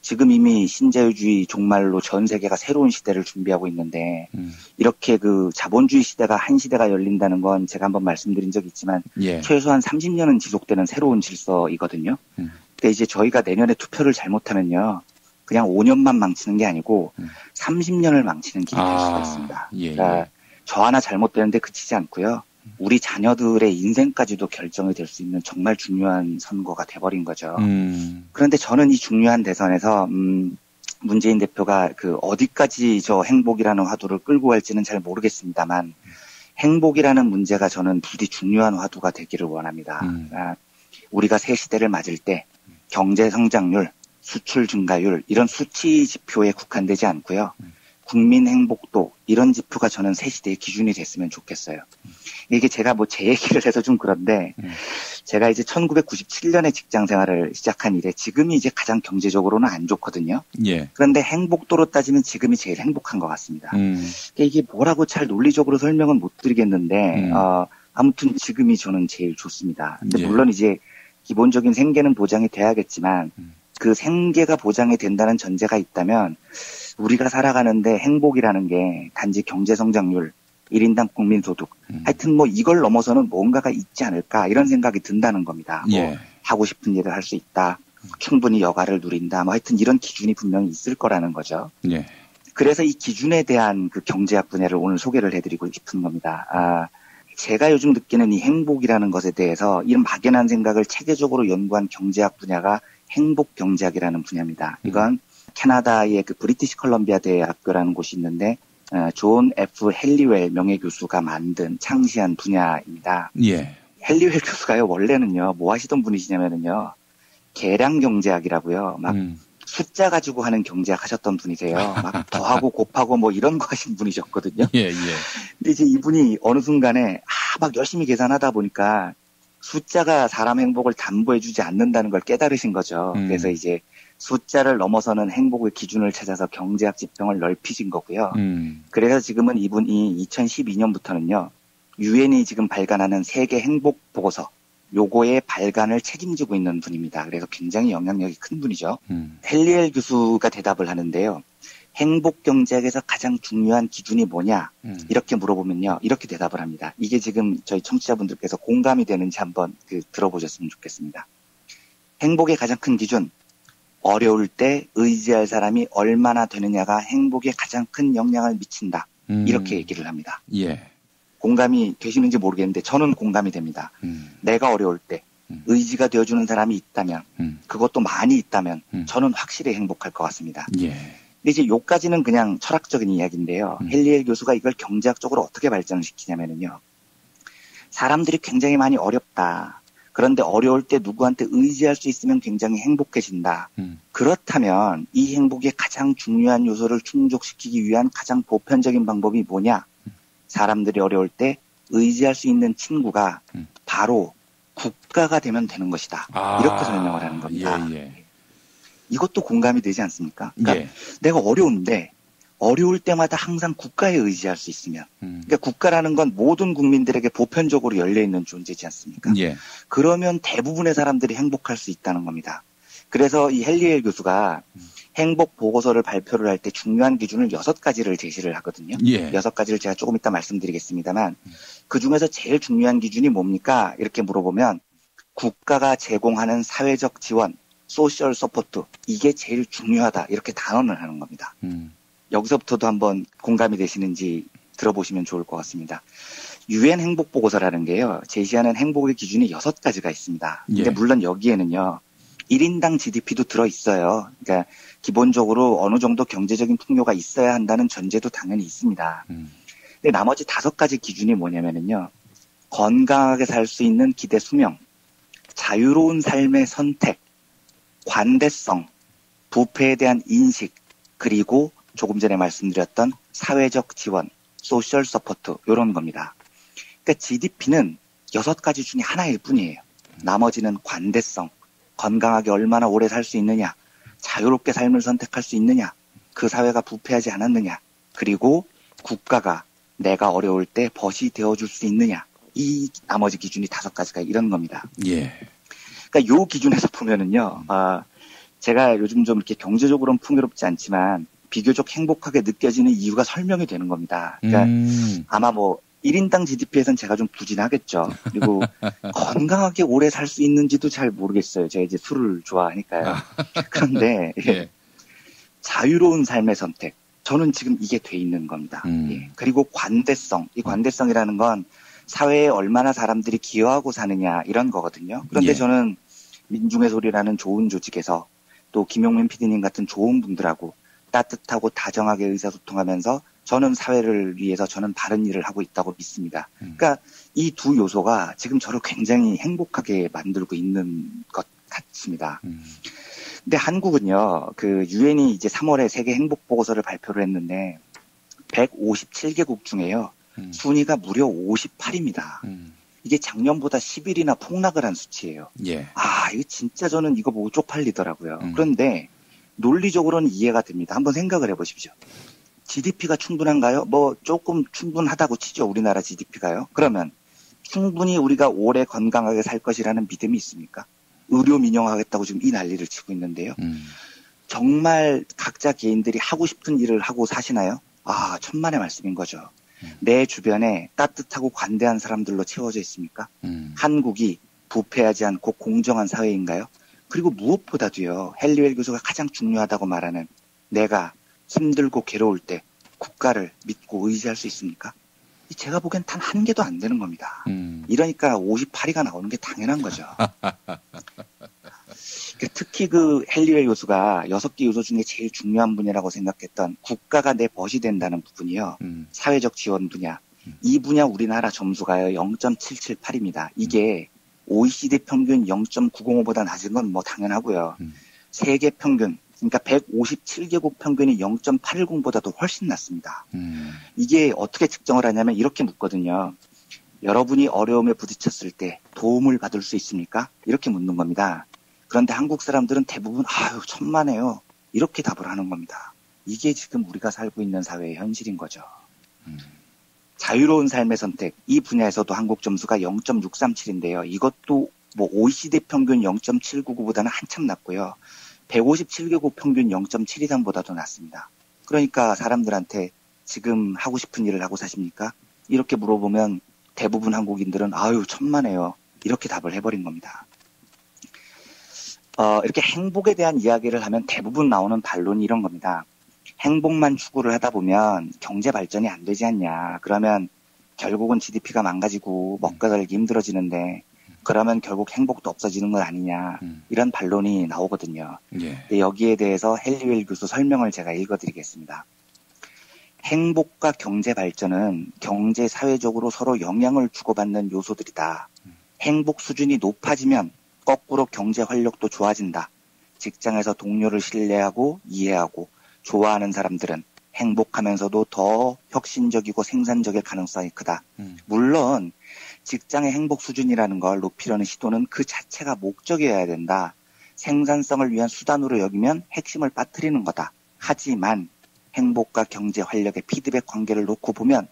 지금 이미 신자유주의 종말로 전 세계가 새로운 시대를 준비하고 있는데 이렇게 그 자본주의 시대가 한 시대가 열린다는 건 제가 한번 말씀드린 적이 있지만 예. 최소한 30년은 지속되는 새로운 질서이거든요. 근데 이제 저희가 내년에 투표를 잘못하면요, 그냥 5년만 망치는 게 아니고 30년을 망치는 길이 될 수가 있습니다. 예, 그러니까 저 하나 잘못되는데 그치지 않고요, 우리 자녀들의 인생까지도 결정이 될 수 있는 정말 중요한 선거가 돼버린 거죠. 그런데 저는 이 중요한 대선에서 문재인 대표가 그 어디까지 저 행복이라는 화두를 끌고 갈지는 잘 모르겠습니다만 행복이라는 문제가 저는 부디 중요한 화두가 되기를 원합니다. 그러니까 우리가 새 시대를 맞을 때 경제 성장률, 수출 증가율 이런 수치 지표에 국한되지 않고요, 국민 행복도 이런 지표가 저는 새 시대의 기준이 됐으면 좋겠어요. 이게 제가 뭐 제 얘기를 해서 좀 그런데 제가 이제 1997년에 직장 생활을 시작한 이래 지금이 이제 가장 경제적으로는 안 좋거든요. 예. 그런데 행복도로 따지면 지금이 제일 행복한 것 같습니다. 이게 뭐라고 잘 논리적으로 설명은 못 드리겠는데 아무튼 지금이 저는 제일 좋습니다. 근데 예. 물론 이제 기본적인 생계는 보장이 돼야겠지만 그 생계가 보장이 된다는 전제가 있다면 우리가 살아가는데 행복이라는 게 단지 경제성장률, 1인당 국민소득, 하여튼 뭐 이걸 넘어서는 뭔가가 있지 않을까, 이런 생각이 든다는 겁니다. 예. 뭐 하고 싶은 일을 할 수 있다, 충분히 여가를 누린다, 뭐 하여튼 이런 기준이 분명히 있을 거라는 거죠. 예. 그래서 이 기준에 대한 그 경제학 분야를 오늘 소개를 해드리고 싶은 겁니다. 제가 요즘 느끼는 이 행복이라는 것에 대해서 이런 막연한 생각을 체계적으로 연구한 경제학 분야가 행복 경제학이라는 분야입니다. 이건 캐나다의 그 브리티시 컬럼비아 대학교라는 곳이 있는데 존 F. 헨리웰 명예교수가 만든 창시한 분야입니다. 예. 헨리웰 교수가요, 원래는요 뭐 하시던 분이시냐면은요, 계량 경제학이라고요, 막 숫자 가지고 하는 경제학 하셨던 분이세요. 막 더하고 곱하고 뭐 이런 거 하신 분이셨거든요. 예, 예. 근데 이제 이분이 어느 순간에 막 열심히 계산하다 보니까 숫자가 사람 행복을 담보해주지 않는다는 걸 깨달으신 거죠. 그래서 이제 숫자를 넘어서는 행복의 기준을 찾아서 경제학 지평을 넓히신 거고요. 그래서 지금은 이분이 2012년부터는요, 유엔이 지금 발간하는 세계 행복 보고서, 요거의 발간을 책임지고 있는 분입니다. 그래서 굉장히 영향력이 큰 분이죠. 헨리웰 교수가 대답을 하는데요, 행복 경제학에서 가장 중요한 기준이 뭐냐, 이렇게 물어보면요, 이렇게 대답을 합니다. 이게 지금 저희 청취자분들께서 공감이 되는지 한번 들어보셨으면 좋겠습니다. 행복의 가장 큰 기준, 어려울 때 의지할 사람이 얼마나 되느냐가 행복에 가장 큰 영향을 미친다, 이렇게 얘기를 합니다. 예. 공감이 되시는지 모르겠는데 저는 공감이 됩니다. 내가 어려울 때 의지가 되어주는 사람이 있다면, 그것도 많이 있다면 저는 확실히 행복할 것 같습니다. 예. 근데 이제 요까지는 그냥 철학적인 이야기인데요. 헨리웰 교수가 이걸 경제학적으로 어떻게 발전시키냐면요, 사람들이 굉장히 많이 어렵다, 그런데 어려울 때 누구한테 의지할 수 있으면 굉장히 행복해진다. 그렇다면 이 행복의 가장 중요한 요소를 충족시키기 위한 가장 보편적인 방법이 뭐냐? 사람들이 어려울 때 의지할 수 있는 친구가 바로 국가가 되면 되는 것이다. 이렇게 설명을 하는 겁니다. 예, 예. 이것도 공감이 되지 않습니까? 그러니까 예. 내가 어려운데 어려울 때마다 항상 국가에 의지할 수 있으면, 그러니까 국가라는 건 모든 국민들에게 보편적으로 열려있는 존재지 않습니까? 예. 그러면 대부분의 사람들이 행복할 수 있다는 겁니다. 그래서 이 헨리웰 교수가 행복 보고서를 발표를 할 때 중요한 기준을 6가지를 제시를 하거든요. 예. 6가지를 제가 조금 이따 말씀드리겠습니다만 그 중에서 제일 중요한 기준이 뭡니까? 이렇게 물어보면 국가가 제공하는 사회적 지원, 소셜 서포트 이게 제일 중요하다 이렇게 단언을 하는 겁니다. 여기서부터도 한번 공감이 되시는지 들어보시면 좋을 것 같습니다. 유엔 행복 보고서라는 게요. 제시하는 행복의 기준이 6가지가 있습니다. 근데 예. 물론 여기에는요. 1인당 GDP도 들어있어요. 그러니까 기본적으로 어느 정도 경제적인 풍요가 있어야 한다는 전제도 당연히 있습니다. 근데 나머지 5가지 기준이 뭐냐면요. 건강하게 살 수 있는 기대 수명, 자유로운 삶의 선택, 관대성, 부패에 대한 인식, 그리고 조금 전에 말씀드렸던 사회적 지원, 소셜 서포트 이런 겁니다. 그러니까 GDP는 6가지 중에 하나일 뿐이에요. 나머지는 관대성, 건강하게 얼마나 오래 살 수 있느냐, 자유롭게 삶을 선택할 수 있느냐, 그 사회가 부패하지 않았느냐, 그리고 국가가 내가 어려울 때 벗이 되어줄 수 있느냐, 이 나머지 기준이 5가지가 이런 겁니다. 예. 그러니까 요 기준에서 보면은요, 제가 요즘 좀 이렇게 경제적으로는 풍요롭지 않지만 비교적 행복하게 느껴지는 이유가 설명이 되는 겁니다. 그러니까 아마 뭐 1인당 GDP에선 제가 좀 부진하겠죠. 그리고 건강하게 오래 살 수 있는지도 잘 모르겠어요. 제가 이제 술을 좋아하니까요. 그런데 예. 자유로운 삶의 선택. 저는 지금 이게 돼 있는 겁니다. 예. 그리고 관대성. 이 관대성이라는 건 사회에 얼마나 사람들이 기여하고 사느냐 이런 거거든요. 그런데 예. 저는 민중의 소리라는 좋은 조직에서 또 김용민 PD님 같은 좋은 분들하고 따뜻하고 다정하게 의사소통하면서 저는 사회를 위해서 저는 바른 일을 하고 있다고 믿습니다. 그러니까 이 두 요소가 지금 저를 굉장히 행복하게 만들고 있는 것 같습니다. 근데 한국은요, 그 유엔이 이제 3월에 세계 행복 보고서를 발표를 했는데 157개국 중에요. 순위가 무려 58입니다. 이게 작년보다 10일이나 폭락을 한 수치예요. 예. 이거 진짜 저는 이거 보고 쪽팔리더라고요. 그런데 논리적으로는 이해가 됩니다. 한번 생각을 해보십시오. GDP가 충분한가요? 뭐 조금 충분하다고 치죠. 우리나라 GDP가요. 그러면 충분히 우리가 오래 건강하게 살 것이라는 믿음이 있습니까? 의료 민영화하겠다고 지금 이 난리를 치고 있는데요. 정말 각자 개인들이 하고 싶은 일을 하고 사시나요? 천만의 말씀인 거죠. 내 주변에 따뜻하고 관대한 사람들로 채워져 있습니까? 한국이 부패하지 않고 공정한 사회인가요? 그리고 무엇보다도요, 헨리웰 교수가 가장 중요하다고 말하는 내가 힘들고 괴로울 때 국가를 믿고 의지할 수 있습니까? 제가 보기엔 단 1개도 안 되는 겁니다. 이러니까 58위가 나오는 게 당연한 거죠. 특히 그 헨리웰 교수가 6개 요소 중에 제일 중요한 분야라고 생각했던 국가가 내 벗이 된다는 부분이요. 사회적 지원 분야. 이 분야 우리나라 점수가요 0.778입니다. 이게 OECD 평균 0.905보다 낮은 건 뭐 당연하고요. 세계 평균, 그러니까 157개국 평균이 0.810보다도 훨씬 낮습니다. 이게 어떻게 측정을 하냐면 이렇게 묻거든요. 여러분이 어려움에 부딪혔을 때 도움을 받을 수 있습니까? 이렇게 묻는 겁니다. 그런데 한국 사람들은 대부분 천만에요. 이렇게 답을 하는 겁니다. 이게 지금 우리가 살고 있는 사회의 현실인 거죠. 자유로운 삶의 선택, 이 분야에서도 한국 점수가 0.637인데요. 이것도 뭐 OECD 평균 0.799보다는 한참 낮고요. 157개국 평균 0.723보다도 낮습니다. 그러니까 사람들한테 지금 하고 싶은 일을 하고 사십니까? 이렇게 물어보면 대부분 한국인들은 천만에요. 이렇게 답을 해버린 겁니다. 이렇게 행복에 대한 이야기를 하면 대부분 나오는 반론이 이런 겁니다. 행복만 추구를 하다 보면 경제 발전이 안 되지 않냐. 그러면 결국은 GDP가 망가지고 먹고 살기 힘들어지는데 그러면 결국 행복도 없어지는 건 아니냐. 이런 반론이 나오거든요. 예. 근데 여기에 대해서 헨리웰 교수 설명을 제가 읽어드리겠습니다. 행복과 경제 발전은 경제 사회적으로 서로 영향을 주고받는 요소들이다. 행복 수준이 높아지면 거꾸로 경제 활력도 좋아진다. 직장에서 동료를 신뢰하고 이해하고 좋아하는 사람들은 행복하면서도 더 혁신적이고 생산적일 가능성이 크다. 물론 직장의 행복 수준이라는 걸 높이려는 시도는 그 자체가 목적이어야 된다. 생산성을 위한 수단으로 여기면 핵심을 빠뜨리는 거다. 하지만 행복과 경제 활력의 피드백 관계를 놓고 보면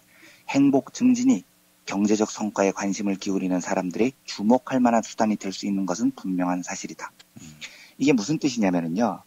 행복 증진이 경제적 성과에 관심을 기울이는 사람들이 주목할 만한 수단이 될 수 있는 것은 분명한 사실이다. 이게 무슨 뜻이냐면요.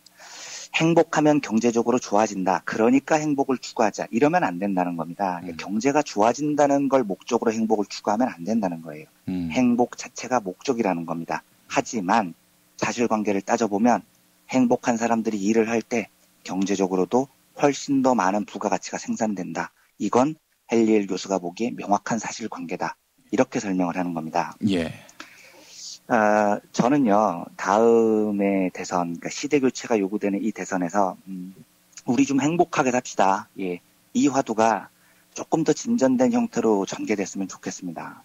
행복하면 경제적으로 좋아진다. 그러니까 행복을 추구하자. 이러면 안 된다는 겁니다. 경제가 좋아진다는 걸 목적으로 행복을 추구하면 안 된다는 거예요. 행복 자체가 목적이라는 겁니다. 하지만 사실관계를 따져보면 행복한 사람들이 일을 할 때 경제적으로도 훨씬 더 많은 부가가치가 생산된다. 이건 헨리엘 교수가 보기에 명확한 사실관계다. 이렇게 설명을 하는 겁니다. 예. 저는요, 다음의 대선, 그러니까 시대교체가 요구되는 이 대선에서, 우리 좀 행복하게 삽시다. 예. 이 화두가 조금 더 진전된 형태로 전개됐으면 좋겠습니다.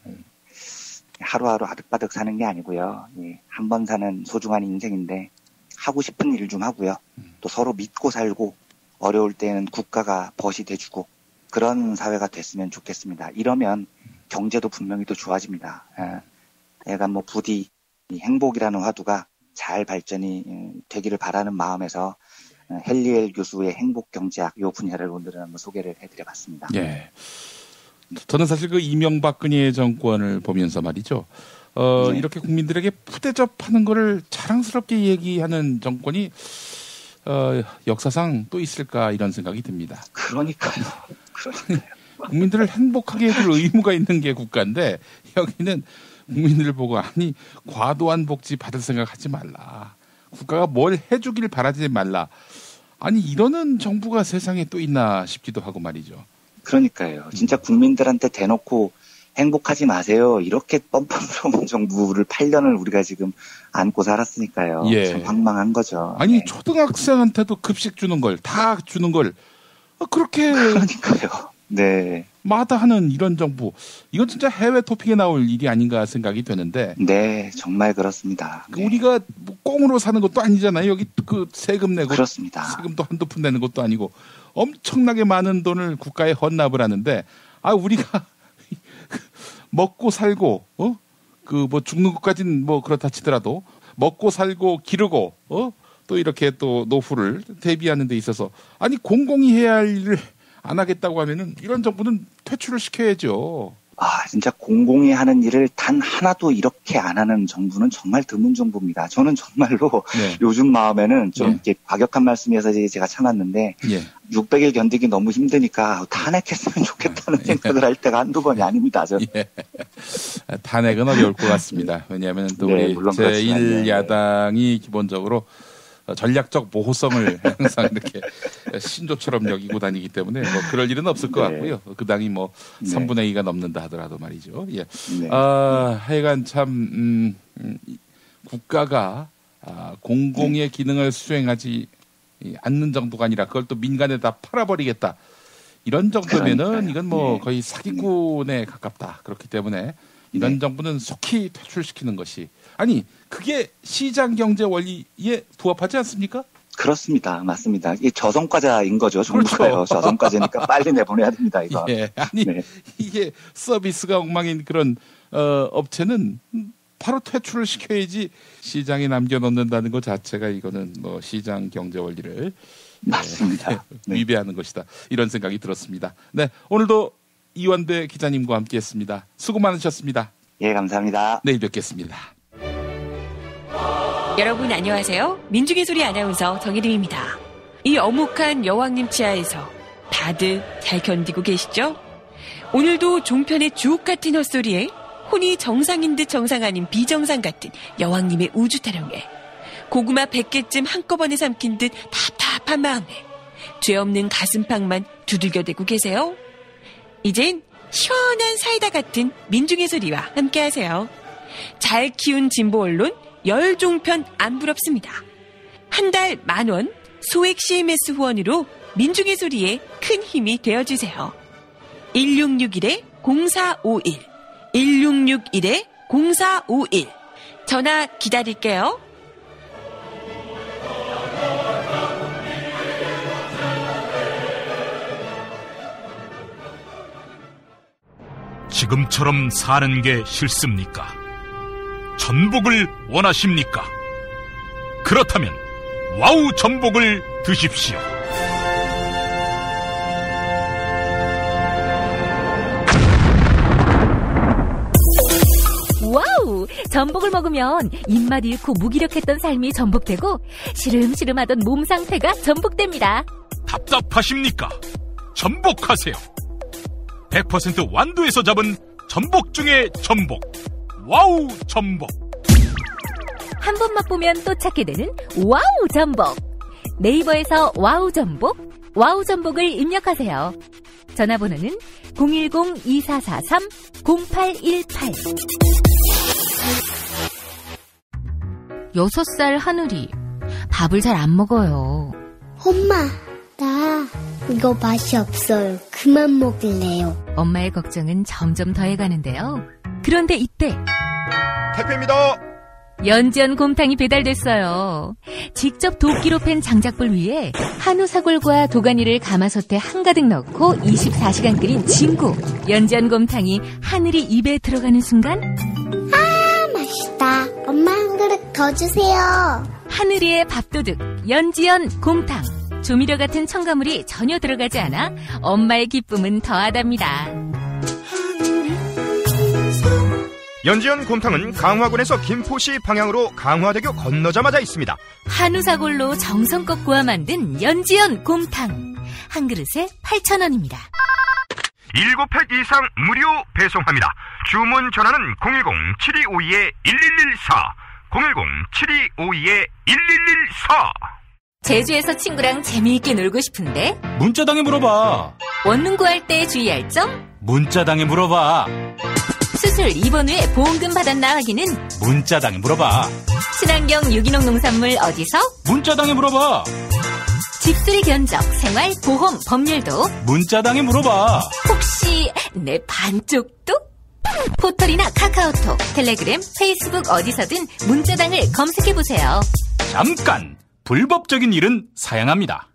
하루하루 아득바득 사는 게 아니고요. 예. 한 번 사는 소중한 인생인데, 하고 싶은 일 좀 하고요. 또 서로 믿고 살고, 어려울 때는 국가가 벗이 돼주고, 그런 사회가 됐으면 좋겠습니다. 이러면 경제도 분명히 더 좋아집니다. 약간 부디 이 행복이라는 화두가 잘 발전이 되기를 바라는 마음에서 헨리엘 교수의 행복 경제학 요 분야를 오늘은 한번 소개를 해드려봤습니다. 예. 저는 사실 그 이명박근혜 정권을 보면서 말이죠. 네. 이렇게 국민들에게 푸대접하는 거를 자랑스럽게 얘기하는 정권이 역사상 또 있을까 이런 생각이 듭니다. 그러니까요. 국민들을 행복하게 해줄 의무가 있는 게 국가인데 여기는 국민들을 보고 아니 과도한 복지 받을 생각하지 말라. 국가가 뭘 해주길 바라지 말라. 아니 이러는 정부가 세상에 또 있나 싶기도 하고 말이죠. 그러니까요. 진짜 국민들한테 대놓고 행복하지 마세요. 이렇게 뻔뻔스러운 정부를 8년을 우리가 지금 안고 살았으니까요. 예. 참 황망한 거죠. 아니 네. 초등학생한테도 급식 주는 걸 다 주는 걸 그렇게 그러니까요. 네. 마다하는 이런 정부, 이건 진짜 해외 토픽에 나올 일이 아닌가 생각이 되는데. 네, 정말 그렇습니다. 네. 우리가 꽁으로 사는 것도 아니잖아요. 여기 그 세금 내고. 그렇습니다. 세금도 한두 푼 내는 것도 아니고 엄청나게 많은 돈을 국가에 헌납을 하는데, 우리가 먹고 살고, 죽는 것까지는 그렇다 치더라도 먹고 살고 기르고, 또 이렇게 또 노후를 대비하는 데 있어서, 아니, 공공이 해야 할 일을 안 하겠다고 하면은 이런 정부는 퇴출을 시켜야죠. 진짜 공공이 하는 일을 단 하나도 이렇게 안 하는 정부는 정말 드문 정부입니다. 저는 정말로 네. 요즘 마음에는 좀 이렇게 과격한 말씀이어서 제가 참았는데 600일 견디기 너무 힘드니까 탄핵했으면 좋겠다는 생각을 할 때가 한두 번이 아닙니다. 저는. 예. 탄핵은 어려울 것 같습니다. 왜냐하면 또 네, 우리 제1야당이 기본적으로 전략적 모호성을 항상 이렇게 신조처럼 여기고 다니기 때문에 그럴 일은 없을 것 같고요. 그 당이 3분의 2가 넘는다 하더라도 말이죠. 예. 네. 하여간 참 국가가 공공의 기능을 수행하지 않는 정도가 아니라 그걸 또 민간에 다 팔아버리겠다. 이런 정도면은 그러니까요. 이건 거의 사기꾼에 가깝다. 그렇기 때문에 이런 정부는 속히 퇴출시키는 것이, 아니 그게 시장 경제 원리에 부합하지 않습니까? 그렇습니다. 맞습니다. 이게 저성과자인 거죠. 정부가요. 그렇죠. 저성과자니까 빨리 내보내야 됩니다. 이거. 예. 아니 이게 서비스가 엉망인 그런 업체는 바로 퇴출을 시켜야지 시장에 남겨놓는다는 것 자체가 이거는 시장 경제 원리를 맞습니다. 위배하는 것이다. 이런 생각이 들었습니다. 네, 오늘도 이완배 기자님과 함께했습니다. 수고 많으셨습니다. 예, 감사합니다. 내일 뵙겠습니다. 여러분 안녕하세요. 민중의 소리 아나운서 정혜림입니다. 이 어묵한 여왕님 치아에서 다들 잘 견디고 계시죠? 오늘도 종편의 주옥 같은 헛소리에 혼이 정상인 듯 정상 아닌 비정상 같은 여왕님의 우주 타령에 고구마 100개쯤 한꺼번에 삼킨 듯 답답한 마음에 죄 없는 가슴팍만 두들겨대고 계세요. 이젠 시원한 사이다 같은 민중의 소리와 함께하세요. 잘 키운 진보 언론 열종편 안 부럽습니다. 한 달 10,000원 소액 CMS 후원으로 민중의 소리에 큰 힘이 되어주세요. 1661-0451 1661-0451 전화 기다릴게요. 지금처럼 사는 게 싫습니까? 전복을 원하십니까? 그렇다면 와우 전복을 드십시오. 와우! 그래도 전복을 먹으면 입맛 잃고 무기력했던 삶이 전복되고 시름시름하던 몸 상태가 전복됩니다. 답답하십니까? 전복하세요. 100% 완도에서 잡은 전복 중에 전복. 와우 전복. 한 번 맛보면 또 찾게 되는 와우 전복. 네이버에서 와우 전복, 와우 전복을 입력하세요. 전화번호는 010-2443-0818. 6살 하늘이 밥을 잘 안 먹어요. 엄마, 나 이거 맛이 없어요. 그만 먹을래요. 엄마의 걱정은 점점 더해가는데요. 그런데 이때 택배입니다. 연지연 곰탕이 배달됐어요. 직접 도끼로 팬 장작불 위에 한우 사골과 도가니를 가마솥에 한가득 넣고 24시간 끓인 진구. 연지연 곰탕이 하늘이 입에 들어가는 순간 아, 맛있다. 엄마 한 그릇 더 주세요. 하늘이의 밥도둑 연지연 곰탕. 조미료 같은 첨가물이 전혀 들어가지 않아 엄마의 기쁨은 더하답니다. 연지연 곰탕은 강화군에서 김포시 방향으로 강화대교 건너자마자 있습니다. 한우 사골로 정성껏 구워 만든 연지연 곰탕. 한 그릇에 8,000원입니다. 7팩 이상 무료 배송합니다. 주문 전화는 010-7252-1114 010-7252-1114. 제주에서 친구랑 재미있게 놀고 싶은데 문자당에 물어봐. 원룸 구할 때 주의할 점? 문자당에 물어봐. 수술 입원 후에 보험금 받았나 확인은? 문자당에 물어봐. 친환경 유기농 농산물 어디서? 문자당에 물어봐. 집수리 견적, 생활, 보험, 법률도 문자당에 물어봐. 혹시 내 반쪽도? 포털이나 카카오톡, 텔레그램, 페이스북 어디서든 문자당을 검색해보세요. 잠깐! 불법적인 일은 사양합니다.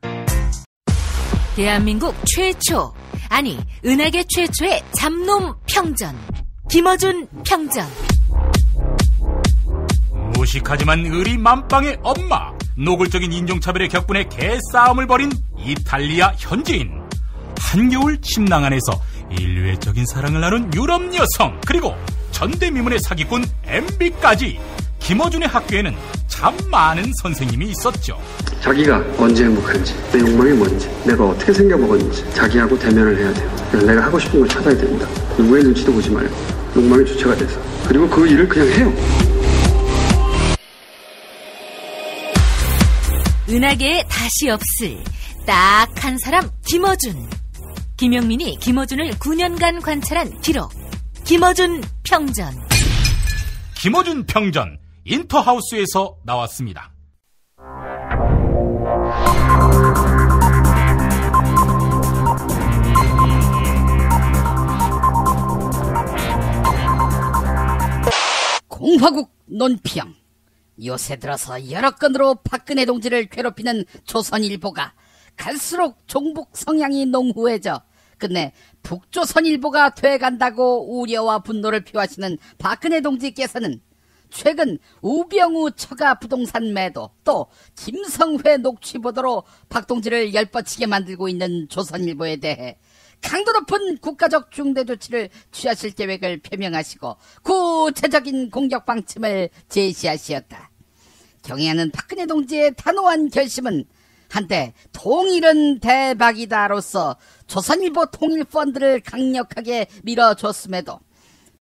대한민국 최초, 아니 은하계 최초의 잡놈 평전. 김어준 평전. 무식하지만 의리 만빵의 엄마. 노골적인 인종차별의 격분에 개싸움을 벌인 이탈리아 현지인. 한겨울 침낭 안에서 인류애적인 사랑을 나눈 유럽 여성. 그리고 전대미문의 사기꾼 MB까지. 김어준의 학교에는 참 많은 선생님이 있었죠. 자기가 언제 행복한지, 내 욕망이 뭔지, 내가 어떻게 생겨먹었는지 자기하고 대면을 해야 돼요. 내가 하고 싶은 걸 찾아야 됩니다. 누구의 눈치도 보지 말고 욕망의 주체가 돼서. 그리고 그 일을 그냥 해요. 은하계에 다시 없을 딱 한 사람 김어준. 김용민이 김어준을 9년간 관찰한 기록. 김어준 평전. 김어준 평전 인터하우스에서 나왔습니다. 공화국 논평. 요새 들어서 여러 건으로 박근혜 동지를 괴롭히는 조선일보가 갈수록 종북 성향이 농후해져 끝내 북조선일보가 돼간다고 우려와 분노를 표하시는 박근혜 동지께서는 최근 우병우 처가 부동산 매도, 또 김성회 녹취 보도로 박 동지를 열뻗치게 만들고 있는 조선일보에 대해 강도 높은 국가적 중대 조치를 취하실 계획을 표명하시고 구체적인 공격 방침을 제시하시었다. 경애하는 박근혜 동지의 단호한 결심은 한때 통일은 대박이다로서 조선일보 통일펀드를 강력하게 밀어줬음에도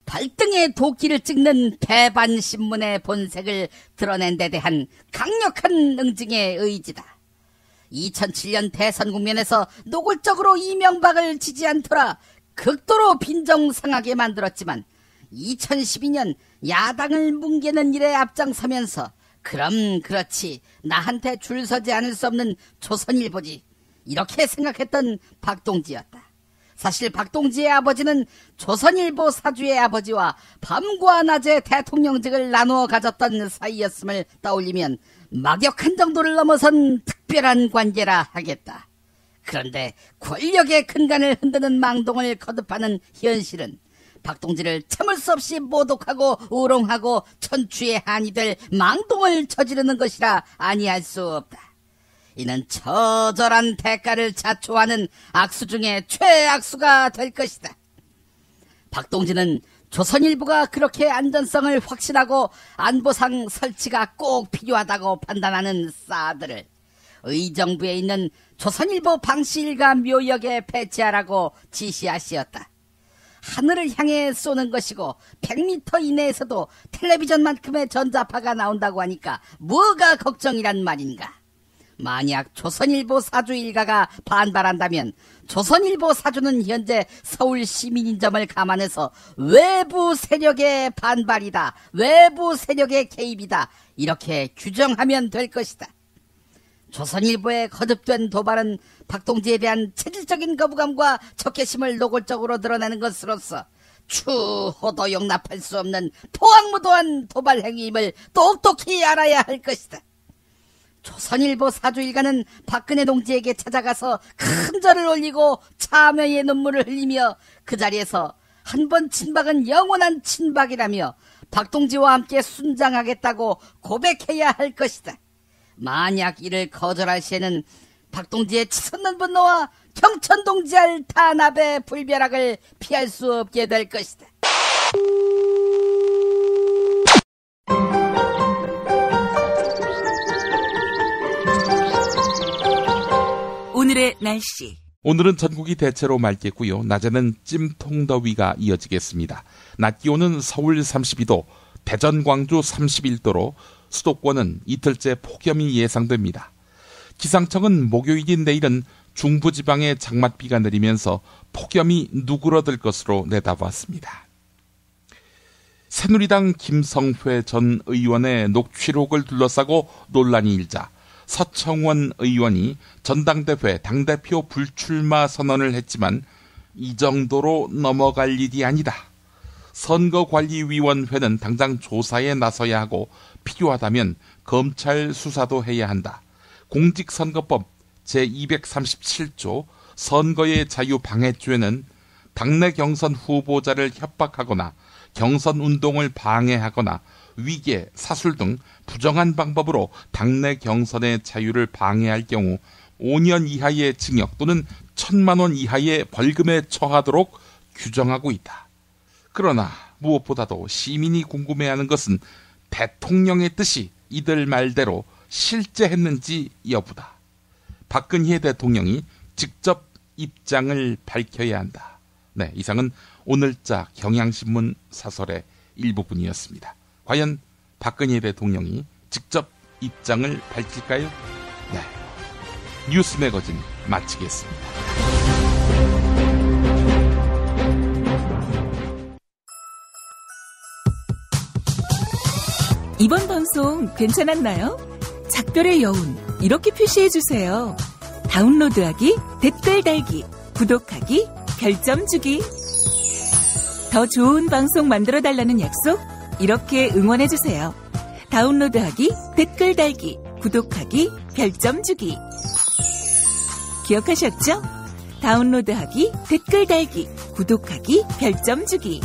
발등에 도끼를 찍는 배반신문의 본색을 드러낸 데 대한 강력한 응징의 의지다. 2007년 대선 국면에서 노골적으로 이명박을 지지한 터라 극도로 빈정상하게 만들었지만 2012년 야당을 뭉개는 일에 앞장서면서 그럼 그렇지 나한테 줄 서지 않을 수 없는 조선일보지 이렇게 생각했던 박동지였다. 사실 박동지의 아버지는 조선일보 사주의 아버지와 밤과 낮에 대통령직을 나누어 가졌던 사이였음을 떠올리면 막역한 정도를 넘어선 특별한 관계라 하겠다. 그런데 권력의 근간을 흔드는 망동을 거듭하는 현실은 박동지를 참을 수 없이 모독하고 우롱하고 천추의 한이 될 망동을 저지르는 것이라 아니할 수 없다. 이는 처절한 대가를 자초하는 악수 중에 최악수가 될 것이다. 박동지는 조선일보가 그렇게 안전성을 확신하고 안보상 설치가 꼭 필요하다고 판단하는 사드를 의정부에 있는 조선일보 방시일가 묘역에 배치하라고 지시하시었다. 하늘을 향해 쏘는 것이고 100m 이내에서도 텔레비전만큼의 전자파가 나온다고 하니까 뭐가 걱정이란 말인가. 만약 조선일보 사주 일가가 반발한다면 조선일보 사주는 현재 서울 시민인 점을 감안해서 외부 세력의 반발이다, 외부 세력의 개입이다, 이렇게 규정하면 될 것이다. 조선일보의 거듭된 도발은 박동지에 대한 체질적인 거부감과 적개심을 노골적으로 드러내는 것으로서 추호도 용납할 수 없는 포악무도한 도발 행위임을 똑똑히 알아야 할 것이다. 조선일보 사주일가는 박근혜 동지에게 찾아가서 큰 절을 올리고 참회의 눈물을 흘리며 그 자리에서 한 번 친박은 영원한 친박이라며 박동지와 함께 순장하겠다고 고백해야 할 것이다. 만약 이를 거절할 시에는 박동지의 치솟는 분노와 경천동지할 탄압의 불벼락을 피할 수 없게 될 것이다. 오늘의 날씨. 오늘은 전국이 대체로 맑겠고요. 낮에는 찜통더위가 이어지겠습니다. 낮 기온은 서울 32도, 대전, 광주 31도로 수도권은 이틀째 폭염이 예상됩니다. 기상청은 목요일인 내일은 중부지방에 장맛비가 내리면서 폭염이 누그러들 것으로 내다봤습니다. 새누리당 김성회 전 의원의 녹취록을 둘러싸고 논란이 일자 서청원 의원이 전당대회 당대표 불출마 선언을 했지만 이 정도로 넘어갈 일이 아니다. 선거관리위원회는 당장 조사에 나서야 하고 필요하다면 검찰 수사도 해야 한다. 공직선거법 제237조 선거의 자유 방해죄는 당내 경선 후보자를 협박하거나 경선 운동을 방해하거나 위계, 사술 등 부정한 방법으로 당내 경선의 자유를 방해할 경우 5년 이하의 징역 또는 1,000만 원 이하의 벌금에 처하도록 규정하고 있다. 그러나 무엇보다도 시민이 궁금해하는 것은 대통령의 뜻이 이들 말대로 실제했는지 여부다. 박근혜 대통령이 직접 입장을 밝혀야 한다. 네, 이상은 오늘자 경향신문 사설의 일부분이었습니다. 과연 박근혜 대통령이 직접 입장을 밝힐까요? 네, 뉴스 매거진 마치겠습니다. 이번 방송 괜찮았나요? 작별의 여운 이렇게 표시해주세요. 다운로드하기, 댓글 달기, 구독하기, 별점 주기. 더 좋은 방송 만들어달라는 약속 이렇게 응원해주세요. 다운로드하기, 댓글 달기, 구독하기, 별점 주기. 기억하셨죠? 다운로드하기, 댓글 달기, 구독하기, 별점 주기.